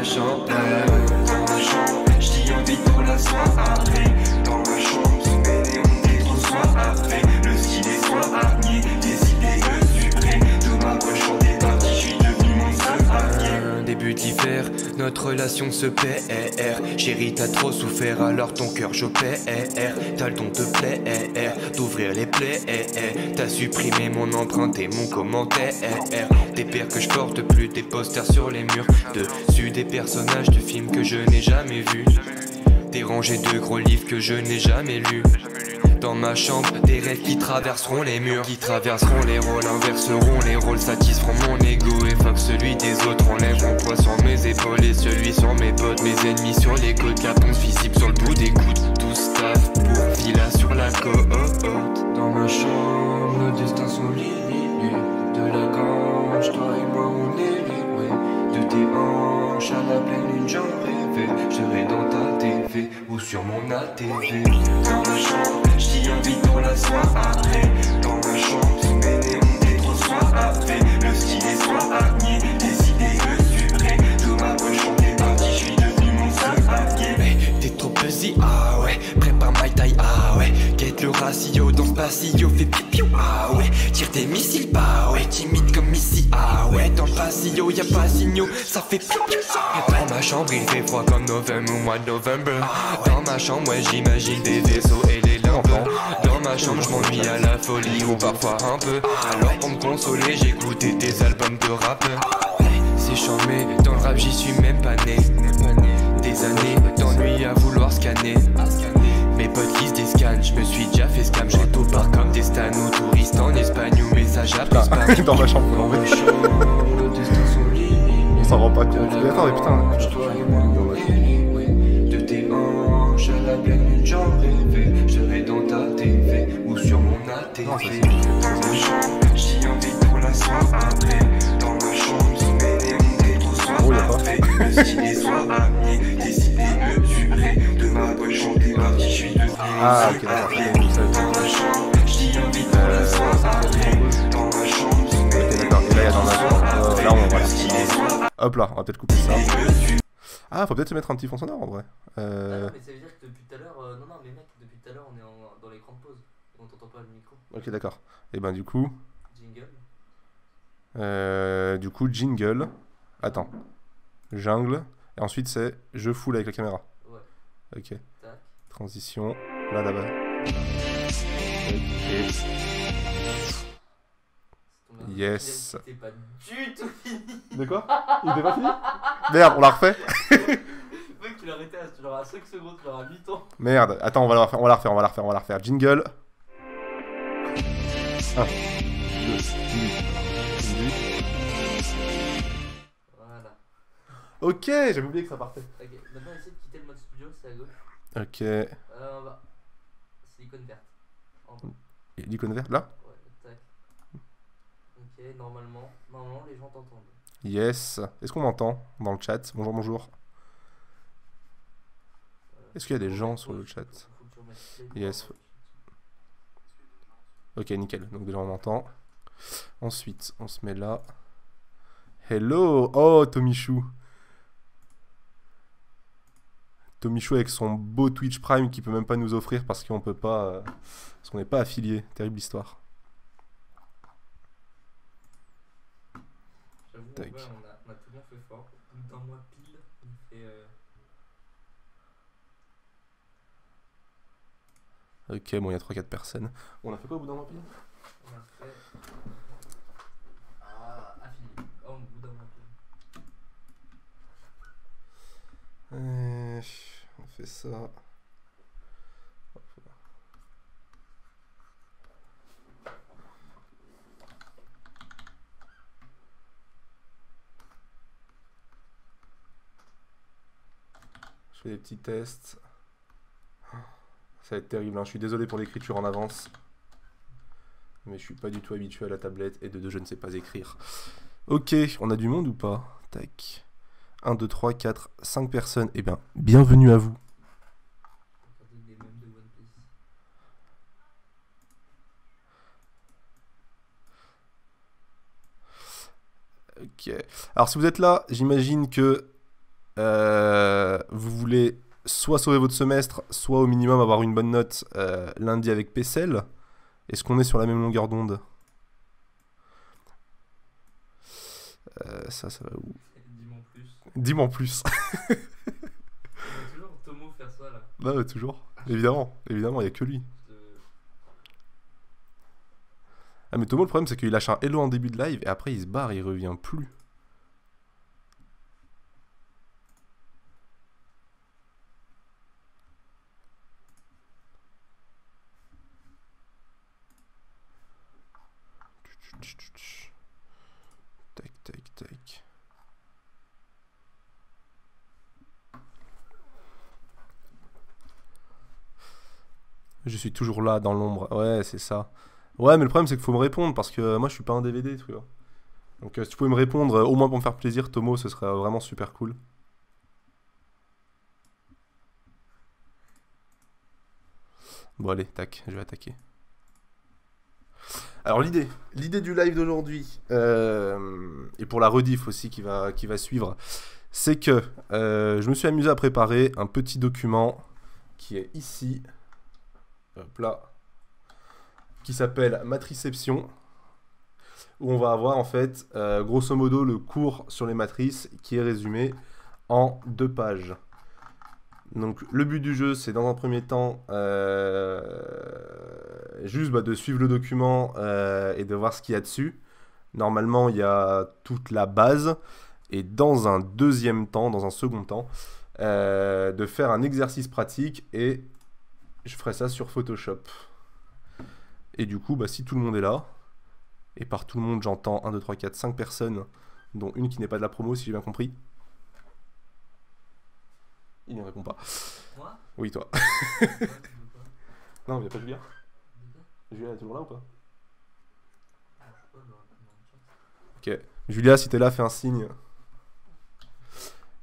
ma chambre, j'dis envie pour la soirée. Dans ma chambre, sous mes néons, t'es trop soirée. Le style est soirée, des idées mesurées. De ma poche en départie, j'suis devenu mon seul allié. Début d'hiver, notre relation se perd. Chérie, t'as trop souffert, alors ton cœur j'opère. T'as le don te plaît, d'ouvrir les plaies. T'as supprimé mon empreinte et mon commentaire. Des paires que je porte plus, des posters sur les murs. Dessus des personnages de films que je n'ai jamais vus. Des rangées de gros livres que je n'ai jamais lus. Dans ma chambre, des rêves qui traverseront les murs, qui traverseront les rôles, inverseront les rôles, satisferont mon ego et fuck celui des autres. Enlèveront poids sur mes épaules et celui sur mes potes. Mes ennemis sur les côtes, réponse visible sur le bout des coudes. Tout staff pour villa sur la côte. Dans ma chambre, nos destins sont liés. De la grange, toi et moi on est liés. De tes hanches à la pleine lune j'en rêvais. Je serai dans ta TV ou sur mon ATV. Dans ma chambre, j'dis envie pour la soirée. Dans ma chambre, sous mes néons, t'es trop soirée. Le style est soigné, des idées mesurées. De ma poche en départie, j'suis devenu mon seul allié. Mais t'es trop busy, ah ouais. Prépare my taille, ah ouais. Quête le ratio dans ce passillo, fais piou, ah ouais. Tire des missiles, bah ouais. Timide comme ici, ah ouais. Dans le passillo, y'a pas signaux, ça fait piou. Dans ma chambre, il fait froid comme novembre ou mois de novembre. Dans ma chambre, ouais, j'imagine des vaisseaux et les lampes. Dans ma chambre, je m'ennuie à la folie ou parfois un peu. Alors pour me consoler, j'écoutais des albums de rap. C'est charmé, dans le rap, j'y suis même pas né. Des années d'ennui à vouloir scanner. Mes potes qui se déscannent, je me suis déjà fait scam. Je tout part comme des stans ou touristes en Espagne ou message à plus pas. Dans ma chambre, en vrai. On s'en rend pas compte. Mais attends, mais putain. De tes hanches à la pleine lune, j'en rêvais. Je serai dans ta TV ou sur mon ATV. Dans ma chambre, j'dis envie pour la soirée. Dans ma chambre, sous mes néons, t'es trop soirée. Le style est soigné, des idées mesurées. De ma poche en départie, j'suis devenu ok, d'accord. dans ma chambre, j'dis envie pour la soirée. Dans ma chambre, sous mes Ok, d'accord. Et là, il y a dans la chambre. Là, on le style est voilà. Hop là, on va peut-être couper ça. Ah, faut peut-être se mettre un petit fond sonore en vrai. Ah non, mais ça veut dire que depuis tout à l'heure, non, non, mais mec, depuis tout à l'heure, on est dans l'écran de pause. On t'entend pas le micro. Ok, d'accord. Et ben, du coup. Jingle. Jingle. Attends. Jungle. Et ensuite, c'est je foule avec la caméra. Ouais. Ok. Tac. Transition. Là-bas. Ok. Yes. C'était pas du tout fini. De quoi? Il était pas fini? Merde, on l'a refait. Mec, tu l'as arrêté à 5 secondes, tu l'auras mi-temps. Merde, attends, on va la refaire. Jingle. 1, 2, Voilà. ok, j'avais oublié que ça partait. Ok, maintenant essaye de quitter le mode studio, c'est à gauche. Ok. En bas. C'est l'icône verte. En bas. Et l'icône verte là? Ouais, tac. Ok, normalement les gens t'entendent. Yes. Est-ce qu'on m'entend dans le chat? Bonjour, bonjour. Est-ce qu'il y a des gens sur le chat? Faut que tu remettes play. Yes. Ok, nickel. Donc déjà on m'entend. Ensuite, on se met là. Hello! Oh, Tomichou. Tomichou avec son beau Twitch Prime qui peut même pas nous offrir parce qu'on peut pas... parce qu'on n'est pas affilié. Terrible histoire. J'avoue, Tac. ouais, on a tout bien fait fort. Au bout d'un mois pile, il fait... Ok, bon, il y a 3-4 personnes. On a fait quoi au bout d'un mois pile? On a fait... affilié. Oh, au bout d'un mois pile. On fait ça. Je fais des petits tests. Ça va être terrible, hein. Je suis désolé pour l'écriture en avance. Mais je suis pas du tout habitué à la tablette et de deux je ne sais pas écrire. Ok, on a du monde ou pas? Tac. 1, 2, 3, 4, 5 personnes. Eh bien, bienvenue à vous. Regardez les mêmes de One Piece. Ok. Alors si vous êtes là, j'imagine que vous voulez soit sauver votre semestre, soit au minimum avoir une bonne note lundi avec PCL. Est-ce qu'on est sur la même longueur d'onde? Ça va où? Dis-moi en plus. Dis-moi en plus. On va toujours Tomo faire ça là. Bah ouais, toujours. Évidemment, évidemment, il n'y a que lui. Ah mais Tomo, le problème c'est qu'il lâche un hello en début de live et après il se barre, il revient plus. Tac, tac, tac. Je suis toujours là dans l'ombre. Ouais, c'est ça. Ouais, mais le problème c'est qu'il faut me répondre parce que moi je suis pas un DVD, tu vois. Donc si tu pouvais me répondre au moins pour me faire plaisir, Tomo, ce serait vraiment super cool. Bon allez, tac, je vais attaquer. Alors l'idée du live d'aujourd'hui, et pour la rediff aussi qui va suivre, c'est que je me suis amusé à préparer un petit document qui est ici, hop là, qui s'appelle Matriception, où on va avoir en fait grosso modo le cours sur les matrices qui est résumé en 2 pages. Donc le but du jeu, c'est dans un premier temps juste de suivre le document et de voir ce qu'il y a dessus. Normalement, il y a toute la base. Et dans un deuxième temps, dans un second temps, de faire un exercice pratique et je ferai ça sur Photoshop. Et du coup, si tout le monde est là, et par tout le monde, j'entends 1, 2, 3, 4, 5 personnes, dont une qui n'est pas de la promo, si j'ai bien compris. Il ne répond pas. Moi? Oui, toi. Ouais, tu veux quoi? Non, il n'y a pas Julien. De quoi? Julia est toujours là ou pas? Ah, je sais pas, dans le chat. Ok. Julia, si t'es là, fais un signe.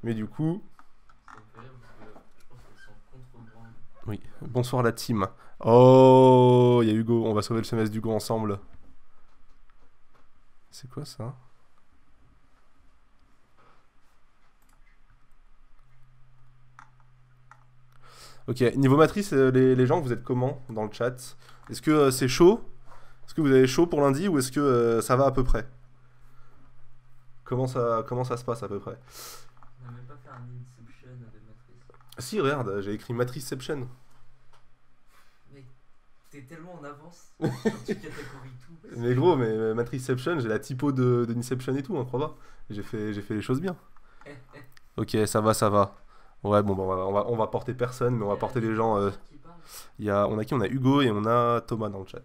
Mais du coup... Ça me fait rire parce que je pense qu'elles sont contre-brandes. Oui. Bonsoir la team. Oh, il y a Hugo. On va sauver le semestre d'Hugo ensemble. C'est quoi ça? Ok, niveau matrice, les gens, vous êtes comment dans le chat? Est-ce que c'est chaud? Est-ce que vous avez chaud pour lundi ou est-ce que ça va à peu près? Comment ça se passe à peu près? On n'a même pas fait un Inception de matrice. Si, regarde, j'ai écrit Matriception. Mais t'es tellement en avance. Genre, tu catégories tout. Mais gros, mais Matriception, j'ai la typo de Inception et tout, hein, crois pas. J'ai fait les choses bien. Ok, ça va. Ouais, bon, on va porter personne, mais on va porter les gens. Qui parle? On a qui? On a Hugo et on a Thomas dans le chat.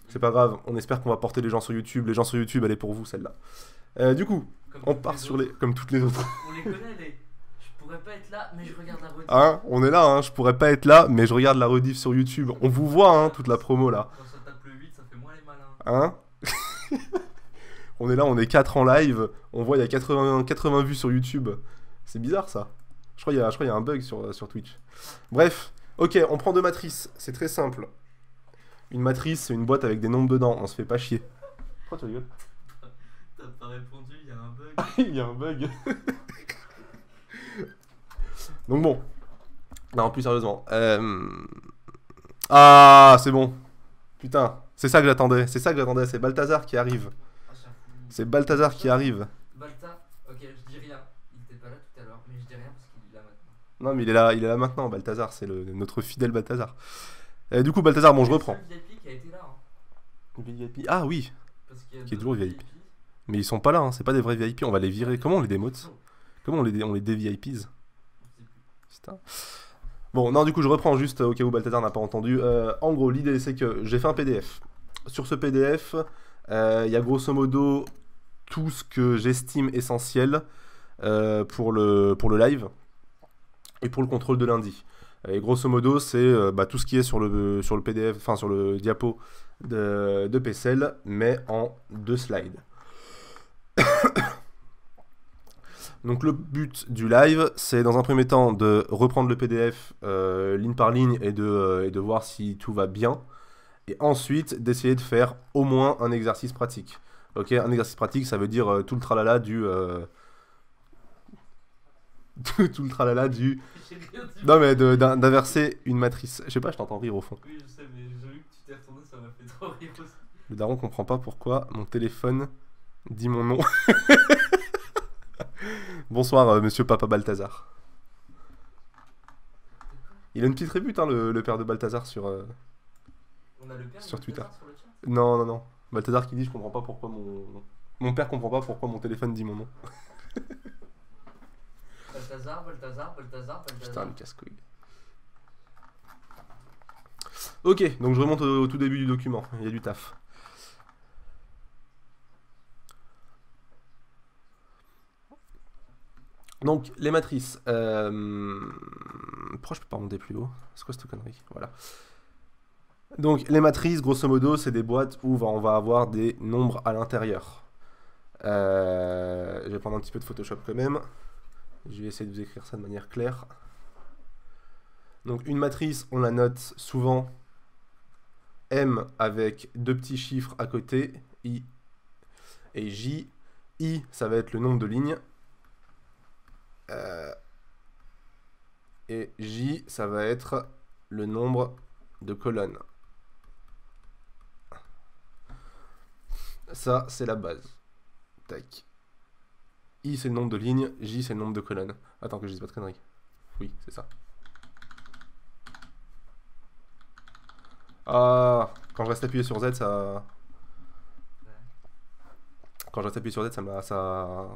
C'est pas grave, on espère qu'on va porter les gens sur YouTube. Les gens sur YouTube, elle est pour vous celle-là. Du coup, Comme on toutes part les sur autres. les. Comme toutes les autres. On les connaît, les. Je pourrais pas être là, mais je regarde la rediff. Hein, on est là, hein, je pourrais pas être là, mais je regarde la rediff sur YouTube. On vous voit, hein, toute la promo là. Quand ça tape le 8, ça fait moins les malins. Hein? On est là, on est 4 en live. On voit, il y a 80 vues sur YouTube. C'est bizarre ça. Je crois qu'il y a un bug sur Twitch. Bref, ok, on prend 2 matrices. C'est très simple. Une matrice, c'est une boîte avec des nombres dedans. On se fait pas chier. Pourquoi tu rigoles? T'as pas répondu, il y a un bug. Il y a un bug. Donc bon. Non, plus sérieusement. Ah, c'est bon. Putain, c'est ça que j'attendais. C'est Balthazar qui arrive. Ah, ça fout. C'est Balthazar qui arrive. Balta, ok, je dis rien. Il était pas là tout à l'heure, mais je dis rien parce qu'il est là maintenant. Non, mais il est là maintenant, Balthazar. C'est notre fidèle Balthazar. Du coup, Balthazar, bon, je reprends. C'est le seul VIP qui a été là. Hein, VIP. Ah oui, parce qu'il y a Qui est deux toujours VIP. mais ils sont pas là, hein. C'est pas des vrais VIP. On va les virer. Comment on les démote? Non, Comment on les dé-VIPs? on sait plus. Putain. Bon, non, du coup, je reprends juste au cas où Balthazar n'a pas entendu. En gros, l'idée, c'est que j'ai fait un PDF. Sur ce PDF, il y a grosso modo tout ce que j'estime essentiel pour le live et pour le contrôle de lundi. Et grosso modo, c'est tout ce qui est sur le PDF, enfin sur le diapo de PCL, mais en 2 slides. Donc le but du live, c'est dans un premier temps de reprendre le PDF ligne par ligne et de voir si tout va bien. Et ensuite d'essayer de faire au moins un exercice pratique. Ok, un exercice pratique, ça veut dire tout le tralala tout le tralala du... J'ai rien dit. Non mais d'inverser une matrice. Je sais pas, je t'entends rire au fond. Oui, je sais, mais j'ai vu que tu t'es retourné, ça m'a fait trop rire aussi. Le daron comprend pas pourquoi mon téléphone dit mon nom. Bonsoir, monsieur Papa Balthazar. Il a une petite rébute, hein, le père de Balthazar sur... On a le père Sur de Twitter. Balthazar sur le chat. Non, non, non. Balthazar qui dit, je comprends pas pourquoi mon... Mon père comprend pas pourquoi mon téléphone dit mon nom. Balthazar, Balthazar, Balthazar, Putain, Balthazar. le casse-couille. Ok, donc je remonte au tout début du document. Il y a du taf. Donc, les matrices. Pourquoi je peux pas remonter plus haut? C'est quoi cette connerie? Voilà. Donc, les matrices, grosso modo, c'est des boîtes où on va avoir des nombres à l'intérieur. Je vais prendre un petit peu de Photoshop quand même. Je vais essayer de vous écrire ça de manière claire. Donc, une matrice, on la note souvent M avec deux petits chiffres à côté, I et J. I, ça va être le nombre de lignes. Et J, ça va être le nombre de colonnes. Ça, c'est la base. Tac. I, c'est le nombre de lignes. J, c'est le nombre de colonnes. Attends que je dise pas de conneries. Oui, c'est ça. Ah, quand je reste appuyé sur Z, ça... Quand je reste appuyé sur Z, ça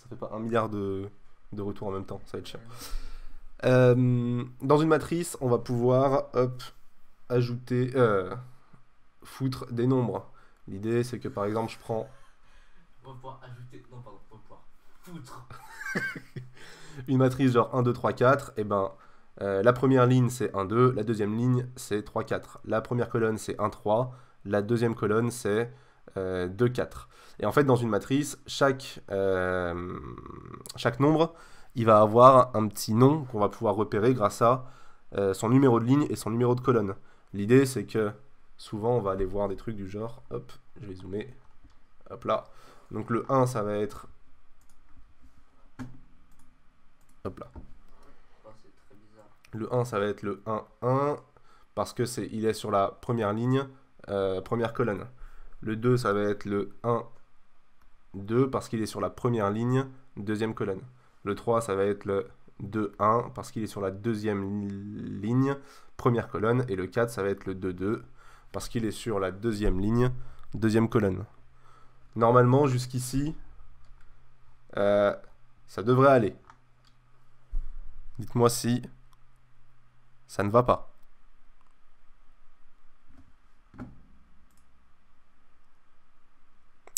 fait pas 1 milliard de retours en même temps. Ça va être chiant. Dans une matrice, on va pouvoir, hop, ajouter, foutre des nombres. L'idée, c'est que par exemple, je prends On va pouvoir ajouter. Non, pardon, on va pouvoir foutre. une matrice genre 1, 2, 3, 4. Et ben, la première ligne, c'est 1, 2. La deuxième ligne, c'est 3, 4. La première colonne, c'est 1, 3. La deuxième colonne, c'est 2, 4. Et en fait, dans une matrice, chaque nombre, il va avoir un petit nom qu'on va pouvoir repérer grâce à son numéro de ligne et son numéro de colonne. L'idée, c'est que souvent, on va aller voir des trucs du genre, hop, je vais zoomer, hop là. Donc le 1, ça va être, hop là. Oh, c'est très bizarre. Le 1, ça va être le 1, 1, parce que il est sur la première ligne, première colonne. Le 2, ça va être le 1, 2, parce qu'il est sur la première ligne, deuxième colonne. Le 3, ça va être le 2, 1, parce qu'il est sur la deuxième ligne, première colonne. Et le 4, ça va être le 2, 2, parce qu'il est sur la deuxième ligne, deuxième colonne. Normalement, jusqu'ici, ça devrait aller. Dites-moi si ça ne va pas.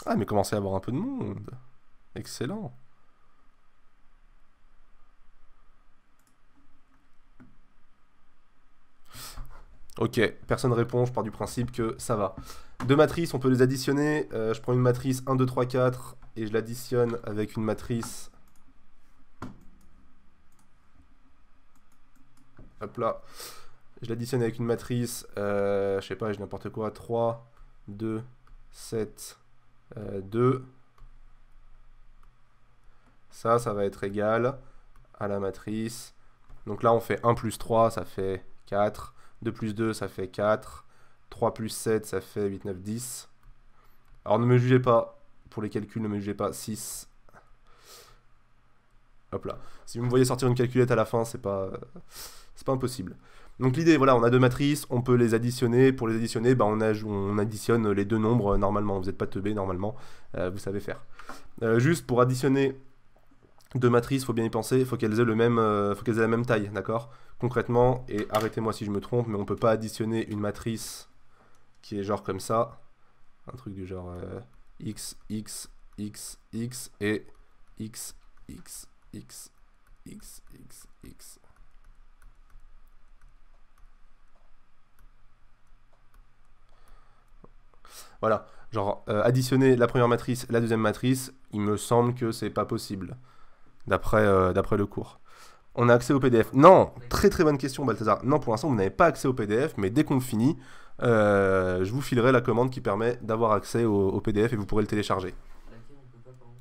Ah, mais commencez à avoir un peu de monde. Excellent. Ok, personne répond, je pars du principe que ça va. Deux matrices, on peut les additionner. Je prends une matrice 1, 2, 3, 4 et je l'additionne avec une matrice... Hop là. Je l'additionne avec une matrice, je sais pas, j'ai n'importe quoi, 3, 2, 7, 2. Ça va être égal à la matrice. Donc là, on fait 1 plus 3, ça fait 4. 2 plus 2, ça fait 4. 3 plus 7, ça fait 8, 9, 10. Alors ne me jugez pas, pour les calculs, ne me jugez pas, 6. Hop là. Si vous me voyez sortir une calculette à la fin, c'est pas impossible. Donc l'idée, voilà, on a deux matrices, on peut les additionner. Pour les additionner, bah, on additionne les deux nombres normalement. Vous n'êtes pas teubé normalement, vous savez faire. Juste pour additionner deux matrices, il faut bien y penser, il faut qu'elles aient la même taille, d'accord? Concrètement, et arrêtez-moi si je me trompe, mais on peut pas additionner une matrice qui est genre comme ça, un truc du genre x, x, x, x et x, x, x, x, x, x. Voilà, genre additionner la première matrice, la deuxième matrice, il me semble que c'est pas possible, d'après le cours. On a accès au PDF. Non, très très bonne question Balthazar. Non, pour l'instant vous n'avez pas accès au PDF, mais dès qu'on finit, je vous filerai la commande qui permet d'avoir accès au PDF et vous pourrez le télécharger. Laquelle on peut pas, pardon?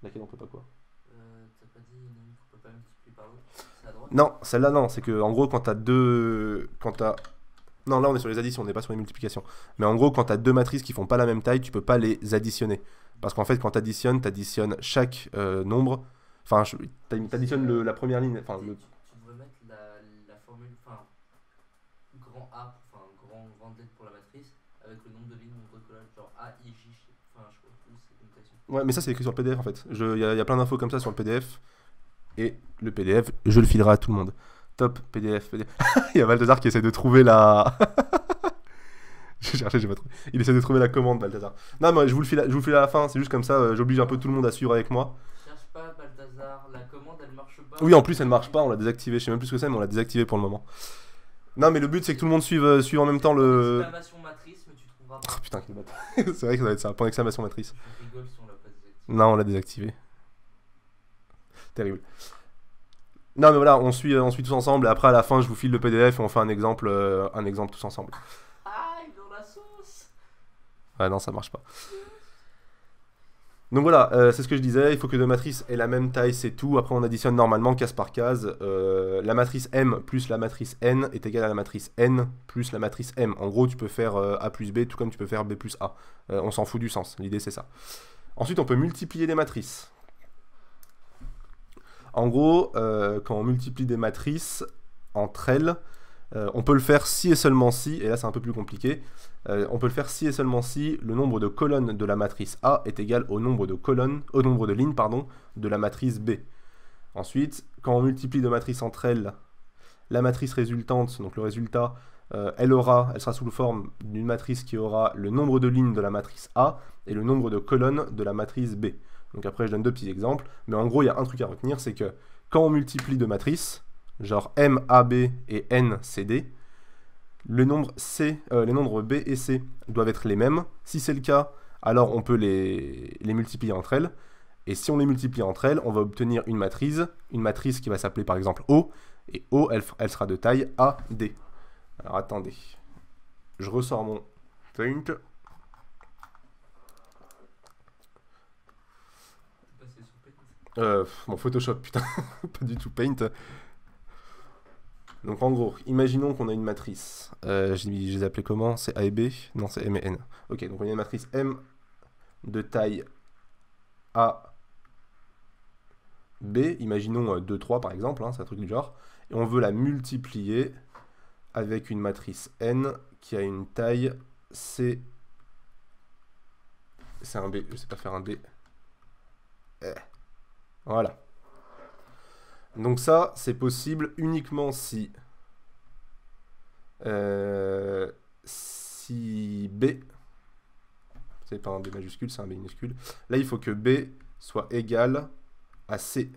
Laquelle on peut pas quoi? T'as pas dit, non, faut pas Non, celle-là, non. C'est que, en gros, quand t'as deux... Non, là, on est sur les additions, on n'est pas sur les multiplications. Mais en gros, quand t'as deux matrices qui font pas la même taille, tu peux pas les additionner. Parce qu'en fait, quand t'additionnes chaque nombre... Enfin, t'additionnes la première ligne... Enfin, Tu devrais mettre la formule, enfin, grand A, enfin, grande lettre pour la matrice, avec le nombre de lignes, nombre de collages, genre A, I, J, enfin, je crois que c'est une notation. Ouais, mais ça, c'est écrit sur le PDF, en fait. Il y a plein d'infos comme ça sur le PDF. Et le PDF, je le filerai à tout le monde. Top, PDF. Il y a Balthazar qui essaie de trouver la... J'ai cherché, j'ai pas trouvé. Il essaie de trouver la commande, Balthazar. Non, mais je vous le file à la fin, c'est juste comme ça, j'oblige un peu tout le monde à suivre avec moi. Cherche pas, Balthazar, la commande, elle marche pas. Oui, en plus, elle marche pas, on l'a désactivée. Je sais même plus ce que c'est, mais on l'a désactivée pour le moment. Non, mais le but, c'est que tout le monde suive en même temps le... Exclamation matrice, mais tu trouveras pas. Oh putain, quel bâtard. C'est vrai que ça doit être ça, point d'exclamation matrice. Je rigole si on l'a pas désactivé. Non, on l'a désactivé. Terrible. Non, mais voilà, on suit tous ensemble, et après, à la fin, je vous file le PDF et on fait un exemple tous ensemble. Aïe, dans la sauce. Ouais, non, ça marche pas. Donc voilà, c'est ce que je disais, il faut que deux matrices aient la même taille, c'est tout. Après, on additionne normalement case par case. La matrice M plus la matrice N est égale à la matrice N plus la matrice M. En gros, tu peux faire A plus B, tout comme tu peux faire B plus A. On s'en fout du sens, l'idée c'est ça. Ensuite, on peut multiplier des matrices. En gros, quand on multiplie des matrices entre elles, on peut le faire si et seulement si, et là c'est un peu plus compliqué, on peut le faire si et seulement si le nombre de colonnes de la matrice A est égal au nombre de lignes de la matrice B. Ensuite, quand on multiplie deux matrices entre elles, la matrice résultante, donc le résultat, elle sera sous la forme d'une matrice qui aura le nombre de lignes de la matrice A et le nombre de colonnes de la matrice B. Donc après, je donne deux petits exemples, mais en gros, il y a un truc à retenir, c'est que quand on multiplie deux matrices, genre MAB et NCD, les nombres B et C doivent être les mêmes. Si c'est le cas, alors on peut les multiplier entre elles. Et si on les multiplie entre elles, on va obtenir une matrice qui va s'appeler par exemple O, et O, elle sera de taille AD. Alors attendez, je ressors mon Paint. Mon Photoshop, putain, pas du tout Paint. Donc en gros, imaginons qu'on a une matrice. Je les ai appelées comment? C'est A et B? Non, c'est M et N. Ok, donc on a une matrice M de taille A, B. Imaginons 2, 3 par exemple, hein, c'est un truc du genre. Et on veut la multiplier avec une matrice N qui a une taille C. C'est un B, je sais pas faire un B. Voilà. Donc ça, c'est possible uniquement si B, c'est pas un B majuscule, c'est un B minuscule. Là, il faut que B soit égal à C.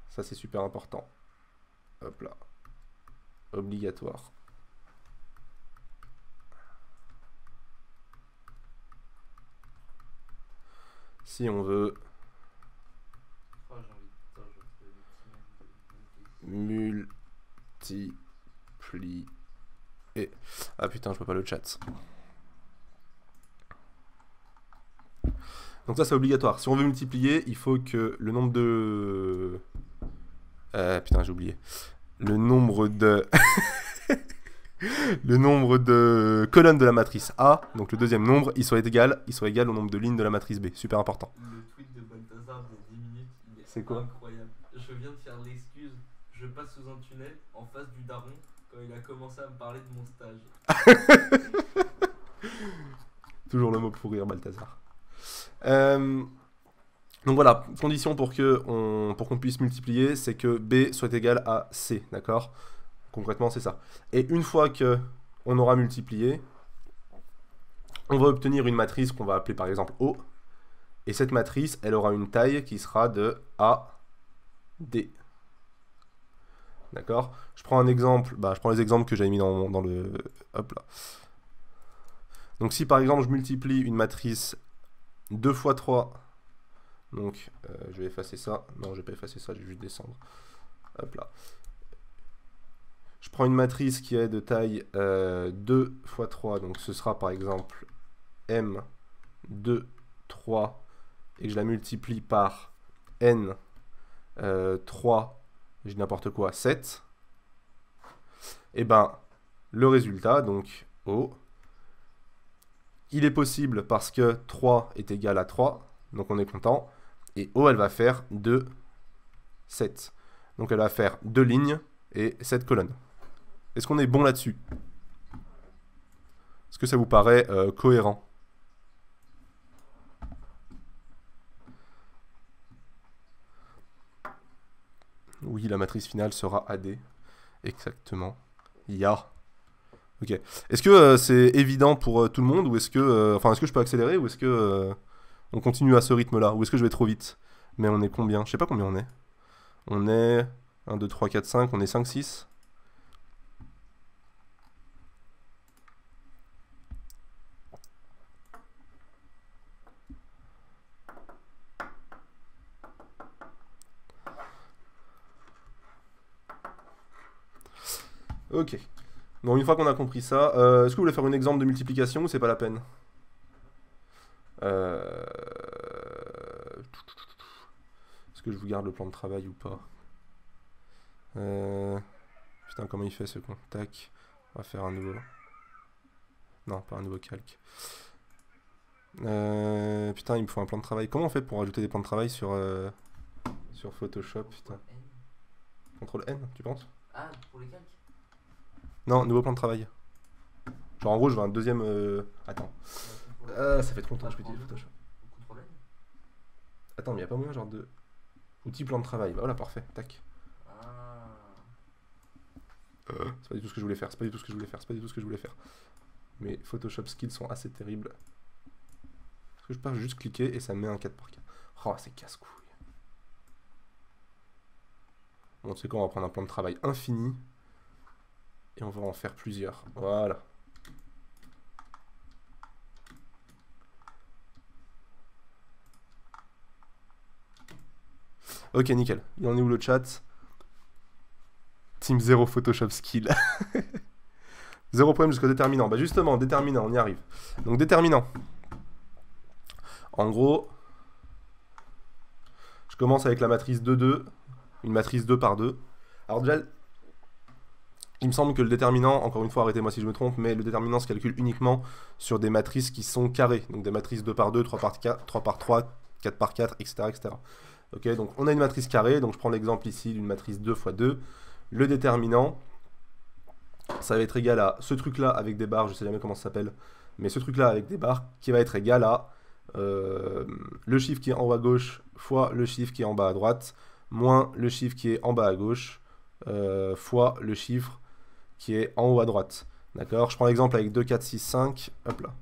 Ça, c'est super important. Hop là. Obligatoire. Si on veut multiplier. Ah putain, je vois pas le chat. Donc ça c'est obligatoire. Si on veut multiplier, il faut que le nombre de... putain, j'ai oublié. Le nombre de... le nombre de colonnes de la matrice A, donc le deuxième nombre, il soit égal au nombre de lignes de la matrice B. Super important. Le tweet de Balthazar de 10 minutes, il est C'est quoi? incroyable. Je viens de faire l'excuse, je passe sous un tunnel en face du daron quand il a commencé à me parler de mon stage. Toujours le mot pour rire, Balthazar. Donc voilà, condition pour qu'on puisse multiplier, c'est que B soit égal à C, d'accord? Concrètement, c'est ça. Et une fois que on aura multiplié, on va obtenir une matrice qu'on va appeler par exemple O. Et cette matrice, elle aura une taille qui sera de AD. D'accord? Je prends un exemple, je prends les exemples que j'avais mis dans le... Hop là. Donc si par exemple je multiplie une matrice 2 fois 3, donc je vais effacer ça. Non, je vais pas effacer ça, je vais juste descendre. Hop là. Je prends une matrice qui est de taille 2 fois 3, donc ce sera par exemple M 2, 3, et que je la multiplie par N 3 j'ai n'importe quoi, 7. Et ben, le résultat, donc O, il est possible parce que 3 est égal à 3, donc on est content. Et O, elle va faire 2, 7. Donc elle va faire 2 lignes et 7 colonnes. Est-ce qu'on est bon là-dessus? Est-ce que ça vous paraît cohérent? Oui, la matrice finale sera AD. Exactement. Ya. Ok. Est-ce que c'est évident pour tout le monde ou est-ce que, enfin, est-ce que je peux accélérer ou est-ce que on continue à ce rythme-là ou est-ce que je vais trop vite? Mais on est combien? Je sais pas combien on est. On est 1, 2, 3, 4, 5. On est 5, 6. Ok. Bon, une fois qu'on a compris ça, est-ce que vous voulez faire un exemple de multiplication ou c'est pas la peine? Est-ce que je vous garde le plan de travail ou pas? Putain, comment il fait ce con? Tac. On va faire un nouveau. Non, pas un nouveau calque. Putain, il me faut un plan de travail. Comment on fait pour ajouter des plans de travail sur Photoshop? Putain. CTRL N, tu penses? Ah, pour les calques? Non, nouveau plan de travail. Genre en gros, je veux un deuxième. Attends. Ça fait trop longtemps que je peux utiliser Photoshop. CTRL N? Attends, mais y a pas moyen genre de. Outil plan de travail. Bah voilà, parfait. Tac. Ah. C'est pas du tout ce que je voulais faire. C'est pas du tout ce que je voulais faire. C'est pas du tout ce que je voulais faire. Mes Photoshop skills sont assez terribles. Parce que je peux juste cliquer et ça me met un 4x4. Oh, c'est casse-couille. Bon, tu sais quoi, on va prendre un plan de travail infini. Et on va en faire plusieurs. Voilà. Ok, nickel. Il en est où le chat? Team 0 Photoshop skill. 0 problème jusqu'au déterminant. Bah justement, déterminant, on y arrive. Donc déterminant. En gros, je commence avec la matrice 2, 2. Une matrice 2 par 2. Alors déjà, il me semble que le déterminant, encore une fois, arrêtez-moi si je me trompe, mais le déterminant se calcule uniquement sur des matrices qui sont carrées. Donc des matrices 2 par 2, 3 par 4, 3 par 3, 4 par 4, etc. etc. Ok, donc on a une matrice carrée, donc je prends l'exemple ici d'une matrice 2 x 2. Le déterminant, ça va être égal à ce truc-là avec des barres, je sais jamais comment ça s'appelle, mais ce truc-là avec des barres qui va être égal à le chiffre qui est en haut à gauche fois le chiffre qui est en bas à droite, moins le chiffre qui est en bas à gauche, fois le chiffre qui est en haut à droite. D'accord? Je prends l'exemple avec 2, 4, 6, 5. Hop là.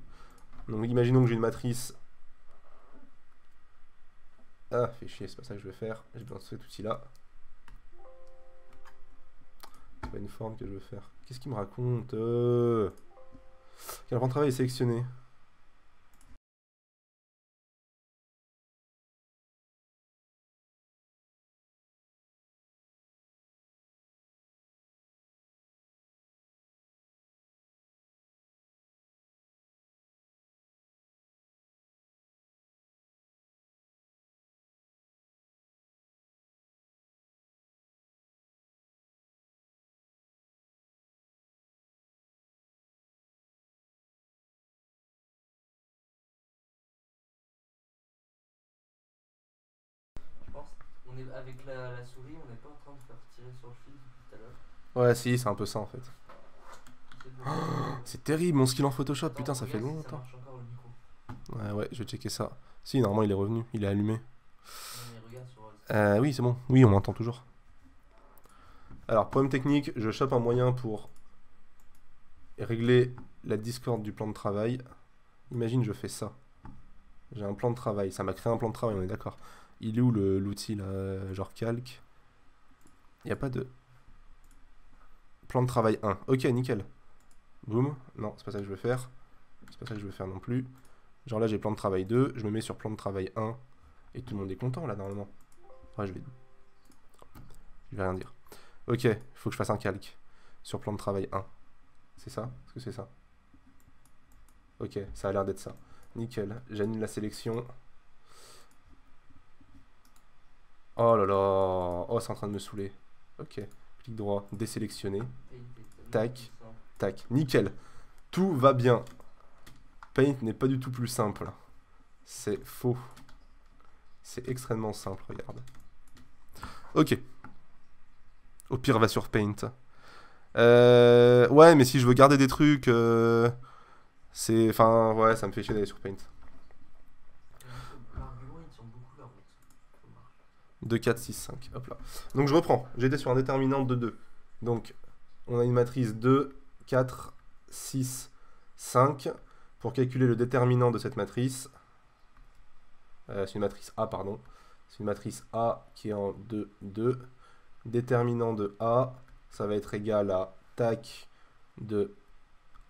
Donc imaginons que j'ai une matrice. Ah, fait chier, c'est pas ça que je vais faire. J'ai besoin de cet outil-là. C'est pas une forme que je veux faire. Qu'est-ce qu'il me raconte? Quel plan de travail est sélectionné? Je pense. On est avec la souris, on n'est pas en train de faire tirer sur le fil depuis tout à l'heure. Ouais, si, c'est un peu ça en fait. Oh, C'est terrible mon skill en Photoshop, attends, putain, ça fait regarde si longtemps. marche encore le micro. Ouais, ouais, je vais checker ça. Si, normalement il est revenu, il est allumé. Non, mais regarde sur Oui, c'est bon. Oui, on m'entend toujours. Alors, problème technique, je chope un moyen pour régler la discorde du plan de travail. Imagine, je fais ça. J'ai un plan de travail. Ça m'a créé un plan de travail, on est d'accord. Il est où l'outil, là? Genre calque. Il n'y a pas de... Plan de travail 1. Ok, nickel. Boum. Non, c'est pas ça que je veux faire. C'est pas ça que je veux faire non plus. Genre là, j'ai plan de travail 2. Je me mets sur plan de travail 1. Et tout le monde est content, là, normalement. Ouais, je vais rien dire. Ok, il faut que je fasse un calque sur plan de travail 1. C'est ça? Est-ce que c'est ça? Ok, ça a l'air d'être ça. Nickel, j'annule la sélection. Oh là là. Oh, c'est en train de me saouler. Ok. Clic droit, désélectionner. Paint, Tac. Tac. Nickel. Tout va bien. Paint n'est pas du tout plus simple. C'est faux. C'est extrêmement simple, regarde. Ok. Au pire, va sur Paint. Ouais, mais si je veux garder des trucs, c'est... Enfin, ouais, ça me fait chier d'aller sur Paint. L'argument, il tient beaucoup la route. 2, 4, 6, 5. Hop là. Donc je reprends. J'étais sur un déterminant de 2. Donc, on a une matrice 2, 4, 6, 5. Pour calculer le déterminant de cette matrice, c'est une matrice A, pardon. C'est une matrice A qui est en 2, 2. Déterminant de A, ça va être égal à tac de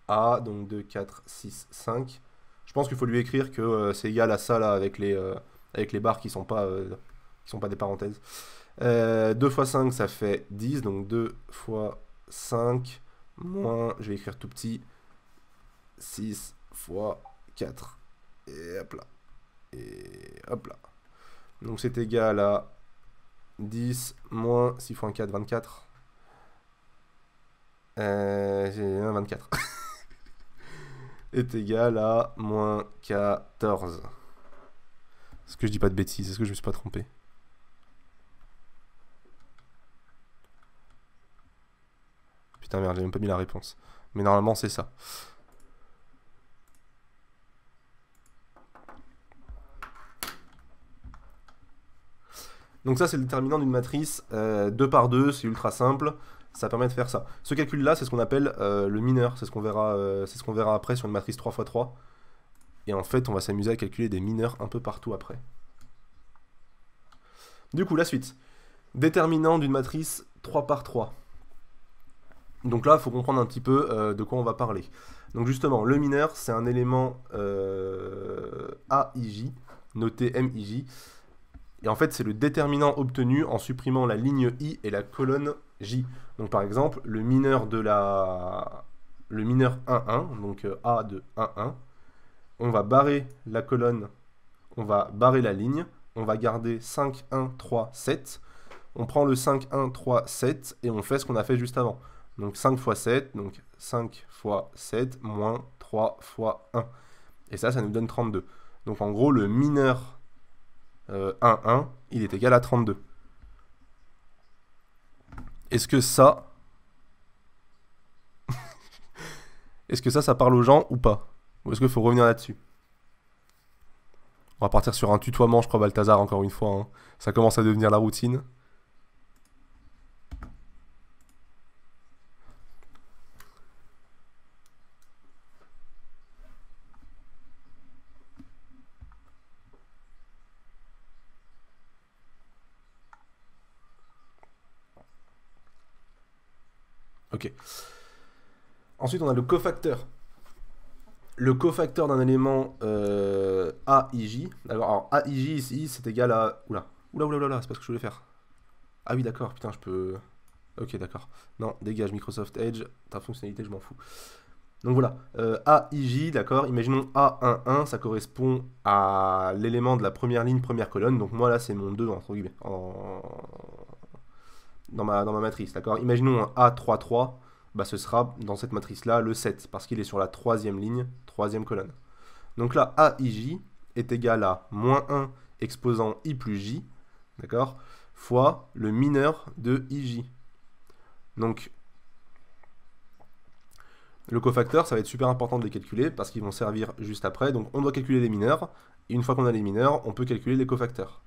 A, donc 2, 4, 6, 5. Je pense qu'il faut lui écrire que c'est égal à ça là avec les barres qui sont pas des parenthèses. 2 fois 5, ça fait 10, donc 2 fois 5, moins, je vais écrire tout petit, 6 fois 4. Et hop là. Et hop là. Donc c'est égal à 10 moins 6 fois 1, 4, 24. J'ai un 24. Est égal à moins 14. Est-ce que je dis pas de bêtises? Est-ce que je me suis pas trompé? Putain merde, j'ai même pas mis la réponse. Mais normalement c'est ça. Donc ça, c'est le déterminant d'une matrice 2 par 2, c'est ultra simple, ça permet de faire ça. Ce calcul-là, c'est ce qu'on appelle le mineur, c'est ce qu'on verra après sur une matrice 3 x 3. Et en fait, on va s'amuser à calculer des mineurs un peu partout après. Du coup, la suite. Déterminant d'une matrice 3 par 3. Donc là, il faut comprendre un petit peu de quoi on va parler. Donc justement, le mineur, c'est un élément AIJ, noté MIJ. Et en fait, c'est le déterminant obtenu en supprimant la ligne I et la colonne J. Donc par exemple, le mineur 1,1, donc A de 1,1, on va barrer la colonne, on va barrer la ligne, on va garder 5, 1, 3, 7. On prend le 5, 1, 3, 7 et on fait ce qu'on a fait juste avant. Donc 5 fois 7, donc 5 fois 7 moins 3 fois 1. Et ça nous donne 32. Donc en gros, le mineur 1,1, il est égal à 32. Est-ce que ça... est-ce que ça parle aux gens ou pas? Ou est-ce qu'il faut revenir là-dessus? On va partir sur un tutoiement, je crois, Balthazar, encore une fois. Hein. Ça commence à devenir la routine. Ok. Ensuite, on a le cofacteur. Le cofacteur d'un élément AIJ. Alors, AIJ ici, c'est égal à... Oula, c'est pas ce que je voulais faire. Ah oui, d'accord, putain, je peux... Ok, d'accord. Non, dégage Microsoft Edge. Ta fonctionnalité, je m'en fous. Donc voilà, AIJ, d'accord. Imaginons A11, ça correspond à l'élément de la première ligne, première colonne. Donc moi, là, c'est mon 2, entre guillemets, dans ma matrice, d'accord. Imaginons un A33, bah, ce sera dans cette matrice-là le 7, parce qu'il est sur la troisième ligne, troisième colonne. Donc là, AIJ est égal à moins 1 exposant I plus J, d'accord, fois le mineur de IJ. Donc, le cofacteur, ça va être super important de les calculer, parce qu'ils vont servir juste après. Donc, on doit calculer les mineurs, et une fois qu'on a les mineurs, on peut calculer les cofacteurs.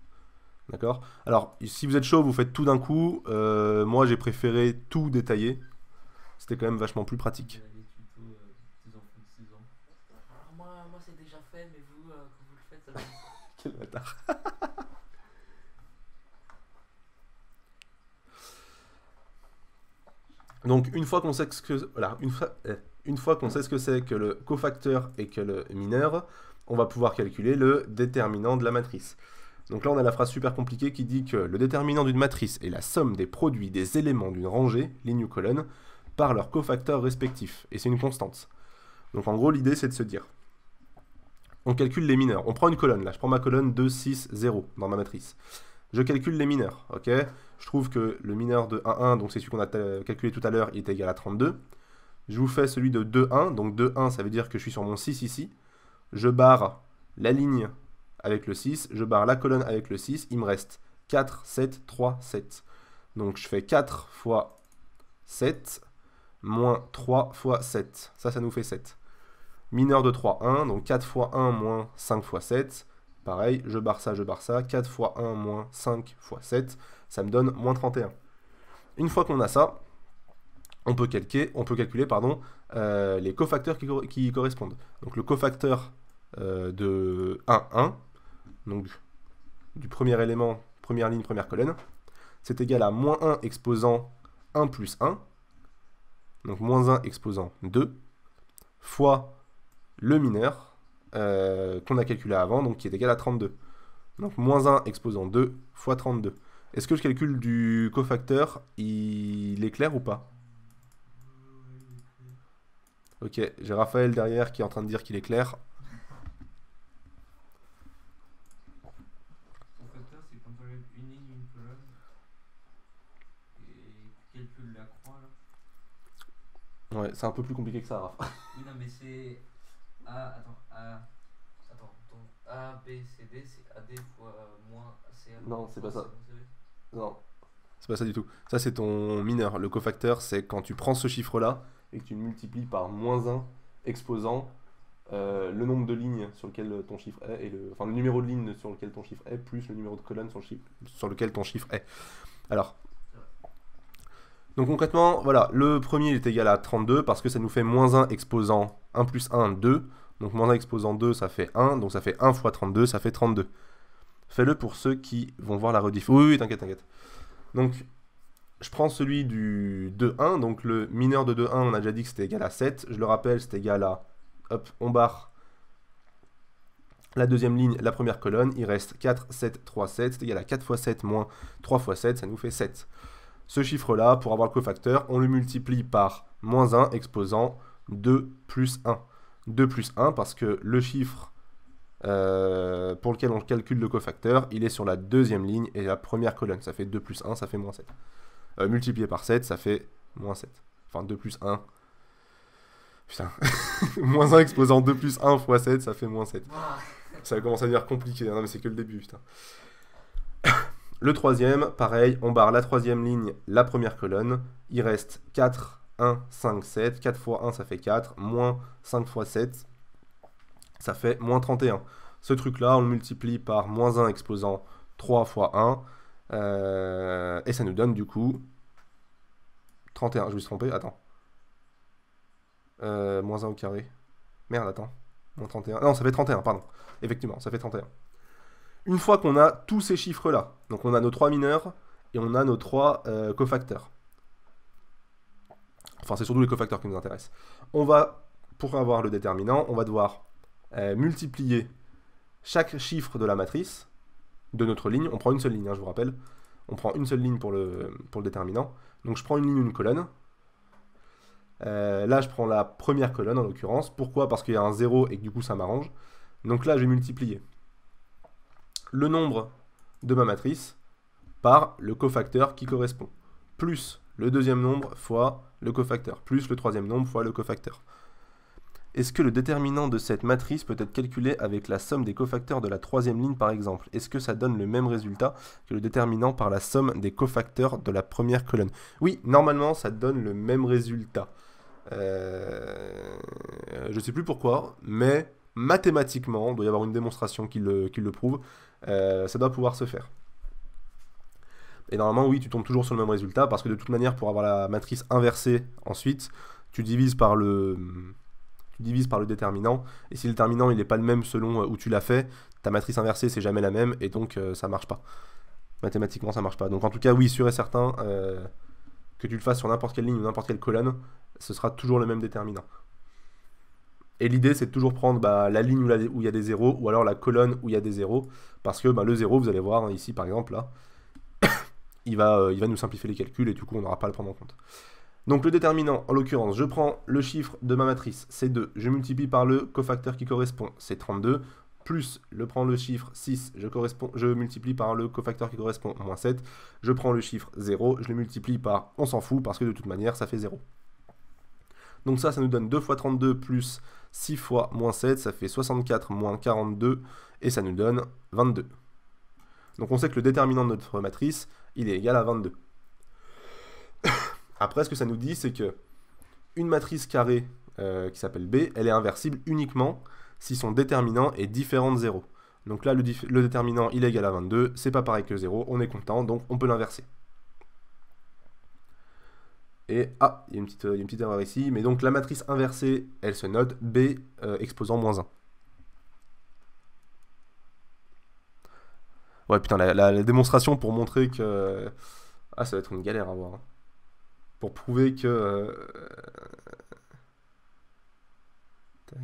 D'accord? Alors, si vous êtes chaud, vous faites tout d'un coup. Moi, j'ai préféré tout détailler. C'était quand même vachement plus pratique. Les tutos des enfants de 6 ans. Alors moi c'est déjà fait, mais vous, quand vous le faites, ça va. Quel bâtard. Donc, une fois qu'on sait ce que... Voilà, une fois qu'on sait ce que c'est que le cofacteur et que le mineur, on va pouvoir calculer le déterminant de la matrice. Donc là, on a la phrase super compliquée qui dit que le déterminant d'une matrice est la somme des produits des éléments d'une rangée, ligne ou colonne, par leurs cofacteurs respectifs. Et c'est une constante. Donc en gros, l'idée, c'est de se dire, on calcule les mineurs. On prend une colonne, là. Je prends ma colonne 2, 6, 0 dans ma matrice. Je calcule les mineurs, ok? Je trouve que le mineur de 1,1, donc c'est celui qu'on a calculé tout à l'heure, il est égal à 32. Je vous fais celui de 2,1, donc 2,1, ça veut dire que je suis sur mon 6 ici. Je barre la ligne avec le 6, je barre la colonne avec le 6, il me reste 4, 7, 3, 7. Donc je fais 4 fois 7, moins 3 fois 7. Ça nous fait 7. Mineur de 3, 1, donc 4 fois 1 moins 5 fois 7. Pareil, je barre ça, 4 fois 1 moins 5 fois 7, ça me donne moins 31. Une fois qu'on a ça, on peut calculer les cofacteurs qui correspondent. Donc le cofacteur de 1, 1, donc du premier élément, première ligne, première colonne, c'est égal à moins 1 exposant 1 plus 1, donc moins 1 exposant 2, fois le mineur, qu'on a calculé avant, donc qui est égal à 32. Donc moins 1 exposant 2 fois 32. Est-ce que le calcul du cofacteur, il est clair ou pas? Ok, j'ai Raphaël derrière qui est en train de dire qu'il est clair. Cofacteur, c'est quand on enlève une ligne, une colonne, et tu calcules la croix là. Ouais, c'est un peu plus compliqué que ça, Raph. Oui, non, mais c'est donc A, B, C, D, c'est AD fois moins CA. Non, c'est pas ça. C, B. Non, c'est pas ça du tout. Ça, c'est ton mineur. Le cofacteur, c'est quand tu prends ce chiffre-là et que tu le multiplies par moins 1 exposant le nombre de lignes sur lequel ton chiffre est, et le numéro de ligne sur lequel ton chiffre est, plus le numéro de colonne sur lequel ton chiffre est. Alors, donc concrètement, voilà, le premier il est égal à 32 parce que ça nous fait moins 1 exposant 1 plus 1, 2. Donc moins 1 exposant 2, ça fait 1. Donc ça fait 1 fois 32, ça fait 32. Fais-le pour ceux qui vont voir la rediff. Oui, t'inquiète. Donc, je prends celui du 2,1. Donc le mineur de 2,1, on a déjà dit que c'était égal à 7. Je le rappelle, c'est égal à... Hop, on barre la deuxième ligne, la première colonne. Il reste 4, 7, 3, 7. C'est égal à 4 fois 7 moins 3 fois 7. Ça nous fait 7. Ce chiffre-là, pour avoir le cofacteur, on le multiplie par moins 1 exposant 2 plus 1. 2 plus 1 parce que le chiffre pour lequel on calcule le cofacteur, il est sur la deuxième ligne et la première colonne. Ça fait 2 plus 1, ça fait moins 7. Multiplié par 7, ça fait moins 7. Enfin, 2 plus 1. Putain. Moins 1 exposant 2 plus 1 fois 7, ça fait moins 7. Ça commence à devenir compliqué. Non, mais c'est que le début, putain. Le troisième, pareil, on barre la troisième ligne, la première colonne. Il reste 4, 1, 5, 7. 4 fois 1, ça fait 4. Moins 5 fois 7, ça fait moins 31. Ce truc-là, on le multiplie par moins 1 exposant 3 fois 1. Et ça nous donne du coup 31. Je me suis trompé, attends. Moins 1 au carré. Merde, attends. Moins 31. Non, ça fait 31, pardon. Effectivement, ça fait 31. Une fois qu'on a tous ces chiffres-là, donc on a nos 3 mineurs et on a nos 3 cofacteurs. Enfin, c'est surtout les cofacteurs qui nous intéressent. On va, pour avoir le déterminant, on va devoir multiplier chaque chiffre de la matrice de notre ligne. On prend une seule ligne, hein, je vous rappelle. On prend une seule ligne pour le déterminant. Donc je prends une ligne ou une colonne. Là, je prends la première colonne en l'occurrence. Pourquoi? Parce qu'il y a un 0 et que du coup ça m'arrange. Donc là, je vais multiplier le nombre de ma matrice par le cofacteur qui correspond, plus le deuxième nombre fois le cofacteur, plus le troisième nombre fois le cofacteur. Est-ce que le déterminant de cette matrice peut être calculé avec la somme des cofacteurs de la troisième ligne par exemple? Est-ce que ça donne le même résultat que le déterminant par la somme des cofacteurs de la première colonne? Oui, normalement ça donne le même résultat. Je ne sais plus pourquoi, mais mathématiquement, il doit y avoir une démonstration qui le prouve, ça doit pouvoir se faire. Et normalement, oui, tu tombes toujours sur le même résultat, parce que de toute manière, pour avoir la matrice inversée ensuite, tu divises par le déterminant, et si le déterminant il n'est pas le même selon où tu l'as fait, ta matrice inversée c'est jamais la même, et donc ça marche pas. Mathématiquement ça marche pas. Donc en tout cas, oui, sûr et certain, que tu le fasses sur n'importe quelle ligne ou n'importe quelle colonne, ce sera toujours le même déterminant. Et l'idée c'est de toujours prendre la ligne où il y a des zéros, ou alors la colonne où il y a des zéros, parce que le zéro, vous allez voir, hein, ici par exemple, là, il va nous simplifier les calculs, et du coup on n'aura pas à le prendre en compte. Donc le déterminant, en l'occurrence, je prends le chiffre de ma matrice, c'est 2, je multiplie par le cofacteur qui correspond, c'est 32, plus, je prends le chiffre 6, je multiplie par le cofacteur qui correspond, moins 7, je prends le chiffre 0, je le multiplie par, on s'en fout, parce que de toute manière, ça fait 0. Donc ça nous donne 2 fois 32 plus 6 fois moins 7, ça fait 64 moins 42, et ça nous donne 22. Donc on sait que le déterminant de notre matrice, il est égal à 22. Après, ce que ça nous dit, c'est que une matrice carrée qui s'appelle B, elle est inversible uniquement si son déterminant est différent de 0. Donc là, le déterminant, il est égal à 22, c'est pas pareil que 0, on est content, donc on peut l'inverser. Et, ah, il y a une petite erreur ici, mais donc la matrice inversée, elle se note B exposant moins 1. Ouais, putain, la démonstration pour montrer que... Ah, ça va être une galère à voir. Hein. Pour prouver que... Tac.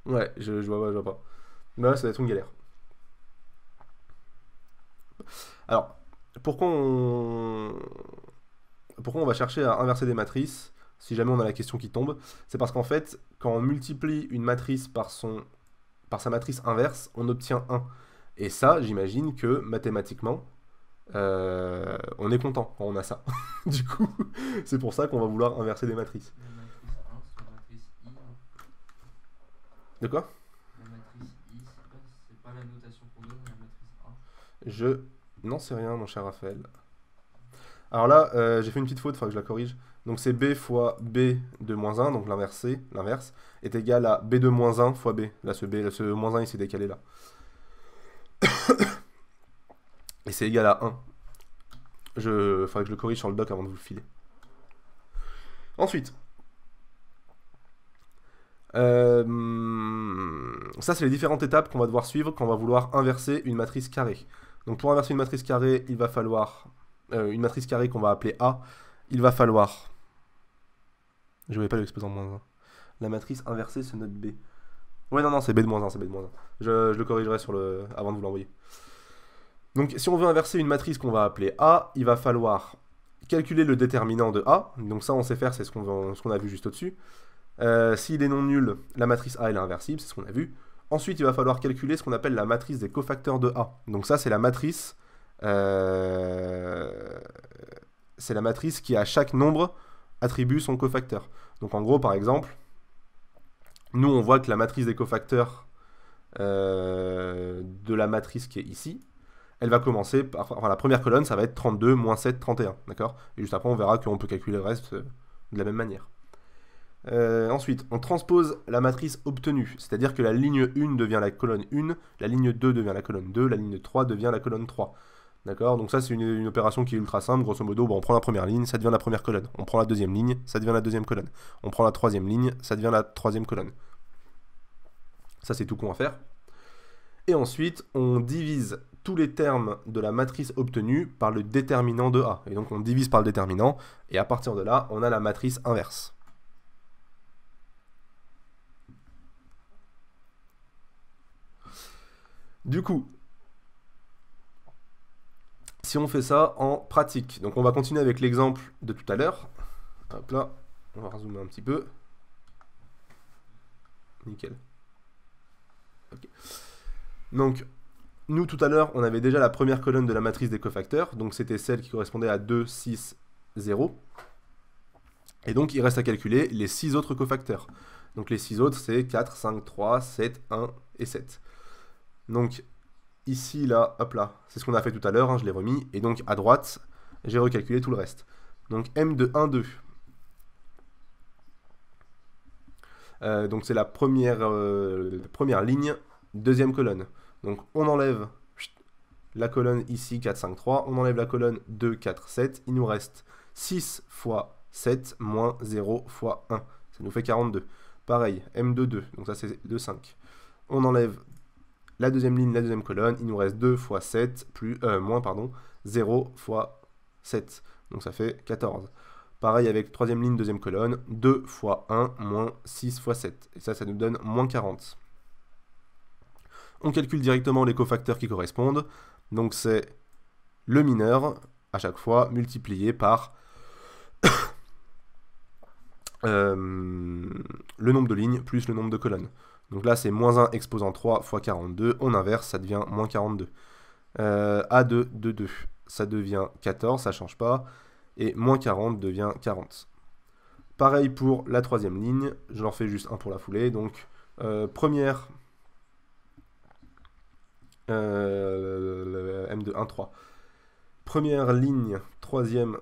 Ouais, je vois pas. Mais là, ça va être une galère. Alors, pourquoi on va chercher à inverser des matrices si jamais on a la question qui tombe? C'est parce qu'en fait, quand on multiplie une matrice par sa matrice inverse, on obtient 1. Et ça, j'imagine que mathématiquement, on est content quand on a ça. Du coup, c'est pour ça qu'on va vouloir inverser des matrices. La matrice 1, c'est la matrice I. De quoi? La matrice I, c'est pas la notation qu'on donne à la matrice 1. Je n'en sais rien, mon cher Raphaël. Alors là, j'ai fait une petite faute, il faut que je la corrige. Donc c'est B fois B de moins 1, donc l'inverse, est égal à B de moins 1 fois B. Là, ce moins 1, il s'est décalé là. Et c'est égal à 1. Il faudrait que je le corrige sur le doc avant de vous le filer. Ensuite, ça c'est les différentes étapes qu'on va devoir suivre quand on va vouloir inverser une matrice carrée. Donc pour inverser une matrice carrée, il va falloir une matrice carrée qu'on va appeler A. Il va falloir... Je ne vais pas l'exposer en moins 1. La matrice inversée se note B. Ouais, non, c'est B de moins 1, c'est B de moins 1. Je le corrigerai avant de vous l'envoyer. Donc si on veut inverser une matrice qu'on va appeler A, il va falloir calculer le déterminant de A. Donc ça, on sait faire, c'est ce qu'on a vu juste au-dessus. S'il est non nul, la matrice A elle est inversible, c'est ce qu'on a vu. Ensuite, il va falloir calculer ce qu'on appelle la matrice des cofacteurs de A. Donc ça, c'est la matrice... c'est la matrice qui, à chaque nombre, attribue son cofacteur. Donc en gros, par exemple, nous, on voit que la matrice des cofacteurs de la matrice qui est ici, elle va commencer par... Enfin, la première colonne, ça va être 32, moins 7, 31. D'accord? Et juste après, on verra qu'on peut calculer le reste de la même manière. Ensuite, on transpose la matrice obtenue, c'est-à-dire que la ligne 1 devient la colonne 1, la ligne 2 devient la colonne 2, la ligne 3 devient la colonne 3. D'accord? Donc ça, c'est une opération qui est ultra simple. Grosso modo, on prend la première ligne, ça devient la première colonne. On prend la deuxième ligne, ça devient la deuxième colonne. On prend la troisième ligne, ça devient la troisième colonne. Ça, c'est tout qu'on va faire. Et ensuite, on divise tous les termes de la matrice obtenue par le déterminant de A. Et donc, on divise par le déterminant, et à partir de là, on a la matrice inverse. Du coup, si on fait ça en pratique, donc on va continuer avec l'exemple de tout à l'heure. Hop là, on va rezoomer un petit peu. Nickel. Ok. Donc, nous tout à l'heure, on avait déjà la première colonne de la matrice des cofacteurs, donc c'était celle qui correspondait à 2, 6, 0. Et donc, il reste à calculer les 6 autres cofacteurs. Donc les 6 autres, c'est 4, 5, 3, 7, 1 et 7. Donc, ici, là, hop là, c'est ce qu'on a fait tout à l'heure, hein, je l'ai remis. Et donc, à droite, j'ai recalculé tout le reste. Donc, M de 1, 2. Donc, c'est la première ligne, deuxième colonne. Donc, on enlève la colonne ici, 4, 5, 3. On enlève la colonne 2, 4, 7. Il nous reste 6 fois 7 moins 0 fois 1. Ça nous fait 42. Pareil, M de 2. Donc, ça, c'est 2, 5. On enlève la deuxième ligne, la deuxième colonne, il nous reste 2 fois 7, moins 0 fois 7. Donc ça fait 14. Pareil avec troisième ligne, deuxième colonne, 2 fois 1, moins 6 fois 7. Et ça nous donne moins 40. On calcule directement les cofacteurs qui correspondent. Donc c'est le mineur, à chaque fois, multiplié par le nombre de lignes plus le nombre de colonnes. Donc là, c'est moins 1 exposant 3 fois 42. On inverse, ça devient moins 42. A2 de 2, ça devient 14, ça change pas. Et moins 40 devient 40. Pareil pour la troisième ligne. Je leur fais juste un pour la foulée. Donc, première... M2, 1, 3. Première ligne, troisième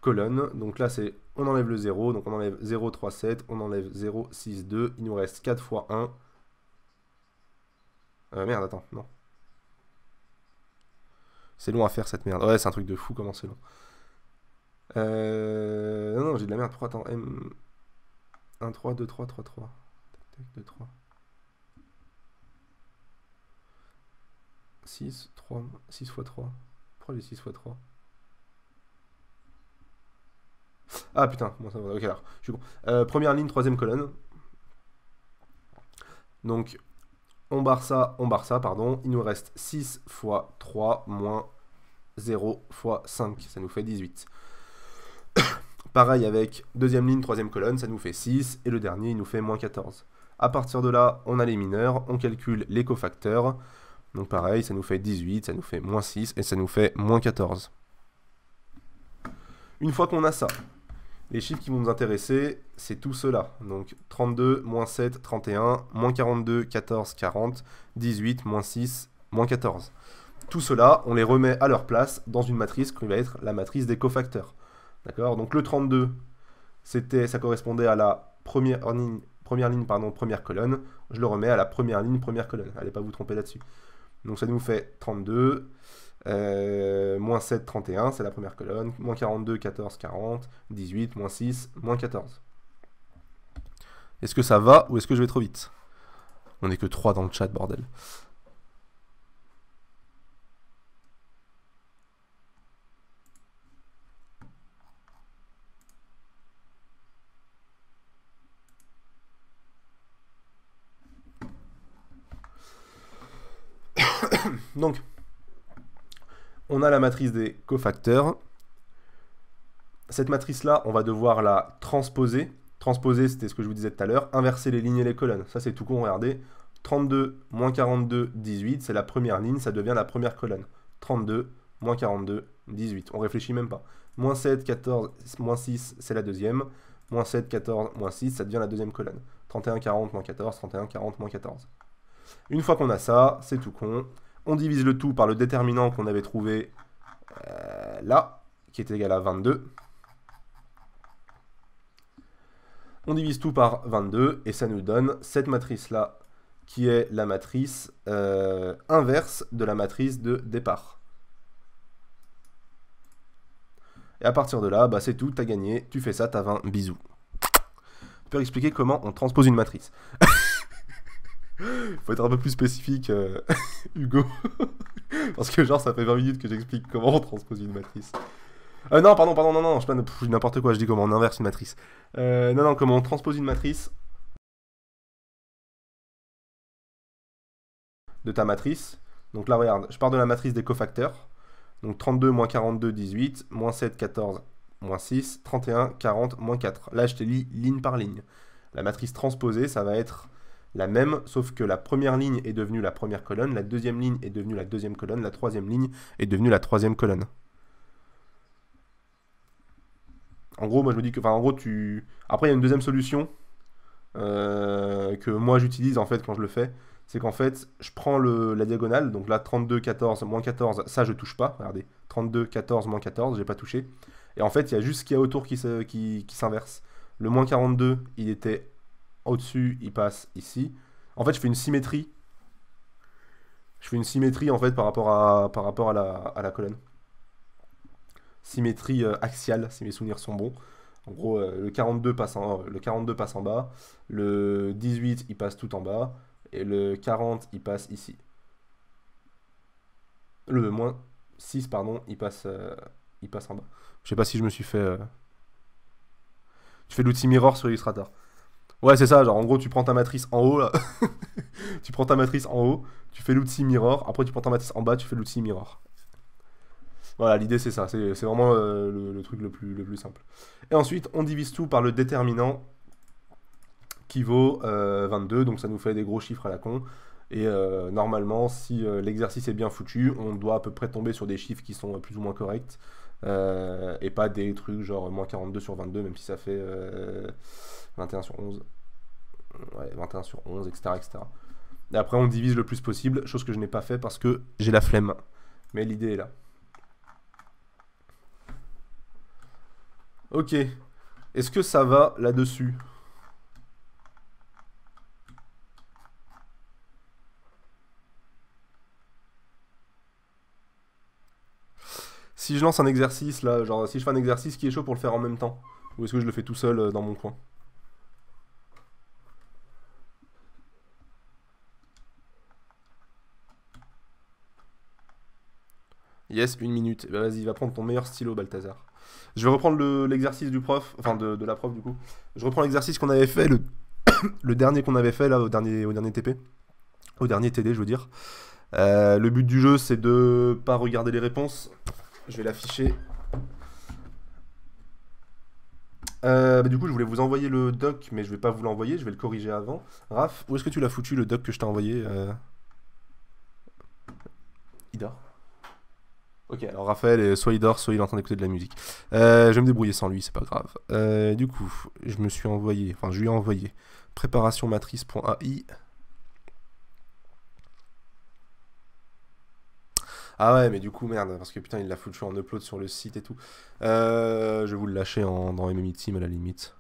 colonne. Donc là, c'est... On enlève le 0. Donc on enlève 0, 3, 7. On enlève 0, 6, 2. Il nous reste 4 fois 1. Merde, attends, non. C'est long à faire cette merde. Ouais, c'est un truc de fou comment c'est long. Non, j'ai de la merde. Pourquoi attends, M... 1, 3, 2, 3, 3, 3. Tac, tac, 2, 3. 6, 3, 6 fois 3. Pourquoi j'ai 6 fois 3? Ah putain, bon ça va, ok alors, je suis con. Première ligne, troisième colonne. Donc, on barre ça, pardon. Il nous reste 6 fois 3 moins 0 fois 5, ça nous fait 18. Pareil avec deuxième ligne, troisième colonne, ça nous fait 6, et le dernier, il nous fait moins 14. À partir de là, on a les mineurs, on calcule les cofacteurs. Donc pareil, ça nous fait 18, ça nous fait moins 6, et ça nous fait moins 14. Une fois qu'on a ça, les chiffres qui vont nous intéresser, c'est tout cela. Donc 32, moins 7, 31, moins 42, 14, 40, 18, moins 6, moins 14. Tout cela, on les remet à leur place dans une matrice qui va être la matrice des cofacteurs. D'accord? Donc le 32, ça correspondait à la première ligne, première colonne. Je le remets à la première ligne, première colonne. Allez pas vous tromper là-dessus. Donc ça nous fait 32, moins 7, 31, c'est la première colonne, moins 42, 14, 40, 18, moins 6, moins 14. Est-ce que ça va ou est-ce que je vais trop vite? On n'est que 3 dans le chat, bordel. Donc, on a la matrice des cofacteurs. Cette matrice-là, on va devoir la transposer. Transposer, c'était ce que je vous disais tout à l'heure. Inverser les lignes et les colonnes. Ça, c'est tout con, regardez. 32, moins 42, 18, c'est la première ligne, ça devient la première colonne. 32, moins 42, 18. On réfléchit même pas. Moins 7, 14, moins 6, c'est la deuxième. Moins 7, 14, moins 6, ça devient la deuxième colonne. 31, 40, moins 14, 31, 40, moins 14. Une fois qu'on a ça, c'est tout con. On divise le tout par le déterminant qu'on avait trouvé là, qui est égal à 22. On divise tout par 22 et ça nous donne cette matrice-là, qui est la matrice inverse de la matrice de départ. Et à partir de là, bah, c'est tout, t'as gagné, tu fais ça, t'as 20, bisous. Tu peux expliquer comment on transpose une matrice. Faut être un peu plus spécifique, Hugo. Parce que genre, ça fait 20 minutes que j'explique comment on transpose une matrice. Non, pardon, non, je dis n'importe quoi, je dis comment on inverse une matrice. Non, comment on transpose une matrice de ta matrice. Donc là, regarde, je pars de la matrice des cofacteurs. Donc 32, moins 42, 18, moins 7, 14, moins 6, 31, 40, moins 4. Là, je te lis ligne par ligne. La matrice transposée, ça va être la même, sauf que la première ligne est devenue la première colonne, la deuxième ligne est devenue la deuxième colonne, la troisième ligne est devenue la troisième colonne. En gros, moi je me dis que, enfin en gros tu... Après il y a une deuxième solution que moi j'utilise en fait quand je le fais, c'est qu'en fait je prends la diagonale, donc là 32, 14, moins 14, ça je touche pas, regardez, 32, 14, moins 14, j'ai pas touché. Et en fait il y a juste ce qu'il y a autour qui s'inverse. Le moins 42, il était au-dessus, il passe ici. En fait je fais une symétrie. Je fais une symétrie en fait par rapport à la colonne. Symétrie axiale, si mes souvenirs sont bons. En gros, le 42 passe en bas, le 18 il passe tout en bas, et le 40 il passe ici. Le moins 6, pardon, il passe en bas. Je sais pas si je me suis fait... Tu fais l'outil mirror sur Illustrator. Ouais, c'est ça, genre en gros tu prends ta matrice en haut, là. Tu prends ta matrice en haut, tu fais l'outil mirror, après tu prends ta matrice en bas, tu fais l'outil mirror. Voilà, l'idée c'est ça, c'est vraiment le truc le plus simple. Et ensuite, on divise tout par le déterminant qui vaut 22, donc ça nous fait des gros chiffres à la con. Et normalement, si l'exercice est bien foutu, on doit à peu près tomber sur des chiffres qui sont plus ou moins corrects. Et pas des trucs genre moins 42 sur 22, même si ça fait 21 sur 11. Ouais, 21 sur 11, etc., etc. Et après, on divise le plus possible, chose que je n'ai pas fait parce que j'ai la flemme. Mais l'idée est là. Ok. Est-ce que ça va là-dessus? Si je lance un exercice là, genre si je fais un exercice qui est chaud pour le faire en même temps, ou est-ce que je le fais tout seul dans mon coin? Yes, 1 minute. Eh ben, vas-y, va prendre ton meilleur stylo, Balthazar. Je vais reprendre l'exercice du prof, enfin de la prof du coup. Je reprends l'exercice qu'on avait fait, le dernier qu'on avait fait là au dernier TP. Au dernier TD, je veux dire. Le but du jeu, c'est de pas regarder les réponses. Je vais l'afficher. Du coup, je voulais vous envoyer le doc, mais je vais pas vous l'envoyer, je vais le corriger avant. Raph, où est-ce que tu l'as foutu le doc que je t'ai envoyé Il dort. Ok, alors Raphaël, soit il dort, soit il est en train d'écouter de la musique. Je vais me débrouiller sans lui, c'est pas grave. Du coup, je lui ai envoyé préparationmatrice.ai. Ah ouais, mais du coup, merde, parce que putain, il l'a foutu en upload sur le site et tout. Je vais vous le lâcher dans MMI Team à la limite.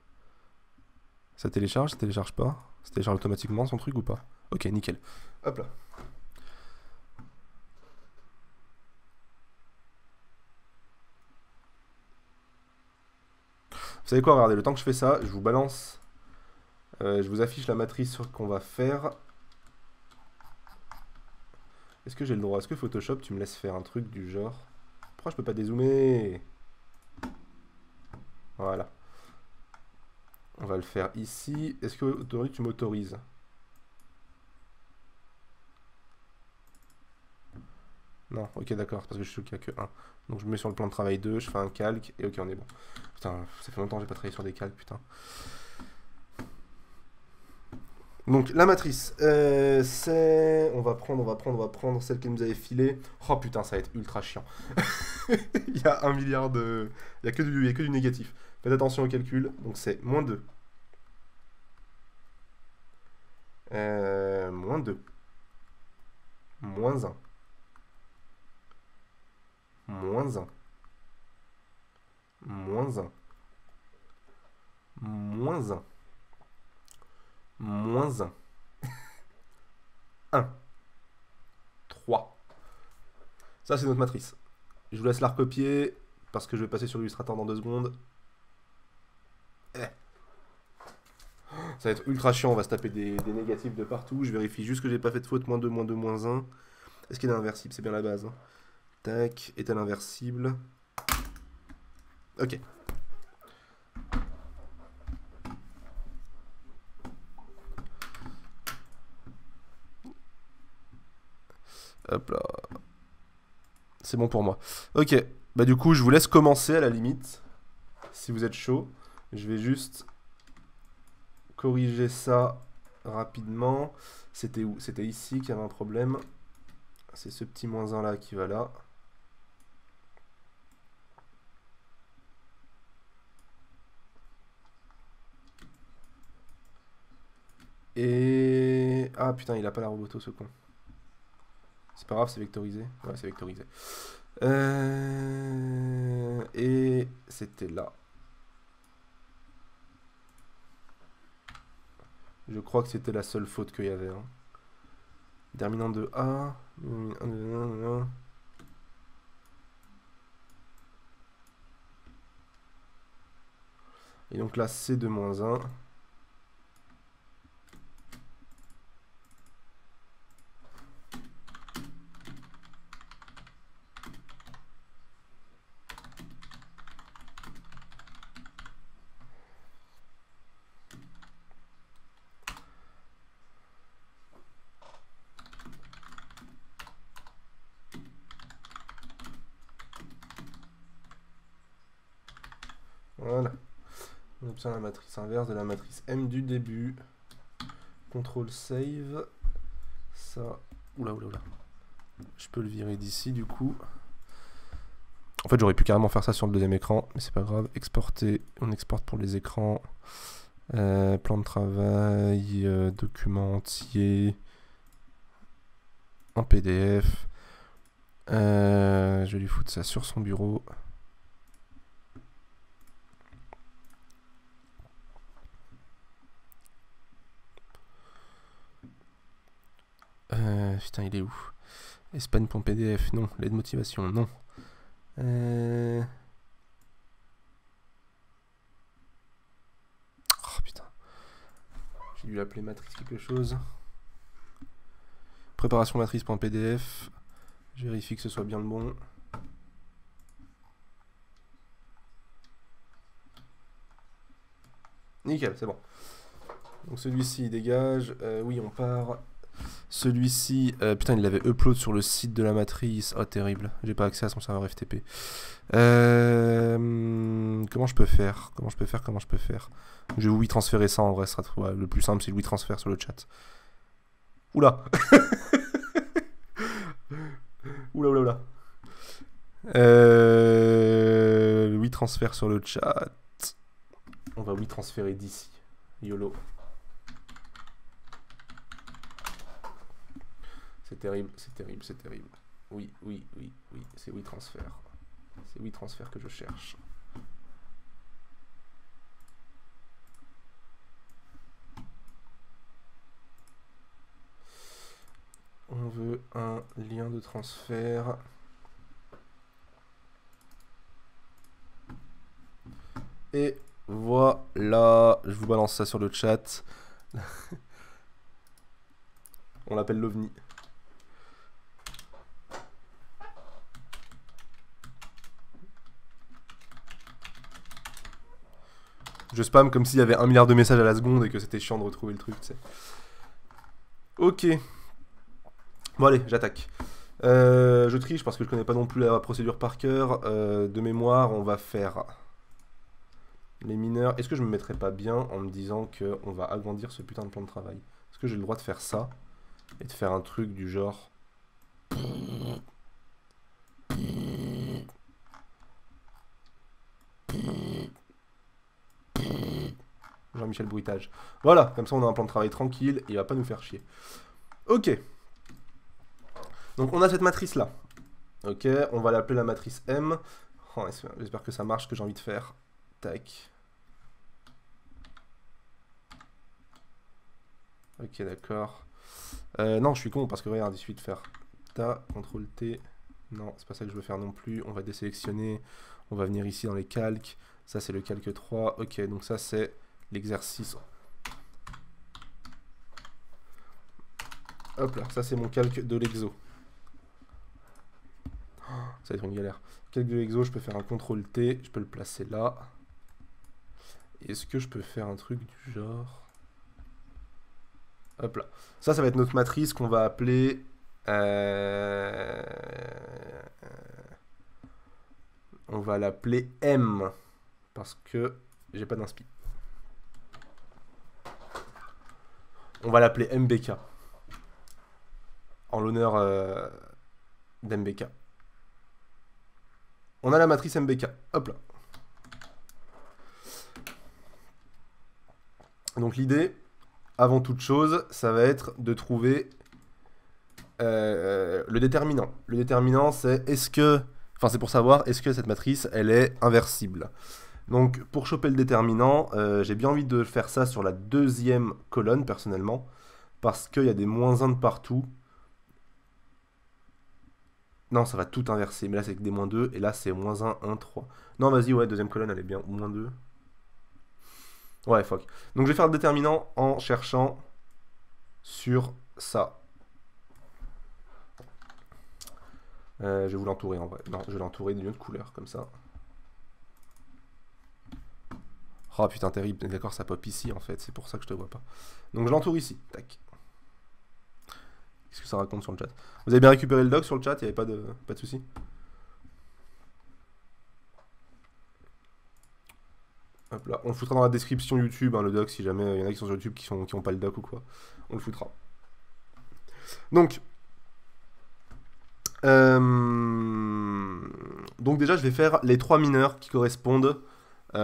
Ça télécharge, ça télécharge pas? Ça télécharge automatiquement son truc ou pas? Ok, nickel. Hop là. Vous savez quoi, regardez, le temps que je fais ça, je vous balance, je vous affiche la matrice qu'on va faire. Est-ce que j'ai le droit? Est-ce que Photoshop, tu me laisses faire un truc du genre? Pourquoi je peux pas dézoomer? Voilà. On va le faire ici. Est-ce que tu m'autorises? Non, ok, d'accord, parce que je suis sûr qu'il n'y a que 1. Donc je me mets sur le plan de travail 2, je fais un calque, et ok, on est bon. Putain, ça fait longtemps que j'ai pas travaillé sur des calques, putain. Donc la matrice, c'est... On va prendre celle qu'elle nous avait filée. Oh putain, ça va être ultra chiant. Il y a 1 milliard de... Il y a que du négatif. Faites attention au calcul. Donc c'est moins 2. Moins 2. Moins 1. Moins 1. Moins 1. Moins 1. Moins 1. 1. 3. Ça, c'est notre matrice. Je vous laisse la recopier parce que je vais passer sur Illustrator dans 2 secondes. Ça va être ultra chiant, on va se taper des négatifs de partout. Je vérifie juste que j'ai pas fait de faute. Moins 2, moins 2, moins 1. Est-ce qu'il est inversible? C'est bien la base. Hein. Tac. Est-elle inversible? Ok. Hop là. C'est bon pour moi. Ok. Bah du coup, je vous laisse commencer à la limite. Si vous êtes chaud. Je vais juste corriger ça rapidement. C'était où? C'était ici qu'il y avait un problème. C'est ce petit moins 1 là qui va là. Et... Ah putain, il a pas la roboto ce con. C'est pas grave, c'est vectorisé. Ouais, c'est vectorisé. Et c'était là. Je crois que c'était la seule faute qu'il y avait. Hein. Déterminant de A. Et donc là, c'est de moins 1. Voilà. On obtient la matrice inverse de la matrice M du début. Contrôle save. Ça. Oula, oula, oula. Je peux le virer d'ici du coup. En fait, j'aurais pu carrément faire ça sur le deuxième écran, mais c'est pas grave. Exporter. On exporte pour les écrans. Plan de travail. Document entier. En PDF. Je vais lui foutre ça sur son bureau. Putain, il est où? Espagne.pdf, non. L'aide motivation, non. Oh putain. J'ai dû l'appeler matrice quelque chose. Préparation matrice.pdf. Je vérifie que ce soit bien le bon. Nickel, c'est bon. Donc celui-ci il dégage. Oui, on part. Celui-ci, putain, il l'avait upload sur le site de la matrice. Oh, terrible. J'ai pas accès à son serveur FTP. Comment je peux faire? Comment je peux faire? Je vais oui transférer ça en vrai. Ouais, le plus simple, c'est oui transfert sur le chat. Oula. Oula, oula, oula. Oui transfert sur le chat. On va oui transférer d'ici. YOLO. C'est terrible, c'est terrible, c'est terrible. Oui, oui, oui, oui, c'est oui transfert. C'est oui transfert que je cherche. On veut un lien de transfert. Et voilà, je vous balance ça sur le chat. On l'appelle l'OVNI. Je spam comme s'il y avait 1 milliard de messages à la seconde et que c'était chiant de retrouver le truc, tu sais. Ok. Bon allez, j'attaque. Je triche parce que je connais pas non plus la procédure par cœur. De mémoire, on va faire les mineurs. Est-ce que je me mettrais pas bien en me disant qu'on va agrandir ce putain de plan de travail? Est-ce que j'ai le droit de faire ça et de faire un truc du genre... Jean-Michel Bruitage. Voilà, comme ça on a un plan de travail tranquille, il va pas nous faire chier. Ok. Donc on a cette matrice là. Ok, on va l'appeler la matrice M. Oh, j'espère que ça marche ce que j'ai envie de faire. Tac. Ok, d'accord. Non, je suis con parce que regarde, il suffit de faire ta, CTRL T. Non, c'est pas ça que je veux faire non plus. On va désélectionner. On va venir ici dans les calques. Ça, c'est le calque 3. Ok, donc ça, c'est l'exercice. Hop là, ça, c'est mon calque de l'exo. Ça va être une galère. Calque de l'exo, je peux faire un CTRL T. Je peux le placer là. Est-ce que je peux faire un truc du genre... Hop là. Ça va être notre matrice qu'on va appeler... On va l'appeler M. Parce que j'ai pas d'inspi. On va l'appeler MBK. En l'honneur d'MBK. On a la matrice MBK. Hop là. Donc l'idée, avant toute chose, ça va être de trouver le déterminant. Le déterminant, c'est est-ce que... Enfin, c'est pour savoir est-ce que cette matrice, elle est inversible. Donc, pour choper le déterminant, j'ai bien envie de faire ça sur la deuxième colonne, personnellement, parce qu'il y a des -1 de partout. Non, ça va tout inverser, mais là, c'est que des -2, et là, c'est -1, 1, 3. Non, vas-y, ouais, deuxième colonne, elle est bien, -2. Ouais, fuck. Donc, je vais faire le déterminant en cherchant sur ça. Je vais vous l'entourer en vrai. Non, je vais l'entourer d'une autre couleur, comme ça. Oh putain, terrible. D'accord, ça pop ici en fait. C'est pour ça que je te vois pas. Donc je l'entoure ici. Tac. Qu'est-ce que ça raconte sur le chat? Vous avez bien récupéré le doc sur le chat? Il n'y avait pas de souci? Hop là. On le foutra dans la description YouTube, hein, le doc, si jamais il y en a qui sont sur YouTube qui ont pas le doc ou quoi. On le foutra. Donc déjà, je vais faire les 3 mineurs qui correspondent aux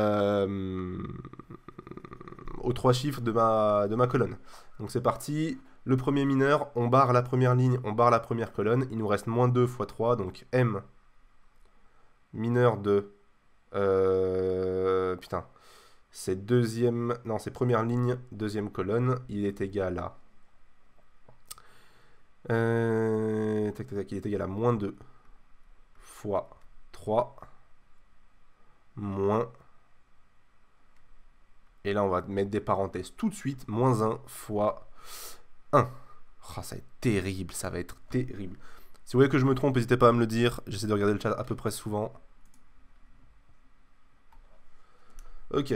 3 chiffres de ma colonne. Donc c'est parti. Le premier mineur, on barre la première ligne, on barre la première colonne. Il nous reste moins 2 fois 3, donc M mineur de... putain. C'est deuxième... Non, c'est première ligne, deuxième colonne. Il est égal à... tac, tac, tac, il est égal à moins 2 fois 3 moins... Et là, on va mettre des parenthèses tout de suite. Moins 1 fois 1. Oh, ça va être terrible, ça va être terrible. Si vous voyez que je me trompe, n'hésitez pas à me le dire. J'essaie de regarder le chat à peu près souvent. Ok.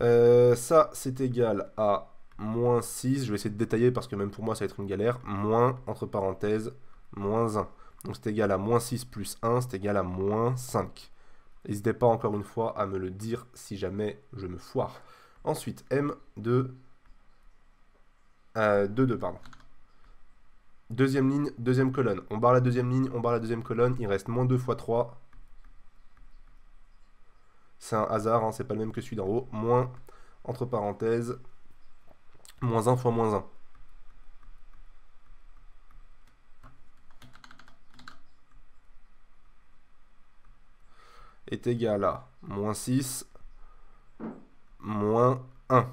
Ça, c'est égal à moins 6. Je vais essayer de détailler parce que même pour moi, ça va être une galère. Moins, entre parenthèses, moins 1. Donc c'est égal à moins 6 plus 1, c'est égal à moins 5. N'hésitez pas encore une fois à me le dire si jamais je me foire. Ensuite, M de 2, pardon. Deuxième ligne, deuxième colonne. On barre la deuxième ligne, on barre la deuxième colonne. Il reste moins 2 fois 3. C'est un hasard, hein, c'est pas le même que celui d'en haut. Moins, entre parenthèses, moins 1 fois moins 1. Est égal à moins 6 moins 1.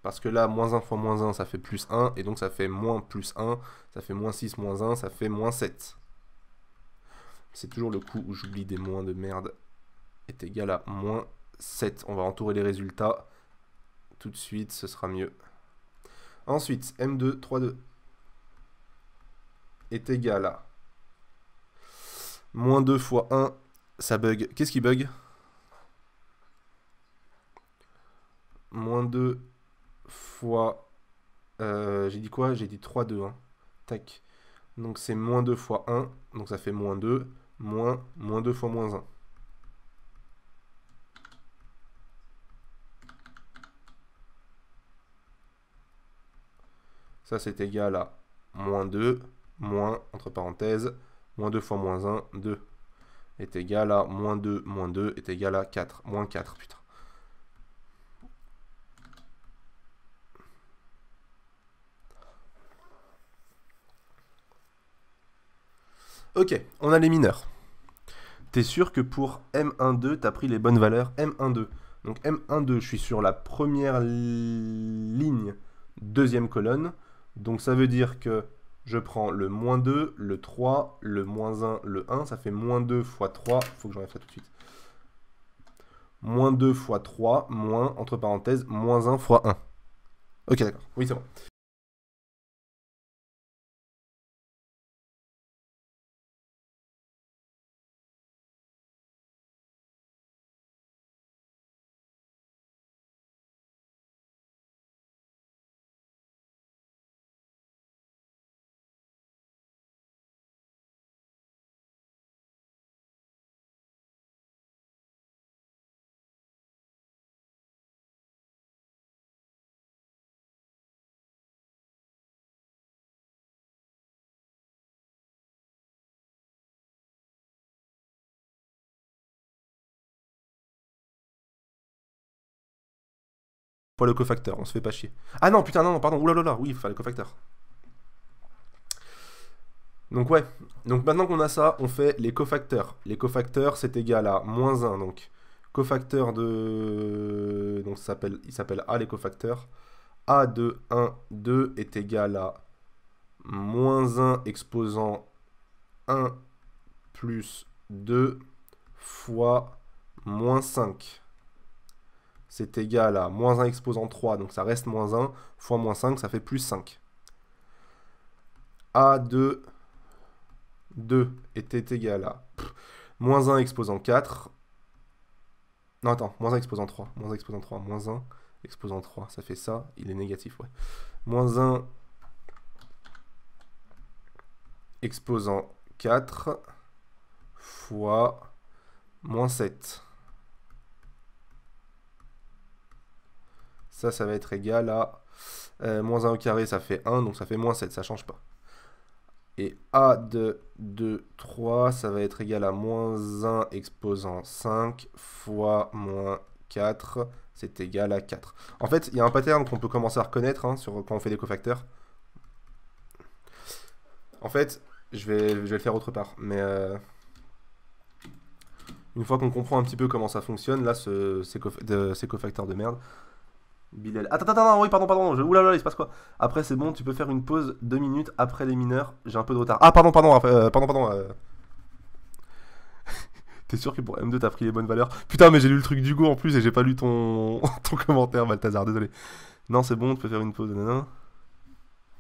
Parce que là, moins 1 fois moins 1, ça fait plus 1. Et donc, ça fait moins plus 1. Ça fait moins 6 moins 1, ça fait moins 7. C'est toujours le coup où j'oublie des moins de merde. Est égal à moins 7. On va entourer les résultats. Tout de suite, ce sera mieux. Ensuite, M2, 3,2 est égal à moins 2 fois 1. Ça bug. Qu'est-ce qui bug? Moins 2 fois... j'ai dit quoi? J'ai dit 3,2. Hein. Tac. Donc c'est moins 2 fois 1. Donc ça fait moins 2. Moins 2 fois moins 1. Ça c'est égal à moins 2. Moins, entre parenthèses, moins 2 fois moins 1, 2. Est égal à moins 2 est égal à 4. Moins 4, putain. Ok, on a les mineurs. T'es sûr que pour M12, t'as pris les bonnes valeurs? M12. Donc M12, je suis sur la première ligne, deuxième colonne. Donc ça veut dire que je prends le moins 2, le 3, le moins 1, le 1. Ça fait moins 2 fois 3. Il faut que j'enlève ça tout de suite. Moins 2 fois 3, moins, entre parenthèses, moins 1 fois 1. Ok, d'accord. Oui, c'est bon. Pour le cofacteur, on se fait pas chier. Ah non, putain, non, pardon, oulala, oui, il faut faire le cofacteur. Donc ouais, donc maintenant qu'on a ça, on fait les cofacteurs. Les cofacteurs, c'est égal à moins 1, donc cofacteur de... Donc il s'appelle A, les cofacteurs. A de 1, 2 est égal à moins 1 exposant 1 plus 2 fois moins 5. C'est égal à moins 1 exposant 3, donc ça reste moins 1, fois moins 5, ça fait plus 5. A de 2 était égal à moins 1 exposant 4. Non, attends, moins 1 exposant 3. Moins 1 exposant 3. Moins 1 exposant 3. Ça fait ça. Il est négatif, ouais. Moins 1 exposant 4 fois moins 7. Ça va être égal à moins 1 au carré, ça fait 1, donc ça fait moins 7, ça change pas. Et A de 2, 3, ça va être égal à moins 1 exposant 5 fois moins 4, c'est égal à 4. En fait, il y a un pattern qu'on peut commencer à reconnaître hein, quand on fait des cofacteurs. En fait, je vais le faire autre part, mais une fois qu'on comprend un petit peu comment ça fonctionne, là, ces cofacteurs de merde. Bilal. Attends, oui, pardon, oulala, il se passe quoi? Après, c'est bon, tu peux faire une pause 2 minutes après les mineurs, j'ai un peu de retard. Ah, pardon. T'es sûr que pour M2 t'as pris les bonnes valeurs? Putain, mais j'ai lu le truc d'Hugo en plus et j'ai pas lu ton commentaire, Balthazar, désolé. Non, c'est bon, tu peux faire une pause, nanana.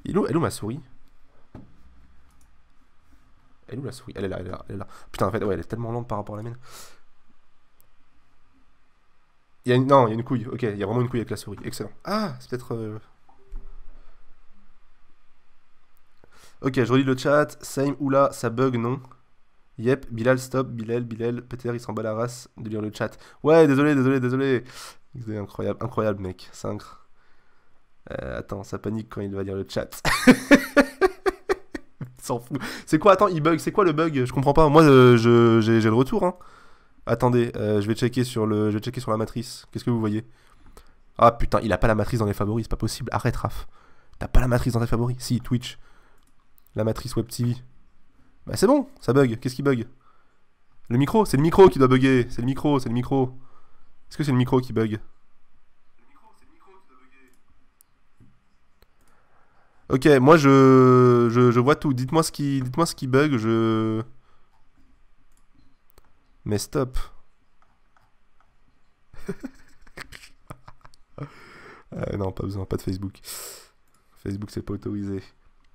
Elle est où ma souris? Elle est où la souris? Elle est là. Putain, en fait, ouais, elle est tellement lente par rapport à la mienne. Non, il y a une couille. Ok, il y a vraiment une couille avec la souris. Excellent. Ah, c'est peut-être... Ok, je relis le chat. Same, oula, ça bug, non? Yep, Bilal, stop. Bilal, Peter, il s'en bat la race de lire le chat. Ouais, désolé. C'est incroyable, mec. C'est incroyable. Attends, ça panique quand il va lire le chat. Il s'en fout. C'est quoi? Attends, il bug. C'est quoi le bug? Je comprends pas. Moi, j'ai le retour, hein. Attendez, je vais checker sur la matrice. Qu'est-ce que vous voyez? Ah putain, il a pas la matrice dans les favoris, c'est pas possible. Arrête, Raph. T'as pas la matrice dans tes favoris? Si, Twitch. La matrice Web TV. Bah c'est bon, ça bug. Qu'est-ce qui bug? Le micro? C'est le micro qui doit bugger. C'est le micro. Est-ce que c'est le micro qui bug? Ok, moi je vois tout. Dites-moi ce qui bug, Mais stop. Non, pas besoin, pas de Facebook. Facebook, c'est pas autorisé.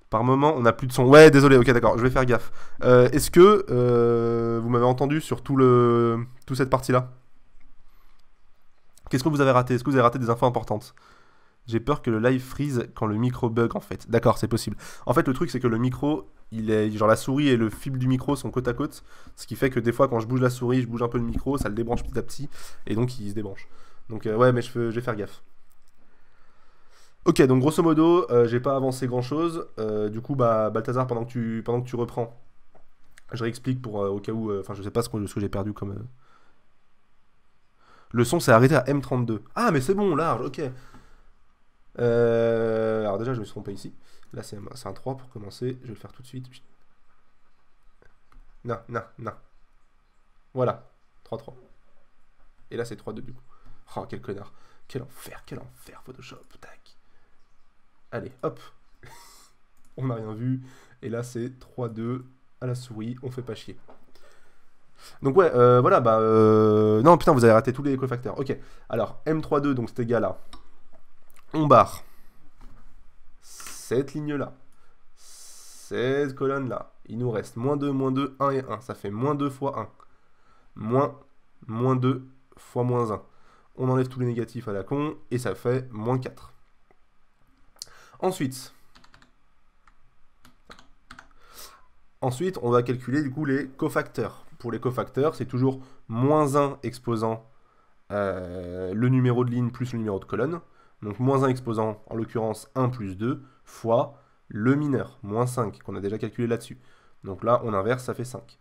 Par moment, on n'a plus de son. Ouais, désolé, ok, d'accord, je vais faire gaffe. Est-ce que vous m'avez entendu sur toute cette partie-là? Qu'est-ce que vous avez raté? Est-ce que vous avez raté des infos importantes? J'ai peur que le live freeze quand le micro bug, en fait. D'accord, c'est possible. En fait, le truc, c'est que le micro, genre la souris et le fil du micro sont côte à côte. Ce qui fait que des fois, quand je bouge la souris, je bouge un peu le micro, ça le débranche petit à petit. Et donc, il se débranche. Donc, ouais, mais je vais faire gaffe. Ok, donc grosso modo, j'ai pas avancé grand chose. Du coup, Balthazar, pendant que tu reprends, je réexplique pour au cas où. Enfin, je sais pas ce que j'ai perdu comme. Le son s'est arrêté à M32. Ah, mais c'est bon, large, ok. Alors, déjà, je me suis trompé ici. Là, c'est un 3 pour commencer. Je vais le faire tout de suite. Non. Voilà, 3-3. Et là, c'est 3-2 du coup. Oh, quel connard. Quel enfer, Photoshop. Tac. Allez, hop. On n'a rien vu. Et là, c'est 3-2 à la souris. On fait pas chier. Donc, ouais, voilà, non, putain, vous avez raté tous les cofacteurs. Ok. Alors, M32, donc c'est égal à. On barre cette ligne-là. Cette colonne-là. Il nous reste -2, 1 et 1. Ça fait -2 fois 1. -2 fois -1. On enlève tous les négatifs à la con. Et ça fait -4. Ensuite, on va calculer du coup les cofacteurs. Pour les cofacteurs, c'est toujours -1 exposant le numéro de ligne plus le numéro de colonne. Donc -1 exposant, en l'occurrence, 1 plus 2, fois le mineur, -5, qu'on a déjà calculé là-dessus. Donc là, on inverse, ça fait 5.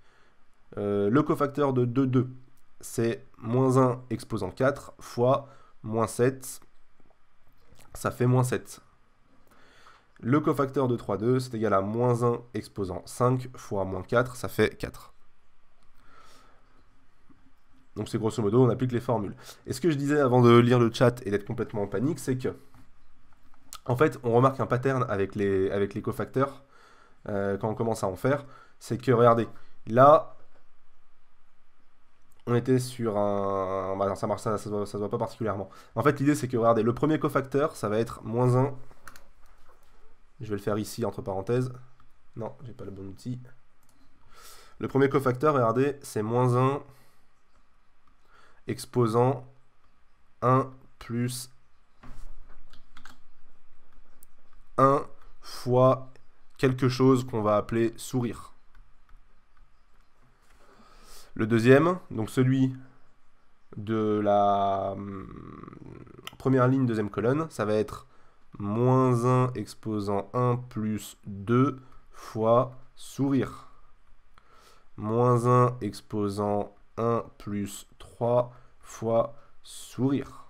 Le cofacteur de 2, c'est -1 exposant 4, fois -7, ça fait -7. Le cofacteur de 3,2, c'est égal à -1 exposant 5 fois -4, ça fait 4. Donc c'est grosso modo, on applique les formules. Et ce que je disais avant de lire le chat et d'être complètement en panique, c'est que, en fait, on remarque un pattern avec les cofacteurs, quand on commence à en faire, c'est que, regardez, là, on était sur un... Bah, ça marche, ça se voit pas particulièrement. En fait, l'idée, c'est que, regardez, le premier cofacteur, ça va être -1. Je vais le faire ici, entre parenthèses. Non, j'ai pas le bon outil. Le premier cofacteur, regardez, c'est -1 exposant 1 plus 1 fois quelque chose qu'on va appeler sourire. Le deuxième, donc celui de la première ligne, deuxième colonne, ça va être moins 1 exposant 1 plus 2 fois sourire. Moins 1 exposant 1 plus 3 fois sourire.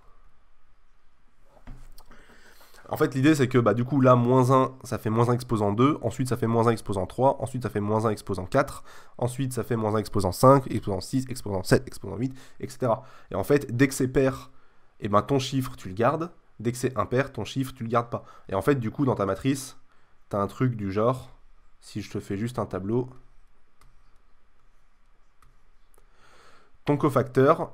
En fait, l'idée, c'est que du coup, là, moins 1, ça fait moins 1 exposant 2. Ensuite, ça fait moins 1 exposant 3. Ensuite, ça fait moins 1 exposant 4. Ensuite, ça fait moins 1 exposant 5, exposant 6, exposant 7, exposant 8, etc. Et en fait, dès que c'est pair, ton chiffre, tu le gardes. Dès que c'est impair, ton chiffre, tu le gardes pas. Et en fait, du coup, dans ta matrice, tu as un truc du genre, si je te fais juste un tableau, ton cofacteur,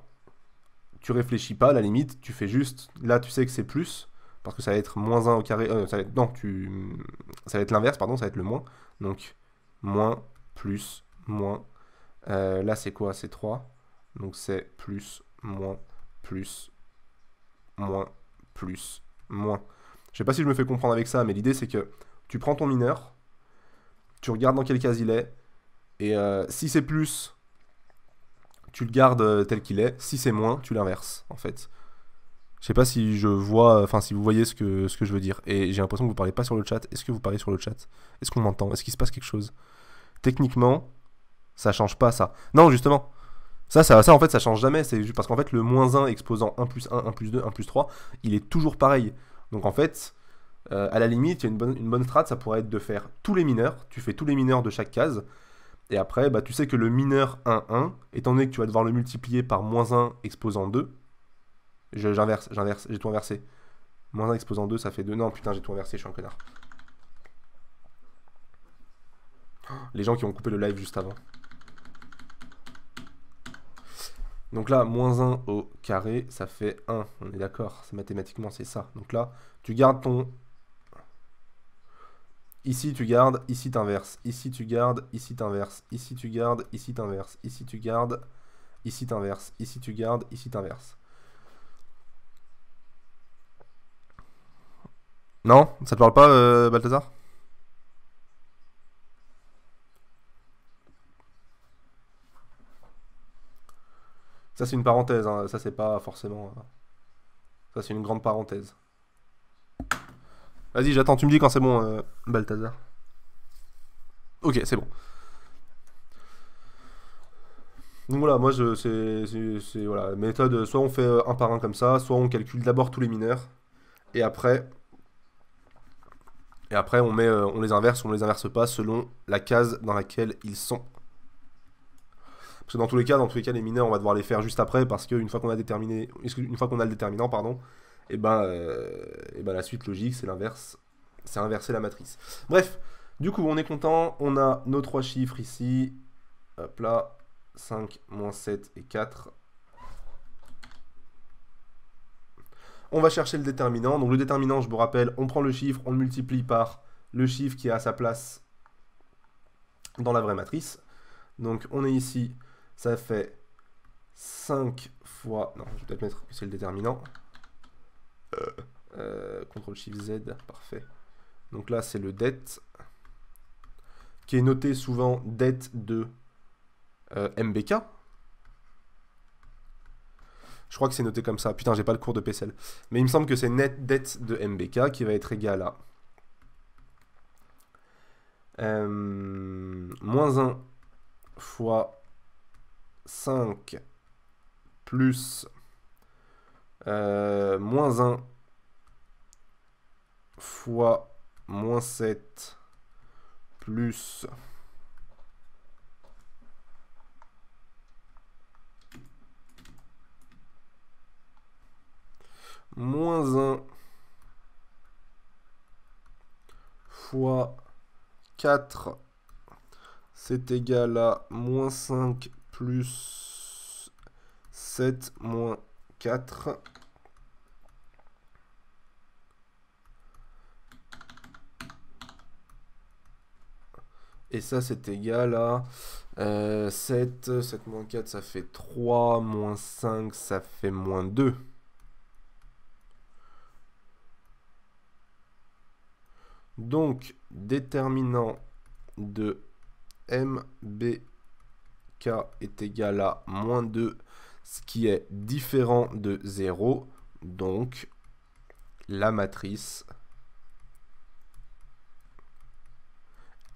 tu réfléchis pas, à la limite, tu fais juste, là, tu sais que c'est plus, parce que ça va être moins 1 au carré, ça va être l'inverse, pardon, ça va être le moins. Donc, moins, plus, moins. Là, c'est quoi? C'est 3. Donc, c'est plus, moins, moins. Je sais pas si je me fais comprendre avec ça, mais l'idée, c'est que tu prends ton mineur, tu regardes dans quelle case il est, et si c'est plus, tu le gardes tel qu'il est. Si c'est moins, tu l'inverses, en fait. Je sais pas si je vois, si vous voyez ce que je veux dire. Et j'ai l'impression que vous parlez pas sur le chat. Est-ce que vous parlez sur le chat? Est-ce qu'on m'entend? Est-ce qu'il se passe quelque chose? Techniquement, ça change pas ça. Non, justement. Ça en fait, ça change jamais. C'est juste parce qu'en fait, le moins 1 exposant 1 plus 1, 1 plus 2, 1 plus 3, il est toujours pareil. Donc en fait, à la limite, il y a une bonne strat, ça pourrait être de faire tous les mineurs. Tu fais tous les mineurs de chaque case. Et après, tu sais que le mineur 1, 1, étant donné que tu vas devoir le multiplier par moins 1 exposant 2, j'inverse, j'ai tout inversé. Moins 1 exposant 2, ça fait 2. Non, putain, j'ai tout inversé, je suis un connard. Les gens qui ont coupé le live juste avant. Donc là, moins 1 au carré, ça fait 1. On est d'accord, mathématiquement, c'est ça. Donc là, tu gardes ton... Ici, tu gardes, ici, t'inverses. Ici, tu gardes, ici, t'inverses. Ici, tu gardes, ici, t'inverses. Ici, tu gardes, ici, t'inverses. Ici, tu gardes, ici, t'inverses. Non? Ça te parle pas, Balthazar? Ça, c'est une parenthèse, hein. Ça, c'est pas forcément... Ça, c'est une grande parenthèse. Vas-y, j'attends, tu me dis quand c'est bon, Balthazar. Ok, c'est bon. Donc voilà, moi, c'est voilà, méthode, soit on fait un par un comme ça, soit on calcule d'abord tous les mineurs, et après on les inverse ou on les inverse pas selon la case dans laquelle ils sont. Parce que dans tous les cas, les mineurs, on va devoir les faire juste après, parce qu'une fois qu'on a le déterminant, pardon, et la suite logique, c'est l'inverse, c'est inverser la matrice. Bref, du coup, on est content, on a nos 3 chiffres ici, hop là, 5, moins 7 et 4. On va chercher le déterminant. Donc le déterminant, je vous rappelle, on prend le chiffre, on le multiplie par le chiffre qui est à sa place dans la vraie matrice. Donc on est ici, ça fait 5 fois... Non, je vais peut-être mettre que c'est le déterminant. CTRL-SHIFT Z, parfait. Donc là, c'est le det, qui est noté souvent det de MBK. Je crois que c'est noté comme ça. Putain, j'ai pas le cours de PCL. Mais il me semble que c'est net det de MBK qui va être égal à moins 1 fois 5 plus moins 1 fois moins 7 plus moins 1 fois 4, c'est égal à moins 5 plus 7 moins 4. Et ça, c'est égal à 7 moins 4, ça fait 3, moins 5, ça fait moins 2. Donc, déterminant de MBK est égal à moins 2, ce qui est différent de 0. Donc, la matrice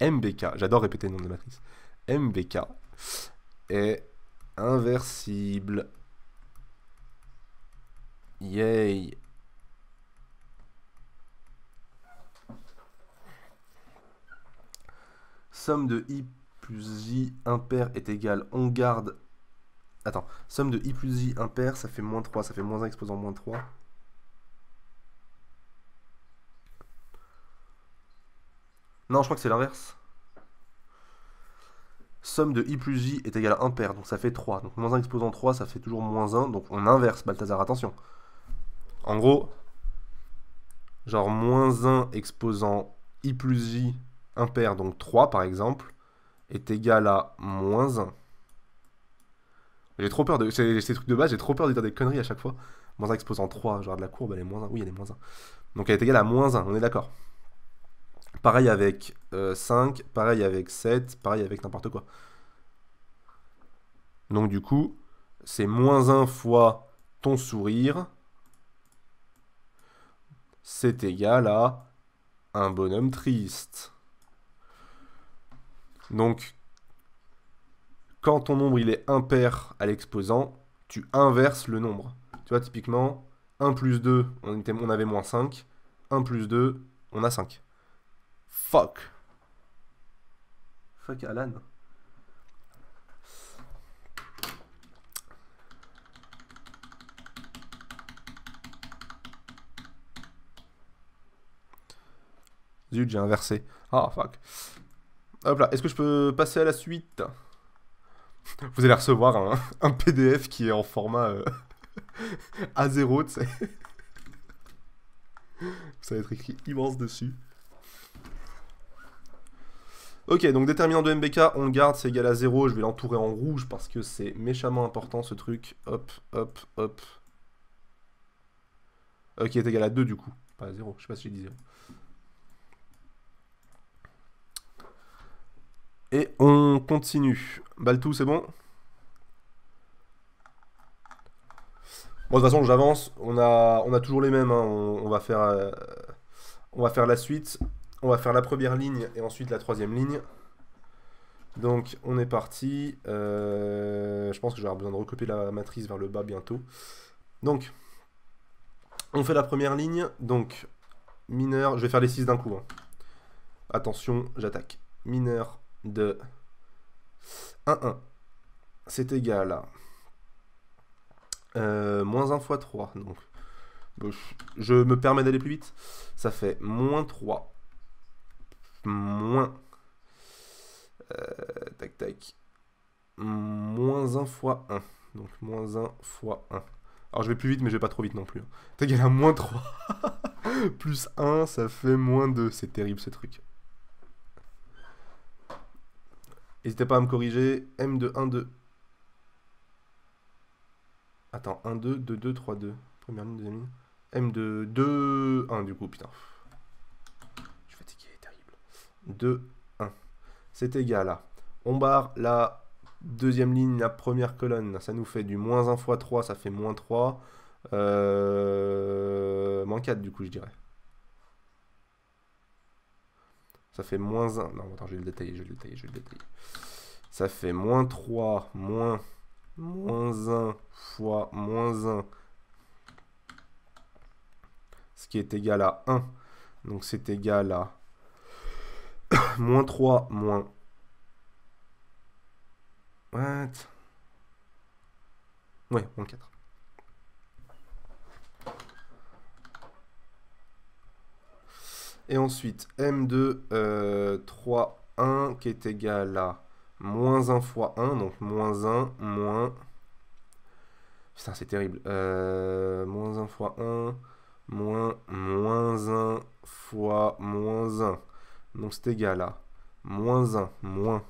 MBK, j'adore répéter le nom de la matrice, MBK est inversible. Yay. Somme de i plus j impair est égale, on garde... Attends, somme de i plus j impair, ça fait moins 3, ça fait moins 1 exposant moins 3. Non, je crois que c'est l'inverse. Somme de i plus j est égale à impair, donc ça fait 3. Donc moins 1 exposant 3, ça fait toujours moins 1, donc on inverse, Balthazar, attention. En gros, genre moins 1 exposant i plus j impair, donc 3 par exemple, est égal à moins 1. J'ai trop peur de... Ces trucs de base, j'ai trop peur de dire des conneries à chaque fois. Moins 1 exposant 3, genre de la courbe, elle est moins 1. Oui, elle est moins 1. Donc elle est égale à moins 1, on est d'accord. Pareil avec 5, pareil avec 7, pareil avec n'importe quoi. Donc du coup, c'est moins 1 fois ton sourire, c'est égal à un bonhomme triste. Donc, quand ton nombre il est impair à l'exposant, tu inverses le nombre. Tu vois, typiquement, 1 plus 2, on avait moins 5. 1 plus 2, on a 5. Fuck. Fuck Alan. Zut, j'ai inversé. Ah, fuck. Hop là, est-ce que je peux passer à la suite? Vous allez recevoir un PDF qui est en format A0, tu sais. Ça va être écrit immense dessus. Ok, donc déterminant de MBK, on le garde, c'est égal à 0. Je vais l'entourer en rouge parce que c'est méchamment important ce truc. Hop, hop, hop. Qui est égal à 2 du coup. Pas à 0, je sais pas si j'ai dit 0. Et on continue. Baltou, c'est bon? Bon, de toute façon, j'avance. On a toujours les mêmes. Hein. On va faire la suite. On va faire la première ligne et ensuite la troisième ligne. Donc, on est parti. Je pense que j'aurai besoin de recopier la matrice vers le bas bientôt. Donc, on fait la première ligne. Donc, mineur. Je vais faire les 6 d'un coup. Hein. Attention, j'attaque. Mineur de 1, 1. C'est égal à moins 1 fois 3. Donc, je me permets d'aller plus vite. Ça fait moins 3. Moins. Tac, tac. Moins 1 fois 1. Donc, moins 1 fois 1. Alors, je vais plus vite, mais je vais pas trop vite non plus. C'est égal à moins 3. Plus 1, ça fait moins 2. C'est terrible, ce truc. N'hésitez pas à me corriger. M de 1, 2. Attends, 1, 2, 2, 2, 3, 2. Première ligne, deuxième ligne. M de 2, 1 du coup, putain. Je suis fatigué, terrible. 2, 1. C'est égal à... On barre la deuxième ligne, la première colonne. Ça nous fait du moins 1 fois 3, ça fait moins 3. Moins 4 du coup, je dirais. Ça fait moins 1. Non, attends, je vais le détailler, Ça fait moins 3, moins 1 fois moins 1. Ce qui est égal à 1. Donc c'est égal à moins 3, moins... What? Ouais, moins 4. Et ensuite, M de 3, 1 qui est égal à moins 1 fois 1, donc moins 1, moins... Putain, c'est terrible. Moins 1 fois 1, moins 1 fois moins 1. Donc c'est égal à moins 1, moins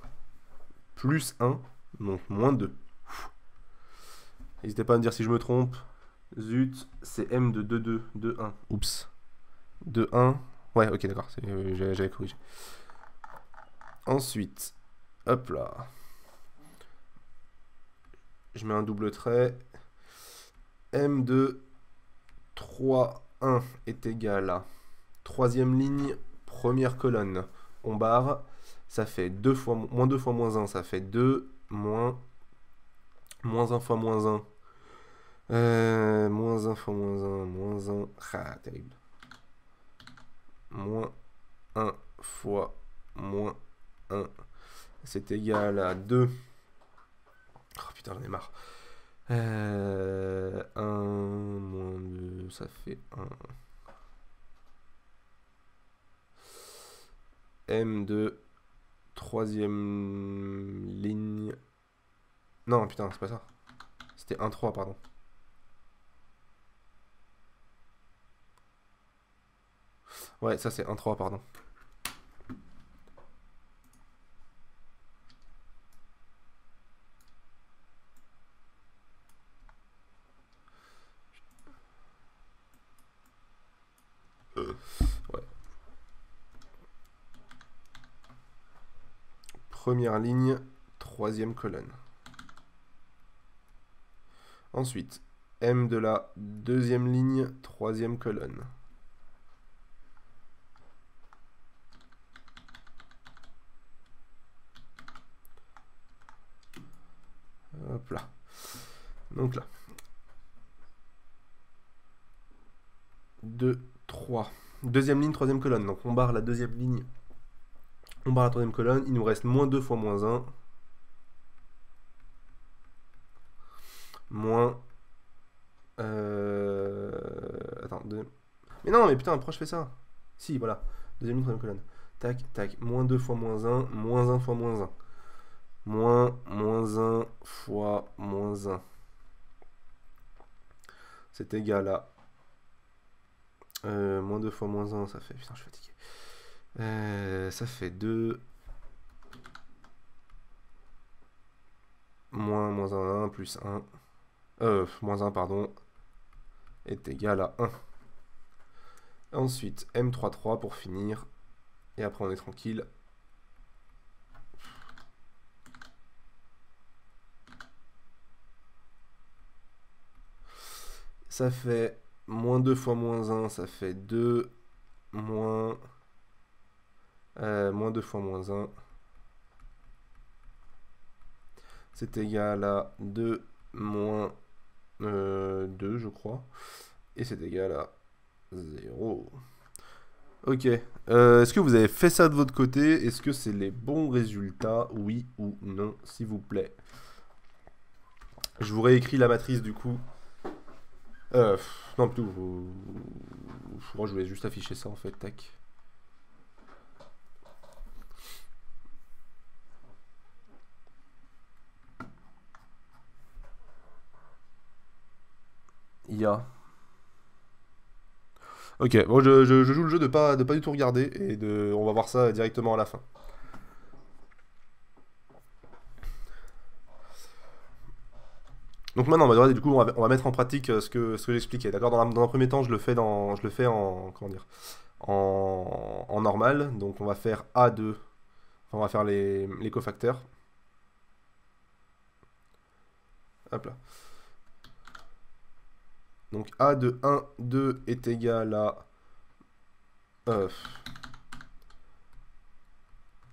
plus 1, donc moins 2. N'hésitez pas à me dire si je me trompe. Zut, c'est M de 2, 2, 2, 1. Oups. 2, 1. Ouais, ok, d'accord, j'avais corrigé. Ensuite, hop là. Je mets un double trait. M de 3, 1 est égal à troisième ligne, première colonne. On barre, ça fait moins 2 fois moins 1, ça fait 2, moins 1 fois moins 1. Moins 1 fois moins 1, moins 1. Ah, terrible. Moins 1 fois moins 1. C'est égal à 2. Oh putain, j'en ai marre. 1 moins 2, ça fait 1. M de troisième ligne. Non, putain, c'est pas ça. C'était 1, 3, pardon. Ouais, ça c'est 1, 3, pardon. Ouais. Première ligne, troisième colonne. Ensuite, M de la deuxième ligne, troisième colonne. Hop là. Donc là. 2, 3. Deuxième ligne, troisième colonne. Donc on barre la deuxième ligne. On barre la troisième colonne. Il nous reste moins 2 fois moins 1. Moins... Attends, mais non, mais putain, pourquoi je fais ça? Si, voilà. Deuxième ligne, troisième colonne. Tac, tac. Moins 2 fois moins 1. Moins 1 fois moins 1. Moins 1 fois moins 1. C'est égal à... moins 2 fois moins 1, ça fait... Putain, je suis fatigué. Ça fait 2... Moins 1 plus 1... moins 1, pardon, est égal à 1. Ensuite, M33 pour finir. Et après, on est tranquille. Ça fait moins 2 fois moins 1, ça fait 2 moins... moins 2 fois moins 1. C'est égal à 2 moins 2, je crois. Et c'est égal à 0. Ok. Est-ce que vous avez fait ça de votre côté? Est-ce que c'est les bons résultats? Oui ou non, s'il vous plaît. Je vous réécris la matrice du coup. Non, plutôt. Je voulais juste afficher ça en fait. Tac. Il y a. Ok, bon, je joue le jeu de pas du tout regarder et on va voir ça directement à la fin. Donc maintenant, bah, du coup, on va mettre en pratique ce que j'expliquais. D'accord, dans un premier temps, je le fais en comment dire, en normal. Donc on va faire A2. Enfin, on va faire les cofacteurs. Hop là. Donc A de 1, 2 est égal à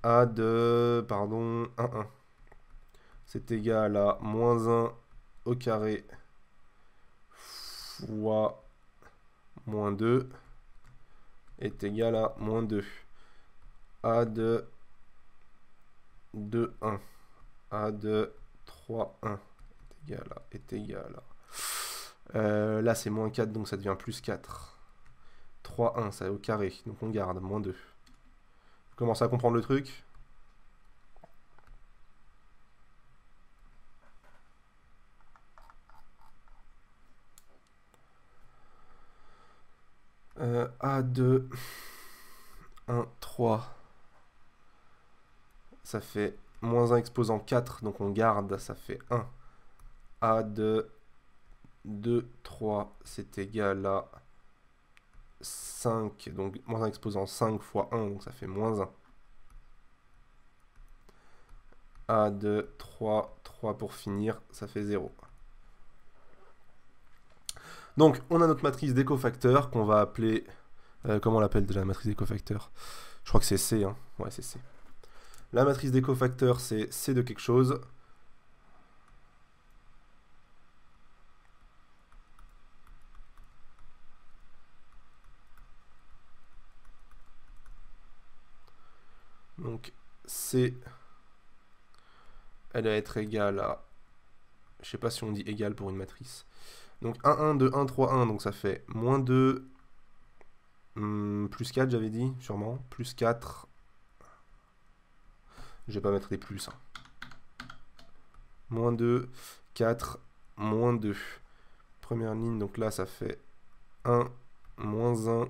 A de, pardon, 1, 1. C'est égal à moins 1 au carré fois moins 2 est égal à moins 2. A de 2, 1. A de 3, 1 est égal à... là, c'est moins 4, donc ça devient plus 4. 3, 1, ça est au carré, donc on garde, moins 2. Vous commencez à comprendre le truc? A2, 1, 3. Ça fait moins 1 exposant 4, donc on garde, ça fait 1. A2, 2, 3, c'est égal à 5, donc moins 1 exposant 5 fois 1, donc ça fait moins 1. A2, 3, 3 pour finir, ça fait 0. Donc, on a notre matrice des cofacteurs qu'on va appeler... comment on l'appelle déjà, la matrice des cofacteurs? Je crois que c'est C, hein. Ouais, c'est C. La matrice des cofacteurs, c'est C de quelque chose. Donc, C, elle va être égale à... Je sais pas si on dit égal pour une matrice. Donc 1, 1, 2, 1, 3, 1, donc ça fait moins 2, plus 4, j'avais dit, sûrement. Plus 4. Je vais pas mettre des plus. Hein. Moins 2, 4, moins 2. Première ligne, donc là, ça fait 1, moins 1,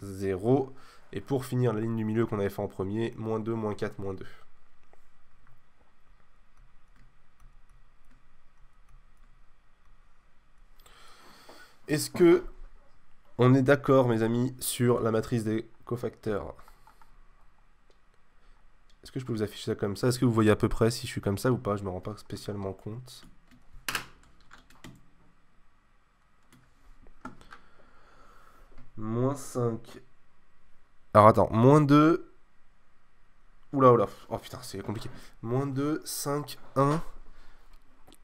0. Et pour finir, la ligne du milieu qu'on avait fait en premier, moins 2, moins 4, moins 2. Est-ce que on est d'accord, mes amis, sur la matrice des cofacteurs? Est-ce que je peux vous afficher ça comme ça? Est-ce que vous voyez à peu près si je suis comme ça ou pas? Je me rends pas spécialement compte. Moins 5. Alors attends, moins 2. Oula, oula. Oh putain, c'est compliqué. Moins 2, 5, 1.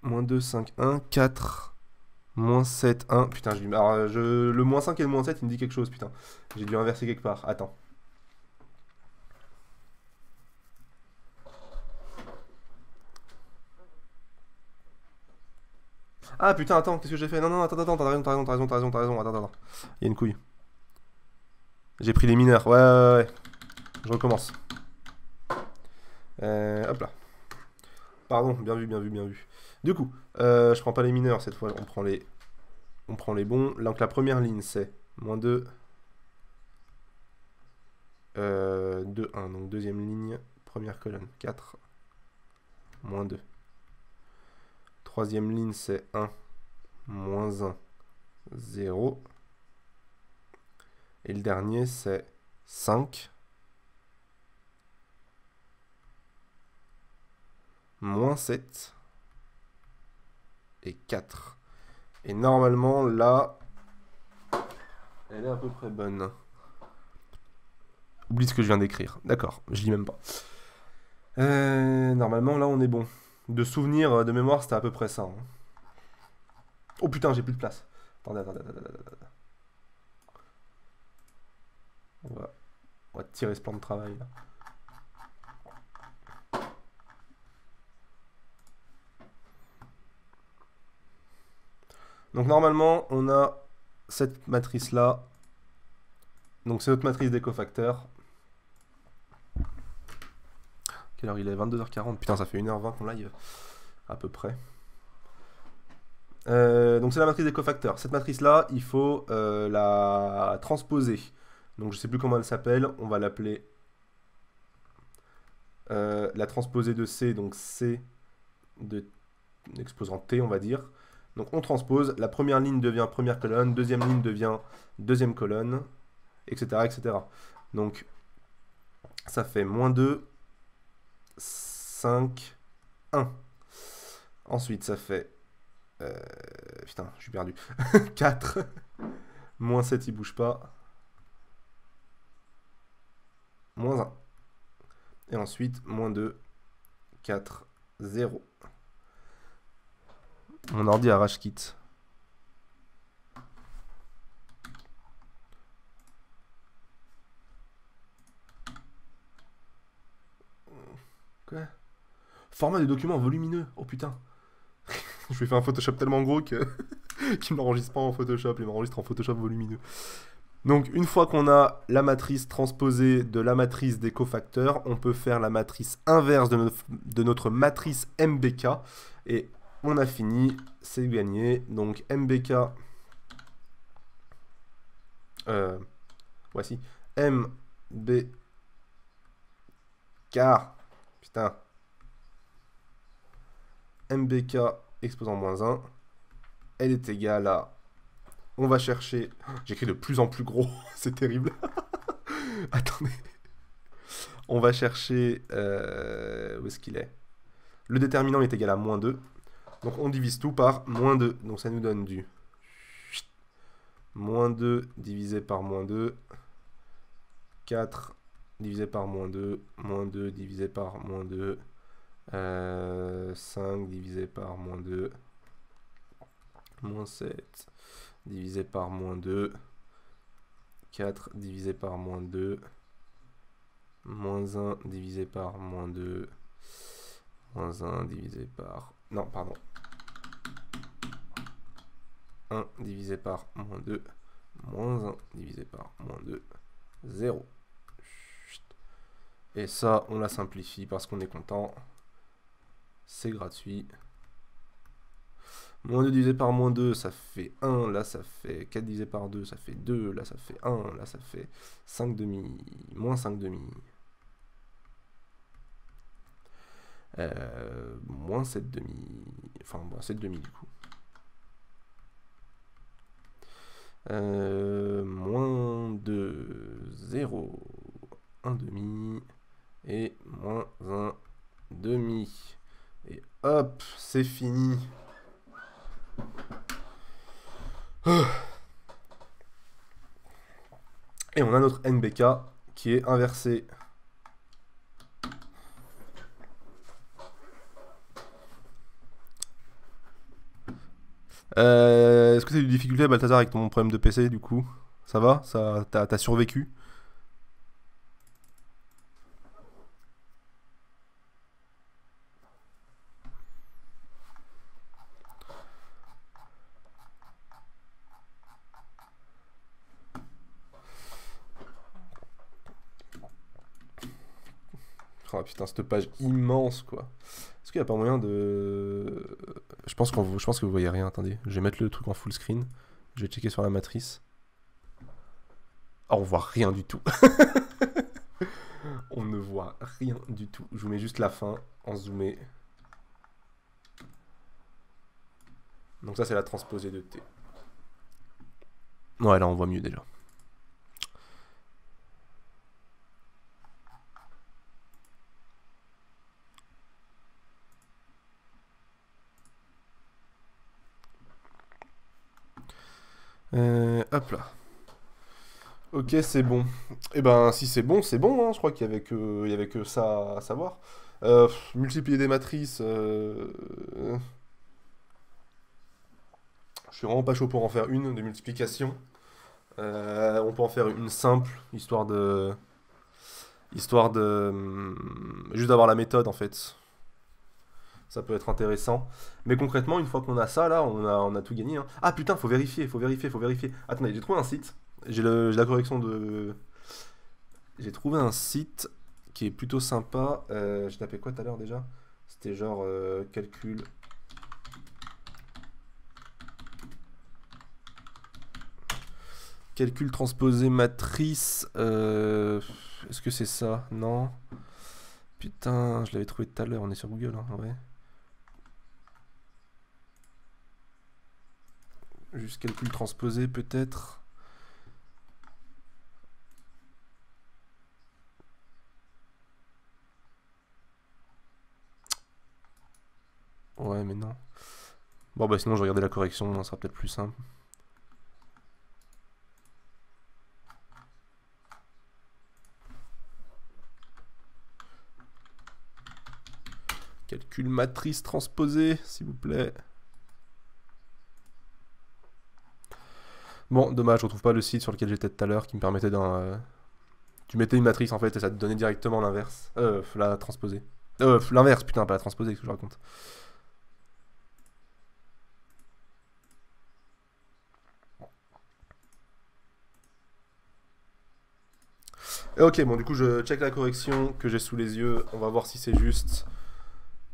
Moins 2, 5, 1, 4. Moins 7, 1. Putain, alors, le moins 5 et le moins 7, il me dit quelque chose, putain. J'ai dû inverser quelque part. Attends. Ah putain, attends, qu'est-ce que j'ai fait? Non, non, attends, t'as raison, attends. Il y a une couille. J'ai pris les mineurs, ouais. Je recommence. Hop là. Pardon, bien vu. Du coup, je prends pas les mineurs cette fois, on prend les bons. Donc la première ligne c'est moins 2, 2, 1. Donc deuxième ligne, première colonne, 4, moins 2. Troisième ligne c'est 1, moins 1, 0. Et le dernier c'est 5, moins 7. Et 4. Et normalement, là, elle est à peu près bonne. Oublie ce que je viens d'écrire. D'accord, je lis même pas. Normalement, là, on est bon. De souvenir, de mémoire, c'était à peu près ça. Hein. Oh putain, j'ai plus de place. Attendez. On va tirer ce plan de travail, là. Donc normalement, on a cette matrice-là. Donc c'est notre matrice des cofacteurs. Quelle heure il est? 22h40. Putain, ça fait 1h20 qu'on live. À peu près. Donc c'est la matrice des cofacteurs. Cette matrice-là, il faut la transposer. Donc je sais plus comment elle s'appelle. On va l'appeler la transposée de C. Donc C de exposant T, on va dire. Donc on transpose, la première ligne devient première colonne, deuxième ligne devient deuxième colonne, etc. etc. Donc ça fait moins 2, 5, 1. Ensuite ça fait... putain, je suis perdu. 4, moins 7 il bouge pas. Moins 1. Et ensuite, moins 2, 4, 0. Mon ordi a rage kit. Quoi? Format de document volumineux. Oh putain. Je lui ai fait un Photoshop tellement gros que qu'il ne m'enregistre pas en Photoshop, il m'enregistre en Photoshop volumineux. Donc une fois qu'on a la matrice transposée de la matrice des cofacteurs, on peut faire la matrice inverse de notre matrice MBK. Et on a fini, c'est gagné. Donc MBK, voici, MBK, putain, MBK exposant moins 1, elle est égale à, on va chercher, j'écris de plus en plus gros, c'est terrible, attendez, on va chercher, où est-ce qu'il est? Le déterminant est égal à moins 2. Donc on divise tout par moins 2. Donc ça nous donne du Moins 2 divisé par moins 2. 4 divisé par moins 2. Moins 2 divisé par moins 2. 5 divisé par moins 2. Moins 7 divisé par moins 2. 4 divisé par moins 2. Moins 1 divisé par moins 2. Moins 1 divisé par... Non, pardon. 1 divisé par moins 2. Moins 1 divisé par moins 2. 0. Et ça, on la simplifie parce qu'on est content. C'est gratuit. Moins 2 divisé par moins 2, ça fait 1. Là, ça fait 4 divisé par 2, ça fait 2. Là, ça fait 1. Là, ça fait 5 demi. Moins 5 demi. Moins 7 demi. Enfin, moins 7 demi du coup. Moins 2, 0, 1 demi. Et moins 1 demi. Et hop, c'est fini. Et on a notre NBK qui est inversé. Est-ce que tu as eu des difficultés, Balthazar, avec ton problème de PC du coup? Ça va? T'as survécu? Oh putain, cette page immense quoi. Est-ce qu'il n'y a pas moyen de... Je pense que vous voyez rien, attendez. Je vais mettre le truc en full screen. Je vais checker sur la matrice. Oh, on voit rien du tout. On ne voit rien du tout. Je vous mets juste la fin en zoomé. Donc ça c'est la transposée de T. Ouais, là on voit mieux déjà. Hop là. Ok, c'est bon. Et ben, si c'est bon, hein. Je crois qu'il y avait que ça à savoir. Multiplier des matrices. Je suis vraiment pas chaud pour en faire une de multiplication. On peut en faire une simple, histoire de juste d'avoir la méthode en fait. Ça peut être intéressant. Mais concrètement, une fois qu'on a ça, là, on a tout gagné. Hein. Ah putain, faut vérifier. Attendez, j'ai trouvé un site. J'ai la correction de... J'ai trouvé un site qui est plutôt sympa. J'ai tapé quoi tout à l'heure déjà? C'était genre calcul... Calcul transposé matrice. Est-ce que c'est ça? Non. Putain, je l'avais trouvé tout à l'heure. On est sur Google, hein, ouais. Juste calcul transposé peut-être. Ouais mais non. Bon bah sinon je vais regarder la correction, ça sera peut-être plus simple. Calcul matrice transposée, s'il vous plaît. Bon, dommage, je retrouve pas le site sur lequel j'étais tout à l'heure qui me permettait d'un... Tu mettais une matrice en fait et ça te donnait directement l'inverse. La transposée. L'inverse, putain, pas la transposée, qu'est-ce que je raconte. Ok, bon, du coup, je check la correction que j'ai sous les yeux. On va voir si c'est juste.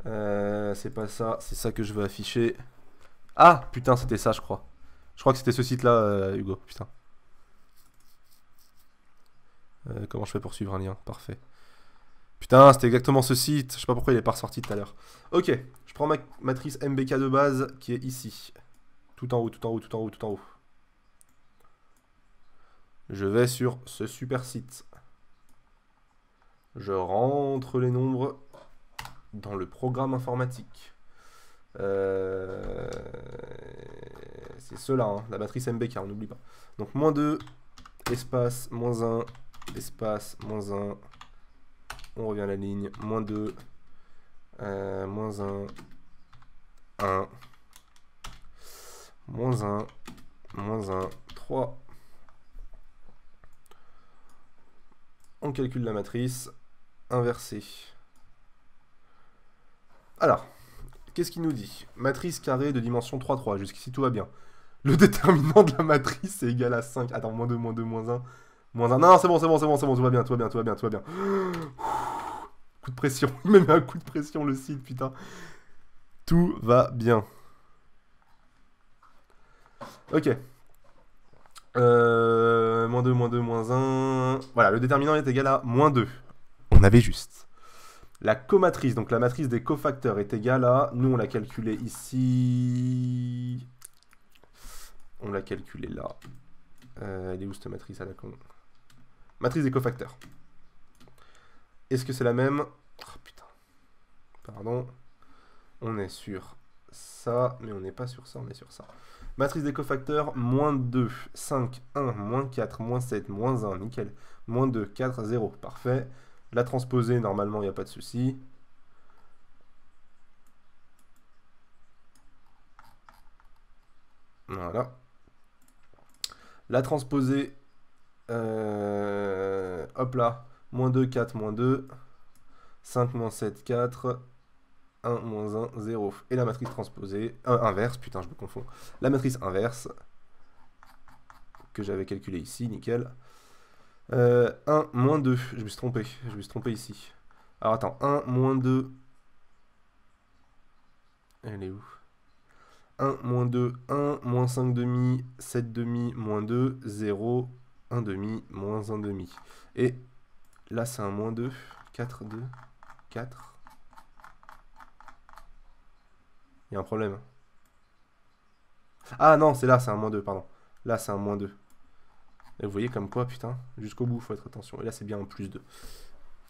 C'est pas ça, c'est ça que je veux afficher. Ah, putain, c'était ça, je crois. Je crois que c'était ce site-là, Hugo, putain. Comment je fais pour suivre un lien? Parfait. Putain, c'était exactement ce site. Je sais pas pourquoi il est pas ressorti tout à l'heure. Ok, je prends ma matrice MBK de base qui est ici. Tout en haut, tout en haut, tout en haut, tout en haut. Je vais sur ce super site. Je rentre les nombres dans le programme informatique. C'est ceux-là, hein, la matrice MBK, on n'oublie pas. Donc moins 2, espace, moins 1, espace, moins 1. On revient à la ligne, moins 2, moins 1, 1, moins 1, moins 1, 3. On calcule la matrice, inversée. Alors, qu'est-ce qu'il nous dit? Matrice carrée de dimension 3, 3, jusqu'ici tout va bien. Le déterminant de la matrice est égal à 5. Attends, moins 2, moins 2, moins 1. Moins 1. Non, c'est bon, c'est bon, c'est bon, c'est bon, tout va bien, tout va bien, tout va bien, tout va bien. Coup de pression. Il m'a mis un coup de pression, le site, putain. Tout va bien. Ok. Moins 2, moins 2, moins 1. Voilà, le déterminant est égal à moins 2. On avait juste. La comatrice, donc la matrice des cofacteurs, est égale à... Nous, on l'a calculé ici... On l'a calculé là. Elle est où cette matrice à la con? Matrice des cofacteurs. Est-ce que c'est la même? Oh putain. Pardon. On est sur ça, mais on n'est pas sur ça, on est sur ça. Matrice des cofacteurs, moins 2, 5, 1, moins 4, moins 7, moins 1, nickel. Moins 2, 4, 0, parfait. La transposer, normalement, il n'y a pas de souci. Voilà. La transposer, hop là, moins 2, 4, moins 2, 5, moins 7, 4, 1, moins 1, 0. Et la matrice transposée, inverse, putain, je me confonds. La matrice inverse, que j'avais calculée ici, nickel. 1, moins 2, je me suis trompé ici. Alors attends, 1, moins 2, elle est où? 1, moins 2, 1, moins 5 demi, 7 demi, moins 2, 0, 1 demi, moins 1 demi. Et là, c'est un moins 2, 4, 2, 4. Il y a un problème. Ah non, c'est là, c'est un moins 2, pardon. Là, c'est un moins 2. Et vous voyez comme quoi, putain, jusqu'au bout, faut être attention. Et là, c'est bien un plus 2.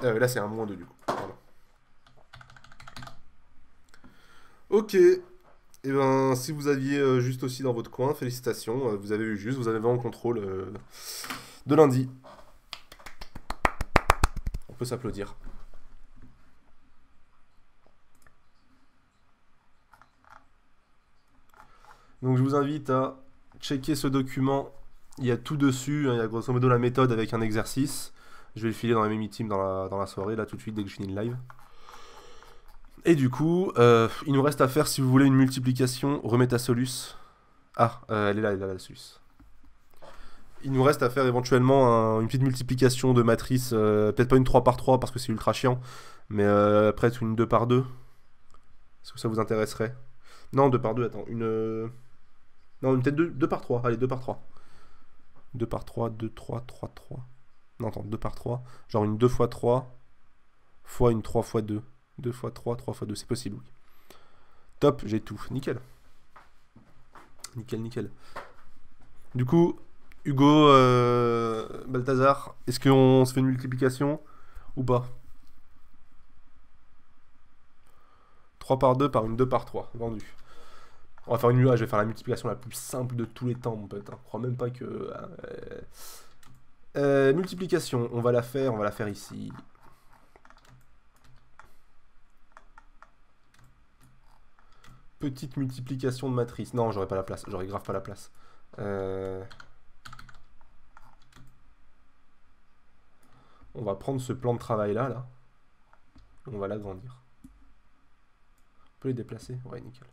Là, c'est un moins 2, du coup. Pardon. Ok. Et ben, si vous aviez juste aussi dans votre coin, félicitations, vous avez eu juste, vous avez vraiment le contrôle de lundi. On peut s'applaudir. Donc je vous invite à checker ce document, il y a tout dessus, hein, il y a grosso modo la méthode avec un exercice. Je vais le filer dans la même team dans la soirée, là tout de suite dès que je finis le live. Et du coup, il nous reste à faire, si vous voulez, une multiplication. Remets ta Solus. Ah, elle est là, la Solus. Il nous reste à faire éventuellement une petite multiplication de matrice. Peut-être pas une 3 par 3 parce que c'est ultra chiant. Mais peut-être une 2 par 2. Est-ce que ça vous intéresserait? Non, 2 par 2, attends. Non, peut-être 2 par 3. Allez, 2 par 3. 2 par 3, 2, 3, 3, 3. Non, attends, 2 par 3. Genre une 2 x 3 fois une 3 x 2. 2 x 3, 3 x 2, c'est possible, oui. Top, j'ai tout. Nickel. Nickel, nickel. Du coup, Hugo, Balthazar, est-ce qu'on se fait une multiplication ou pas? 3 par 2 par une 2 par 3, vendu. On va faire je vais faire la multiplication la plus simple de tous les temps, mon pote. Je crois même pas que... multiplication, on va la faire ici. Petite multiplication de matrice. Non, j'aurais pas la place. J'aurais grave pas la place. On va prendre ce plan de travail là. On va l'agrandir. On peut les déplacer? Ouais, nickel.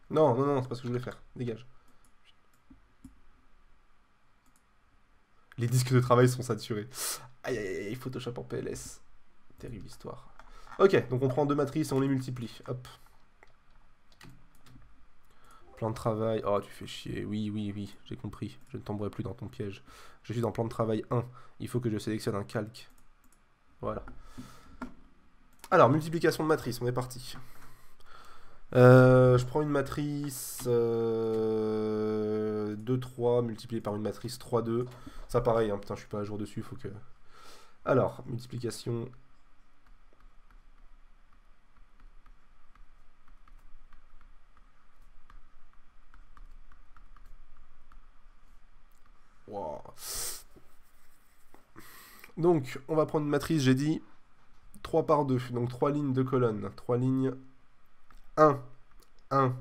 Non, non, non, c'est pas ce que je voulais faire. Dégage. Les disques de travail sont saturés. Aïe aïe aïe, Photoshop en PLS. Terrible histoire. Ok, donc on prend deux matrices et on les multiplie. Hop. Plan de travail. Oh, tu fais chier. Oui, oui, oui, j'ai compris. Je ne tomberai plus dans ton piège. Je suis dans plan de travail 1. Il faut que je sélectionne un calque. Voilà. Alors, multiplication de matrice, on est parti. Je prends une matrice 2, 3 multiplié par une matrice 3, 2. Ça pareil, hein, putain, je suis pas à jour dessus, faut que... Alors, multiplication Donc, on va prendre une matrice, j'ai dit 3 par 2. Donc, 3 lignes, 2 colonnes. 3 lignes, 1, 1,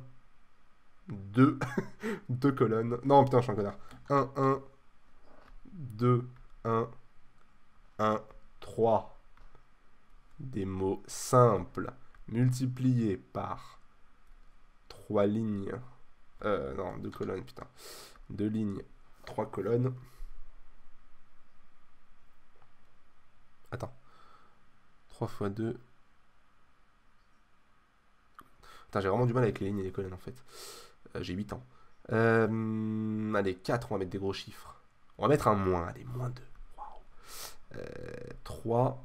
2, 2 colonnes. Non, putain, je suis un connard. 1, 1, 2, 1, 1, 3. Des mots simples multipliés par 3 lignes. Non, 2 colonnes, putain. 2 lignes, 3 colonnes. Attends. 3 fois 2. Putain, j'ai vraiment du mal avec les lignes et les colonnes en fait. J'ai 8 ans. Allez, 4, on va mettre des gros chiffres. On va mettre un moins, allez, moins 2. Waouh. 3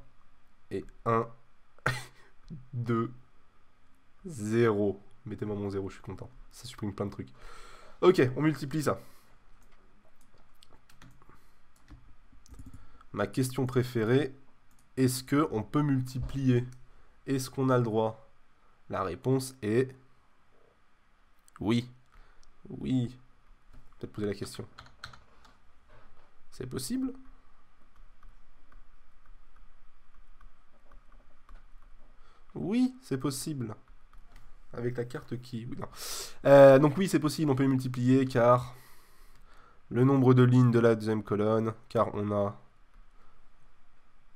et 1, 2, 0. Mettez-moi mon 0, je suis content. Ça supprime plein de trucs. Ok, on multiplie ça. Ma question préférée, est-ce qu'on peut multiplier? Est-ce qu'on a le droit? La réponse est oui. Oui. Peut-être poser la question. C'est possible? Oui, c'est possible. Avec la carte qui... Oui, non. Donc oui, c'est possible, on peut multiplier car le nombre de lignes de la deuxième colonne, car on a...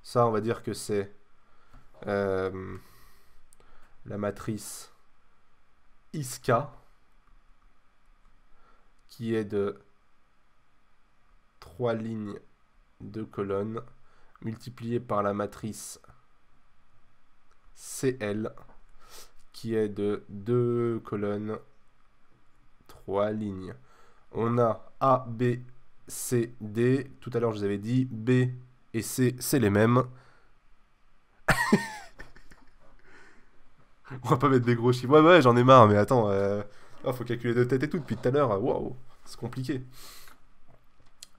Ça, on va dire que c'est la matrice ISCA, qui est de 3 lignes, 2 colonnes, multipliée par la matrice CL, qui est de 2 colonnes, 3 lignes. On a A, B, C, D. Tout à l'heure, je vous avais dit B et C, c'est les mêmes. On va pas mettre des gros chiffres. Ouais, ouais, j'en ai marre, mais attends. Faut calculer de tête et tout depuis tout à l'heure. Waouh, c'est compliqué.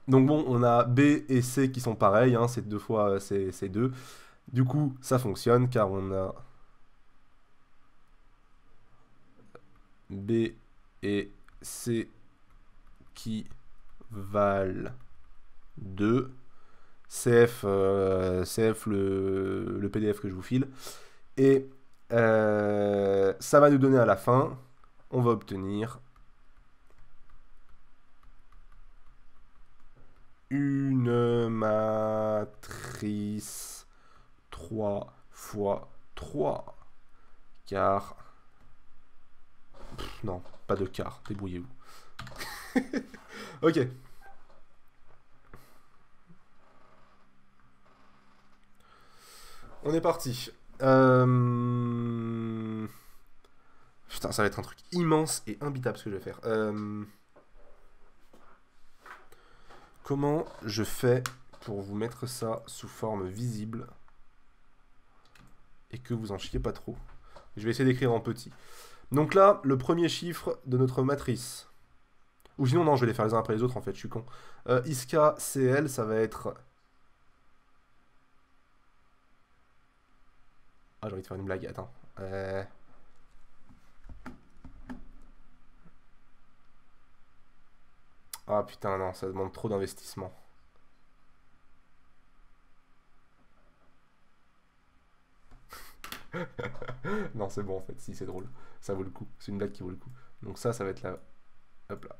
Donc bon, on a B et C qui sont pareils. Hein, c'est 2 fois c'est 2. Du coup, ça fonctionne car on a B et C qui valent 2. CF, le PDF que je vous file. Et ça va nous donner à la fin, on va obtenir une matrice 3 fois 3. Car... non, pas de quart, débrouillez-vous. Ok. On est parti. Putain, ça va être un truc immense et imbitable ce que je vais faire. Comment je fais pour vous mettre ça sous forme visible et que vous en chiez pas trop? Je vais essayer d'écrire en petit. Donc là, le premier chiffre de notre matrice. Ou sinon, non, je vais les faire les uns après les autres, en fait, je suis con. ISCA CL, ça va être... Ah, j'ai envie de faire une blague, attends. Ah putain, non, ça demande trop d'investissement. Non, c'est bon en fait, si c'est drôle. Ça vaut le coup, c'est une blague qui vaut le coup. Donc ça va être la... Hop là.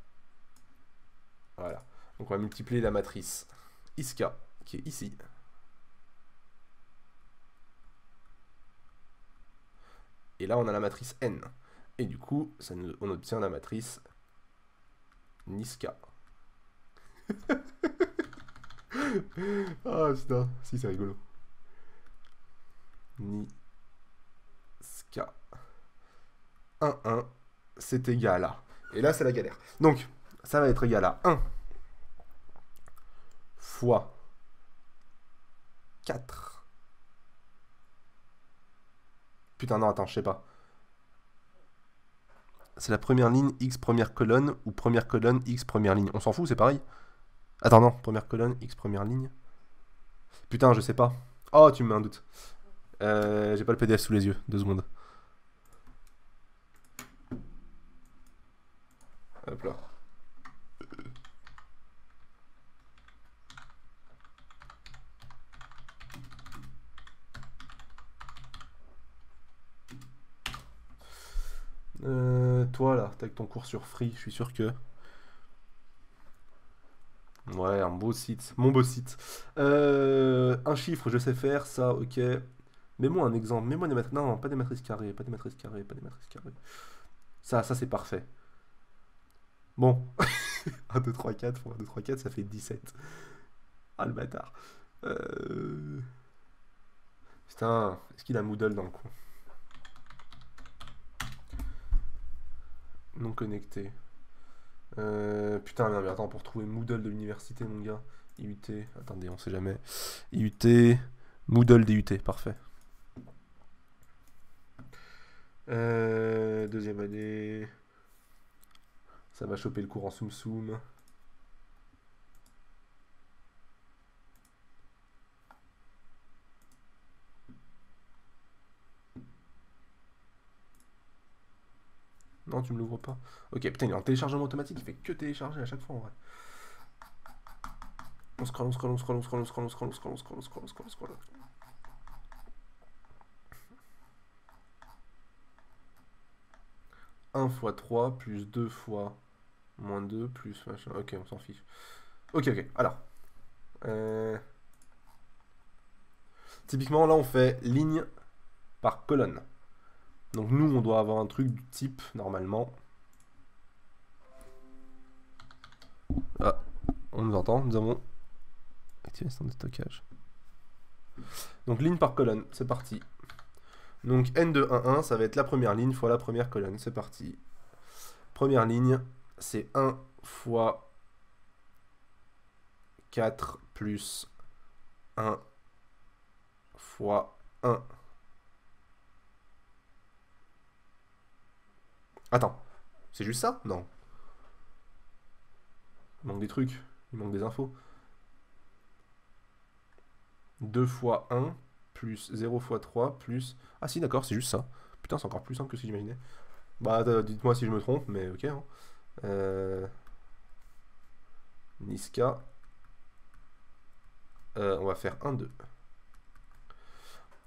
Voilà. Donc on va multiplier la matrice ISCA, qui est ici. Et là, on a la matrice N. Et du coup, on obtient la matrice NISCA. Ah putain, si c'est rigolo. NISCA. 1, 1, c'est égal à... Et là, c'est la galère. Donc, ça va être égal à 1 fois 4. Putain, non, attends, je sais pas. C'est la première ligne, X première colonne, ou première colonne, X première ligne. On s'en fout, c'est pareil. Attends, non, première colonne, X première ligne. Putain, je sais pas. Oh, tu me mets un doute. J'ai pas le PDF sous les yeux. 2 secondes. Hop là. Toi là, t'as ton cours sur Free, je suis sûr que... Ouais, un beau site, mon beau site. Un chiffre, je sais faire, ça, ok. Mets-moi un exemple, mets-moi des matrices... Non, pas des matrices carrées, pas des matrices carrées, pas des matrices carrées. Ça c'est parfait. Bon. 1, 2, 3, 4 fois 1, 2, 3, 4, ça fait 17. Ah, le bâtard. Putain, est-ce qu'il a Moodle dans le coin? Non connecté. Putain, mais attends, pour trouver Moodle de l'université, mon gars. IUT, attendez, on sait jamais. IUT, Moodle DUT, parfait. Deuxième année. Ça va choper le cours en Soum Soum. Non, tu me l'ouvres pas. Ok, putain, il est en téléchargement automatique, il fait que télécharger à chaque fois en vrai. On scroll, on scroll, on scroll, on scroll, on scroll, on scroll, on scroll, on scroll, on scroll, on scroll, on scroll. 1 fois 3 plus 2 fois moins 2 plus machin. Ok, on s'en fiche. Ok, ok. Alors. Typiquement, là, on fait ligne par colonne. Donc, nous, on doit avoir un truc du type, normalement. Ah, on nous entend. Nous avons activé de stockage. Donc, ligne par colonne. C'est parti. Donc, n de 1, 1, ça va être la première ligne fois la première colonne. C'est parti. Première ligne, c'est 1 fois 4 plus 1 fois 1. Attends, c'est juste ça? Non. Il manque des trucs, il manque des infos. 2 fois 1 plus 0 fois 3 plus... Ah si, d'accord, c'est juste ça. Putain, c'est encore plus simple que ce que j'imaginais. Bah, dites-moi si je me trompe, mais ok. Hein. Niska. On va faire 1, 2.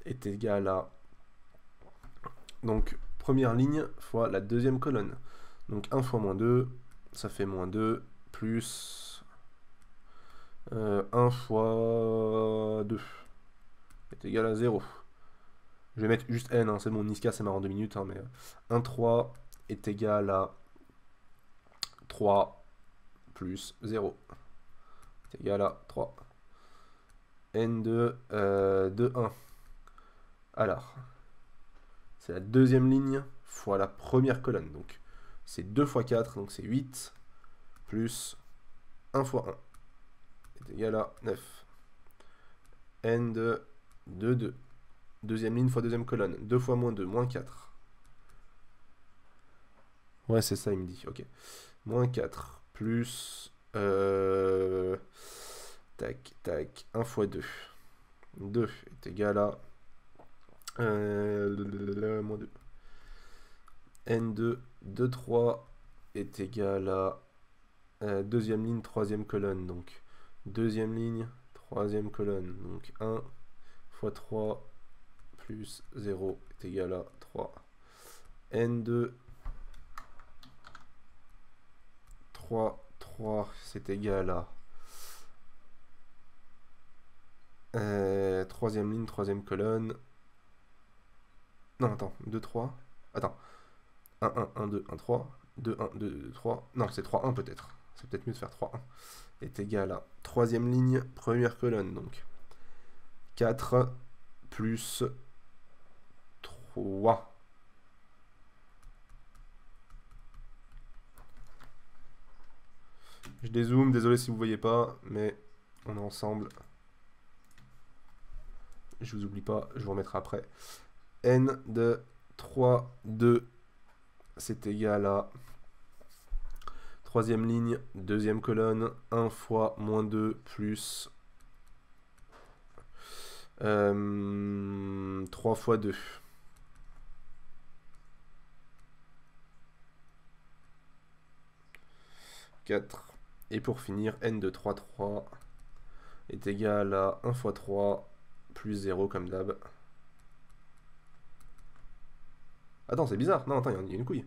Est égal à... Donc, première ligne fois la deuxième colonne. Donc, 1 fois moins 2, ça fait moins 2, plus 1 fois 2 est égal à 0. Je vais mettre juste n, hein, c'est bon, Niska c'est marrant en 2 minutes, hein, mais 1, 3 est égal à 3 plus 0 est égal à 3. n de 2, 1. Alors, c'est la deuxième ligne fois la première colonne. Donc, c'est 2 fois 4, donc c'est 8, plus 1 fois 1 est égal à 9. n de 2, 2. Deuxième ligne fois deuxième colonne. 2 fois moins 2, moins 4. Ouais, c'est ça, il me dit. Ok. Moins 4, plus... tac, tac. 1 fois 2. 2 est égal à... moins 2. N2, 2, 3 est égal à... deuxième ligne, troisième colonne. Donc, deuxième ligne, troisième colonne. Donc, 1 fois 3... plus 0 est égal à 3. N2, 3, 3, c'est égal à... troisième ligne, troisième colonne. Non, attends, 2, 3. Attends. 1, 1, 1, 2, 1, 3. 2, 1, 2, 2, 3. Non, c'est 3, 1 peut-être. C'est peut-être mieux de faire 3, 1. Est égal à troisième ligne, première colonne. Donc, 4 plus 3. Je dézoome, désolé si vous voyez pas, mais on est ensemble. Je vous oublie pas, je vous remettrai après. N de 3, 2, c'est égal à troisième ligne, deuxième colonne, 1 fois moins 2 plus 3 fois 2. Et pour finir, n de 3, 3 est égal à 1 fois 3 plus 0 comme d'hab. Attends, c'est bizarre. Non, attends, il y a une couille.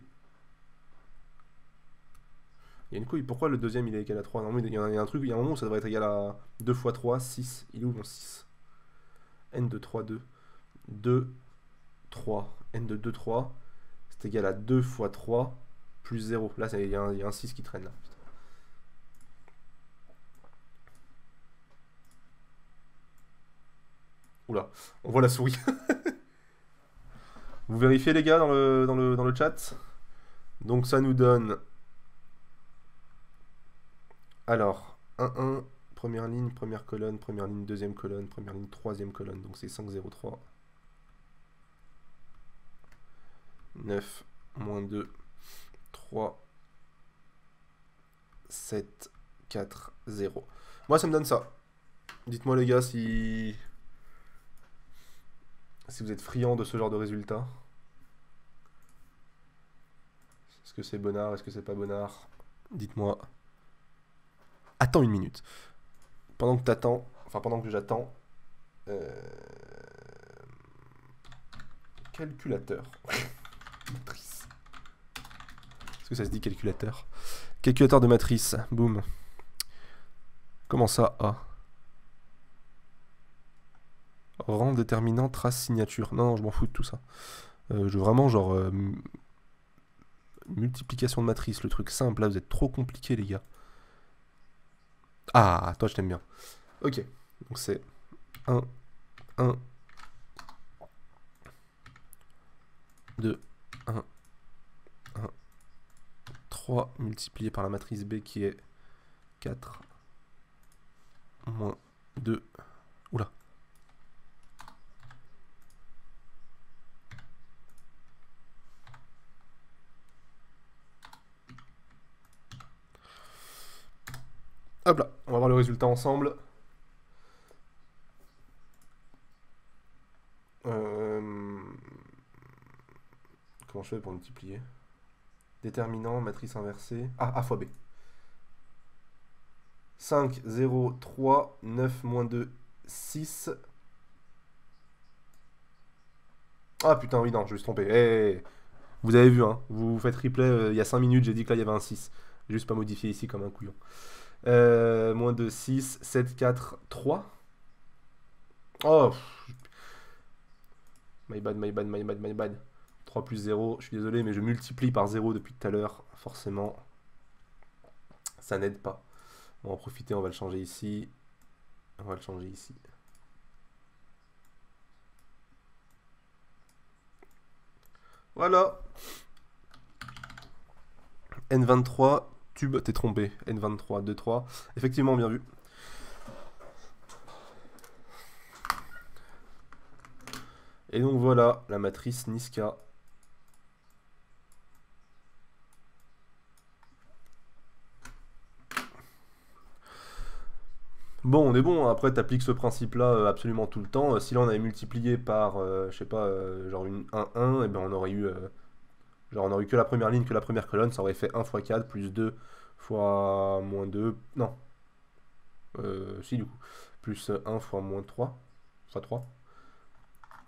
Il y a une couille. Pourquoi le deuxième il est égal à 3? Non, il y a un truc, il y a un moment où ça devrait être égal à 2 fois 3, 6. Il est où mon 6? N de 3, 2. 2, 3. N de 2, 3. C'est égal à 2 fois 3 plus 0. Là, il y a un 6 qui traîne là. Putain. Oula, on voit la souris. Vous vérifiez les gars dans le chat. Donc ça nous donne... Alors, 1, 1, première ligne, première colonne, première ligne, deuxième colonne, première ligne, troisième colonne. Donc c'est 5, 0, 3. 9, moins 2, 3, 7, 4, 0. Moi ça me donne ça. Dites-moi les gars si vous êtes friand de ce genre de résultat. Est-ce que c'est bonnard? Est-ce que c'est pas bonnard? Dites-moi. Attends une minute. Pendant que t'attends, enfin pendant que j'attends, calculateur. Matrice. Est-ce que ça se dit calculateur? Calculateur de matrice. Boum. Comment ça? A. Rang déterminant, trace, signature. Non, je m'en fous de tout ça. Je veux vraiment genre multiplication de matrice, le truc simple. Là, vous êtes trop compliqués, les gars. Ah, toi, je t'aime bien. Ok. Donc c'est 1, 1, 2, 1, 1, 3 multiplié par la matrice B qui est 4, moins 2. Oula. Hop là, on va voir le résultat ensemble. Comment je fais pour multiplier? Déterminant, matrice inversée. Ah, A fois B. 5, 0, 3, 9, moins 2, 6. Ah putain, oui, non, je me suis trompé. Hey, vous avez vu, hein, vous faites replay, il y a 5 minutes, j'ai dit que là, il y avait un 6. J'ai juste pas modifié ici comme un couillon. Moins 2, 6, 7, 4, 3. Oh, my bad, my bad, my bad, my bad. 3 plus 0, je suis désolé, mais je multiplie par 0 depuis tout à l'heure. Forcément, ça n'aide pas. On va en profiter, on va le changer ici. On va le changer ici. Voilà. N23, tube, t'es trompé. N23, 2, 3. Effectivement, bien vu. Et donc voilà, la matrice Niska. Bon, on est bon, après t'appliques ce principe-là absolument tout le temps. Si là on avait multiplié par, je sais pas, genre une 1, 1, et ben on aurait eu, genre on aurait eu que la première ligne, que la première colonne, ça aurait fait 1 fois 4 plus 2 fois moins 2, non, si du coup, plus 1 fois moins 3, fois 3.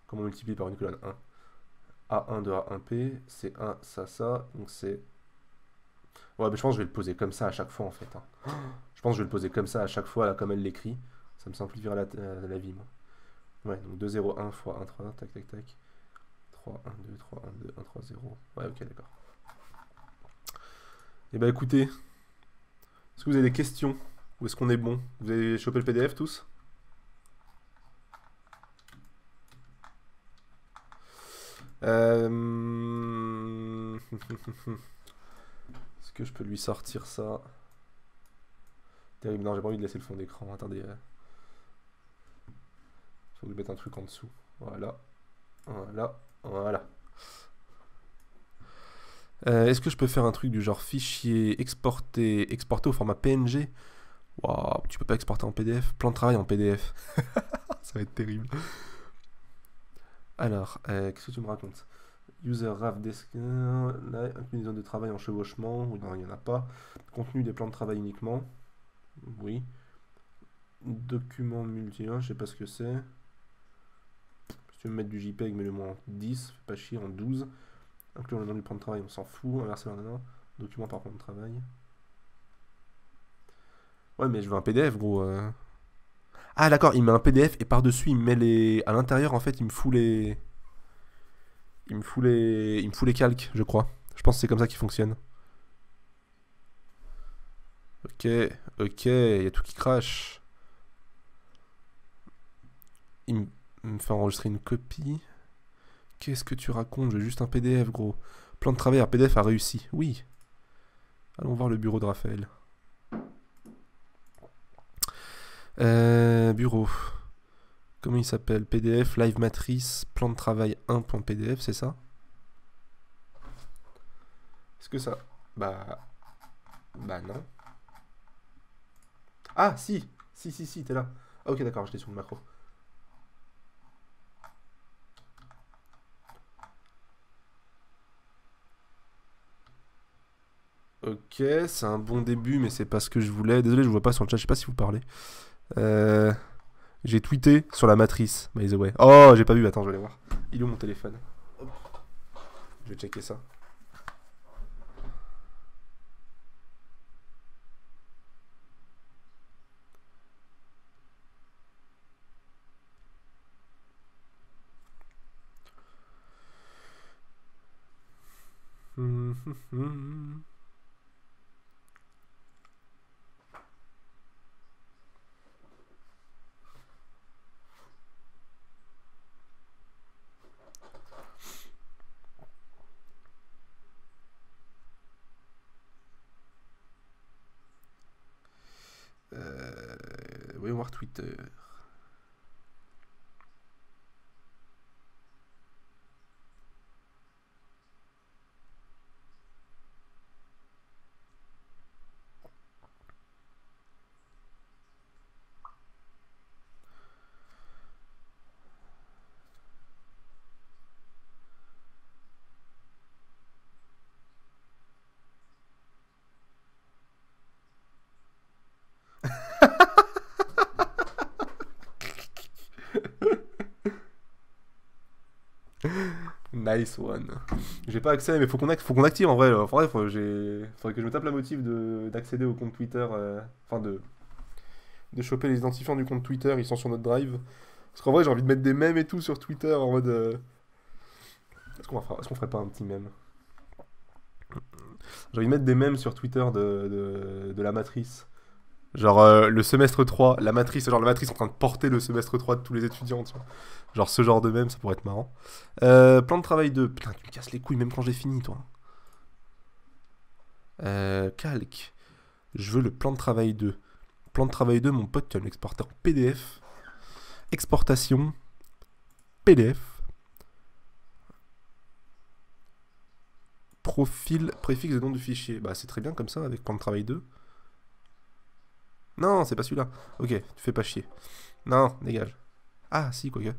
Comment on multiplie par une colonne? 1. A1 de A1P, c'est 1, ça, donc c'est... Ouais, mais je pense que je vais le poser comme ça à chaque fois en fait. Hein. Je pense que je vais le poser comme ça à chaque fois, là, comme elle l'écrit. Ça me simplifiera la vie, moi. Ouais, donc 2, 0, 1 fois 1, 3, tac, tac, tac. 3, 1, 2, 3, 1, 2, 1, 3, 0. Ouais, ok, d'accord. Et bah écoutez, est-ce que vous avez des questions? Ou est-ce qu'on est bon? Vous avez chopé le PDF tous? Est-ce que je peux lui sortir ça? Terrible, non, j'ai pas envie de laisser le fond d'écran. Attendez. Faut que je mette un truc en dessous. Voilà. Voilà. Voilà. Est-ce que je peux faire un truc du genre fichier exporter au format PNG? Waouh, tu peux pas exporter en PDF? Plan de travail en PDF. Ça va être terrible. Alors, qu'est-ce que tu me racontes? User RAF desk, là, une zone de travail en chevauchement, non, il n'y en a pas. Contenu des plans de travail uniquement, oui. Document multi, je sais pas ce que c'est. Si tu veux mettre du JPEG, mets-le-moi en 10, fais pas chier, en 12. Inclure le nom du plan de travail, on s'en fout. Inverser l'ordonnance, document par plan de travail. Ouais, mais je veux un PDF, gros. Ah, d'accord, il met un PDF et par-dessus, il met les. À l'intérieur, en fait, il me fout les. Il me fout les calques, je crois. Je pense que c'est comme ça qu'il fonctionne. Ok, ok, il y a tout qui crache. Il me fait enregistrer une copie. Qu'est-ce que tu racontes? Je veux juste un PDF, gros. Plan de travail, un PDF a réussi. Oui. Allons voir le bureau de Raphaël. Bureau. Comment il s'appelle? PDF, live matrice, plan de travail 1.pdf, c'est ça? Est-ce que ça... Bah non. Ah, si. Si, t'es là. Ah, ok, d'accord, j'étais sur le macro. Ok, c'est un bon début, mais c'est pas ce que je voulais. Désolé, je vous vois pas sur le chat, je sais pas si vous parlez. J'ai tweeté sur la matrice, by the way. Oh, j'ai pas vu, attends, je vais aller voir. Il est où mon téléphone? Hop. Je vais checker ça. Voyons voir Twitter. Nice one. J'ai pas accès, mais faut qu'on active en vrai. Faudrait que je me tape la motive d'accéder au compte Twitter. Enfin, de choper les identifiants du compte Twitter. Ils sont sur notre drive. Parce qu'en vrai, j'ai envie de mettre des mèmes et tout sur Twitter en mode. Est-ce qu'on ferait pas un petit mème? J'ai envie de mettre des mèmes sur Twitter de la matrice. Genre le semestre 3, la matrice en train de porter le semestre 3 de tous les étudiants, tu vois. Genre ce genre de même, ça pourrait être marrant. Plan de travail 2. Putain, tu me casses les couilles même quand j'ai fini, toi. Calque. Je veux le plan de travail 2. Plan de travail 2, mon pote, tu vas me l'exporter en PDF. Exportation. PDF. Profil, préfixe de nom du fichier. Bah c'est très bien comme ça avec plan de travail 2. Non, c'est pas celui-là. Ok, tu fais pas chier. Non, dégage. Ah, si, quoique.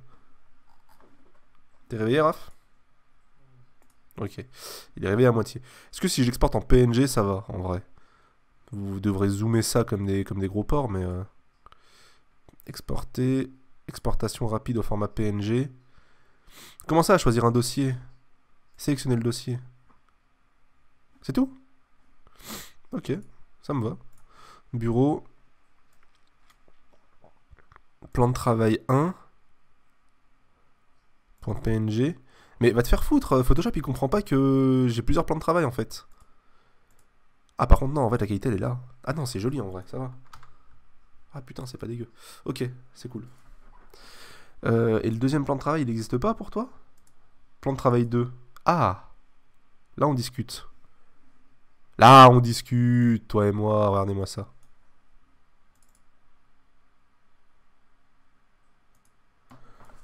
T'es réveillé, Raph? Ok. Il est réveillé à moitié. Est-ce que si je l'exporte en PNG, ça va, en vrai? Vous devrez zoomer ça comme des gros porcs, mais... Exporter... Exportation rapide au format PNG. Commencez à choisir un dossier. Sélectionnez le dossier. C'est tout? Ok, ça me va. Bureau... Plan de travail 1. .png. Mais va te faire foutre, Photoshop il comprend pas que j'ai plusieurs plans de travail en fait. Ah par contre non, en fait la qualité elle est là. Ah non, c'est joli en vrai, ça va. Ah putain, c'est pas dégueu. Ok, c'est cool. Et le deuxième plan de travail il n'existe pas pour toi? Plan de travail 2. Ah, là on discute. Là on discute, toi et moi, regardez-moi ça.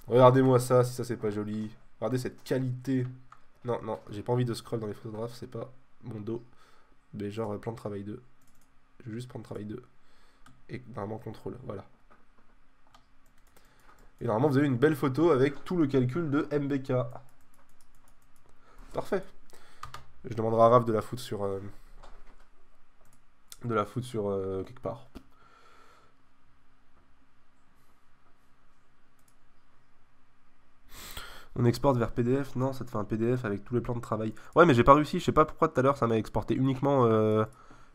Regardez-moi ça, si ça c'est pas joli. Regardez cette qualité. Non, non, j'ai pas envie de scroll dans les photographes, c'est pas mon dos. Mais genre plan de travail 2. Je vais juste prendre travail 2. Et normalement contrôle, voilà. Et normalement vous avez une belle photo avec tout le calcul de MBK. Parfait. Je demanderai à Raph de la foutre sur... quelque part. On exporte vers PDF? Non, ça te fait un PDF avec tous les plans de travail. Ouais, mais j'ai pas réussi. Je sais pas pourquoi tout à l'heure ça m'a exporté uniquement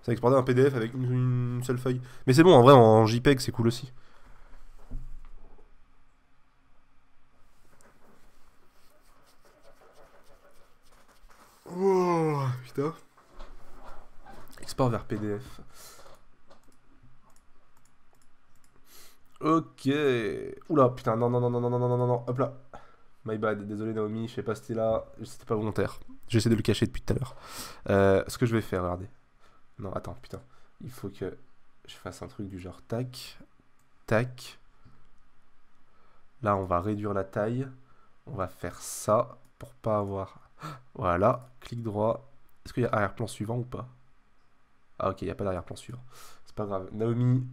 Ça exporte un PDF avec une seule feuille. Mais c'est bon, en vrai, en JPEG, c'est cool aussi. Oh, putain. Export vers PDF. Ok. Oula, putain, non, non, non, non, non, non, non, non, non, hop là. My bad, désolé Naomi, je sais pas si c'était là, c'était pas volontaire. J'essaie de le cacher depuis tout à l'heure. Ce que je vais faire, regardez. Non, attends, putain. Il faut que je fasse un truc du genre tac, tac. Là, on va réduire la taille. On va faire ça pour pas avoir... Voilà, clic droit. Est-ce qu'il y a arrière-plan suivant ou pas? Ah ok, il n'y a pas d'arrière-plan suivant. C'est pas grave. Naomi,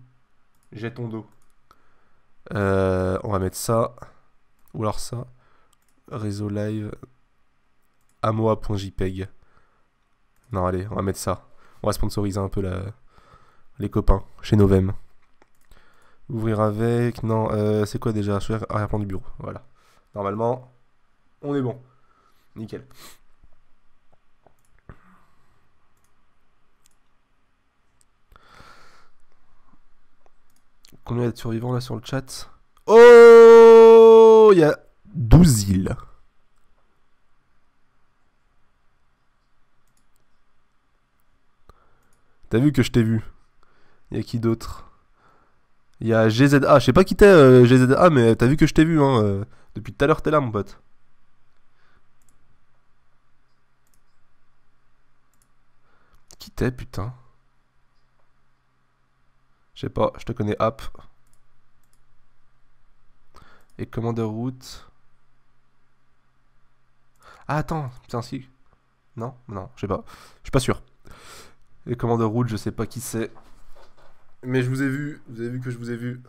jette ton dos. On va mettre ça. Ou alors ça. Réseau live. amoa.jpeg. Non, allez, on va mettre ça. On va sponsoriser un peu les copains chez Novem. Ouvrir avec. Non, c'est quoi déjà? Arrière-plan du bureau. Voilà. Normalement, on est bon. Nickel. Combien il y a de survivants là sur le chat? Oh, il y a 12 îles. T'as vu que je t'ai vu? Il y a qui d'autre? Il y a GZA. Je sais pas qui t'es GZA, mais t'as vu que je t'ai vu, hein. Depuis tout à l'heure, t'es là, mon pote. Qui t'es, putain? Je sais pas, je te connais app. Et Commander route. Ah, attends, putain, si. Non, non, je sais pas. Je suis pas sûr. Et Commander route, je sais pas qui c'est. Mais je vous ai vu. Vous avez vu que je vous ai vu.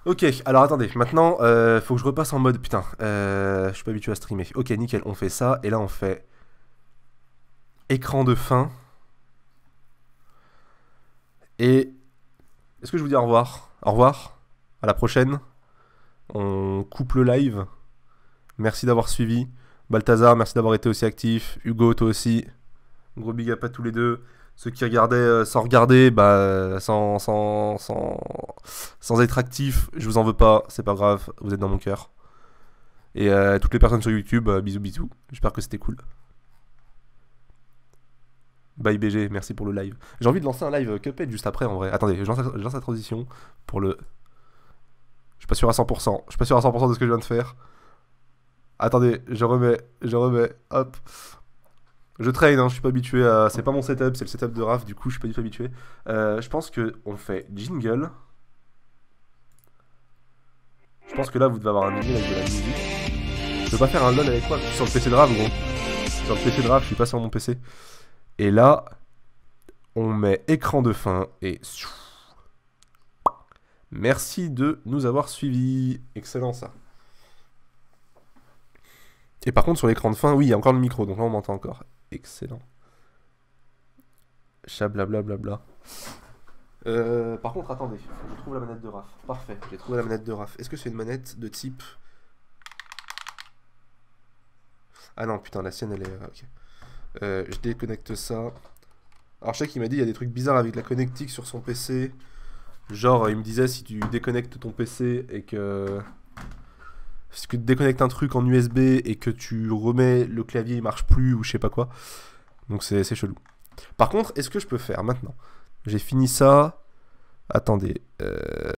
Ok, alors attendez, maintenant, faut que je repasse en mode, putain, je suis pas habitué à streamer. Ok, nickel, on fait ça, et là on fait écran de fin. Et est-ce que je vous dis au revoir? Au revoir, à la prochaine. On coupe le live. Merci d'avoir suivi. Balthazar, merci d'avoir été aussi actif. Hugo, toi aussi. Gros big up à tous les deux. Ceux qui regardaient sans regarder, bah, sans être actif, je vous en veux pas, c'est pas grave, vous êtes dans mon cœur. Et toutes les personnes sur YouTube, bisous bisous, j'espère que c'était cool. Bye BG, merci pour le live. J'ai envie de lancer un live Cuphead juste après en vrai. Attendez, je lance la transition pour le... Je suis pas sûr à 100%, je suis pas sûr à 100% de ce que je viens de faire. Attendez, je remets, hop. Je traîne, hein, je suis pas habitué à... C'est pas mon setup, c'est le setup de Raph, du coup je suis pas du tout habitué. Je pense que on fait jingle. Je pense que là vous devez avoir un jingle avec de la musique. Je peux pas faire un LOL avec moi, je suis sur le PC de Raph gros. Sur le PC de Raph, je suis pas sur mon PC. Et là, on met écran de fin et... Merci de nous avoir suivis. Excellent ça. Et par contre sur l'écran de fin, oui, il y a encore le micro, donc là on m'entend encore. Excellent. Chablablabla. Par contre, attendez, je trouve la manette de Raph. Parfait, j'ai trouvé la manette de Raph. Est-ce que c'est une manette de type... Ah non, putain, la sienne, elle est... Ok. Je déconnecte ça. Alors, je sais qu'il m'a dit, il y a des trucs bizarres avec la connectique sur son PC. Genre, il me disait, si tu déconnectes ton PC et que... Si tu déconnectes un truc en USB et que tu remets le clavier, il marche plus ou je sais pas quoi. Donc c'est chelou. Par contre, est-ce que je peux faire maintenant? J'ai fini ça. Attendez.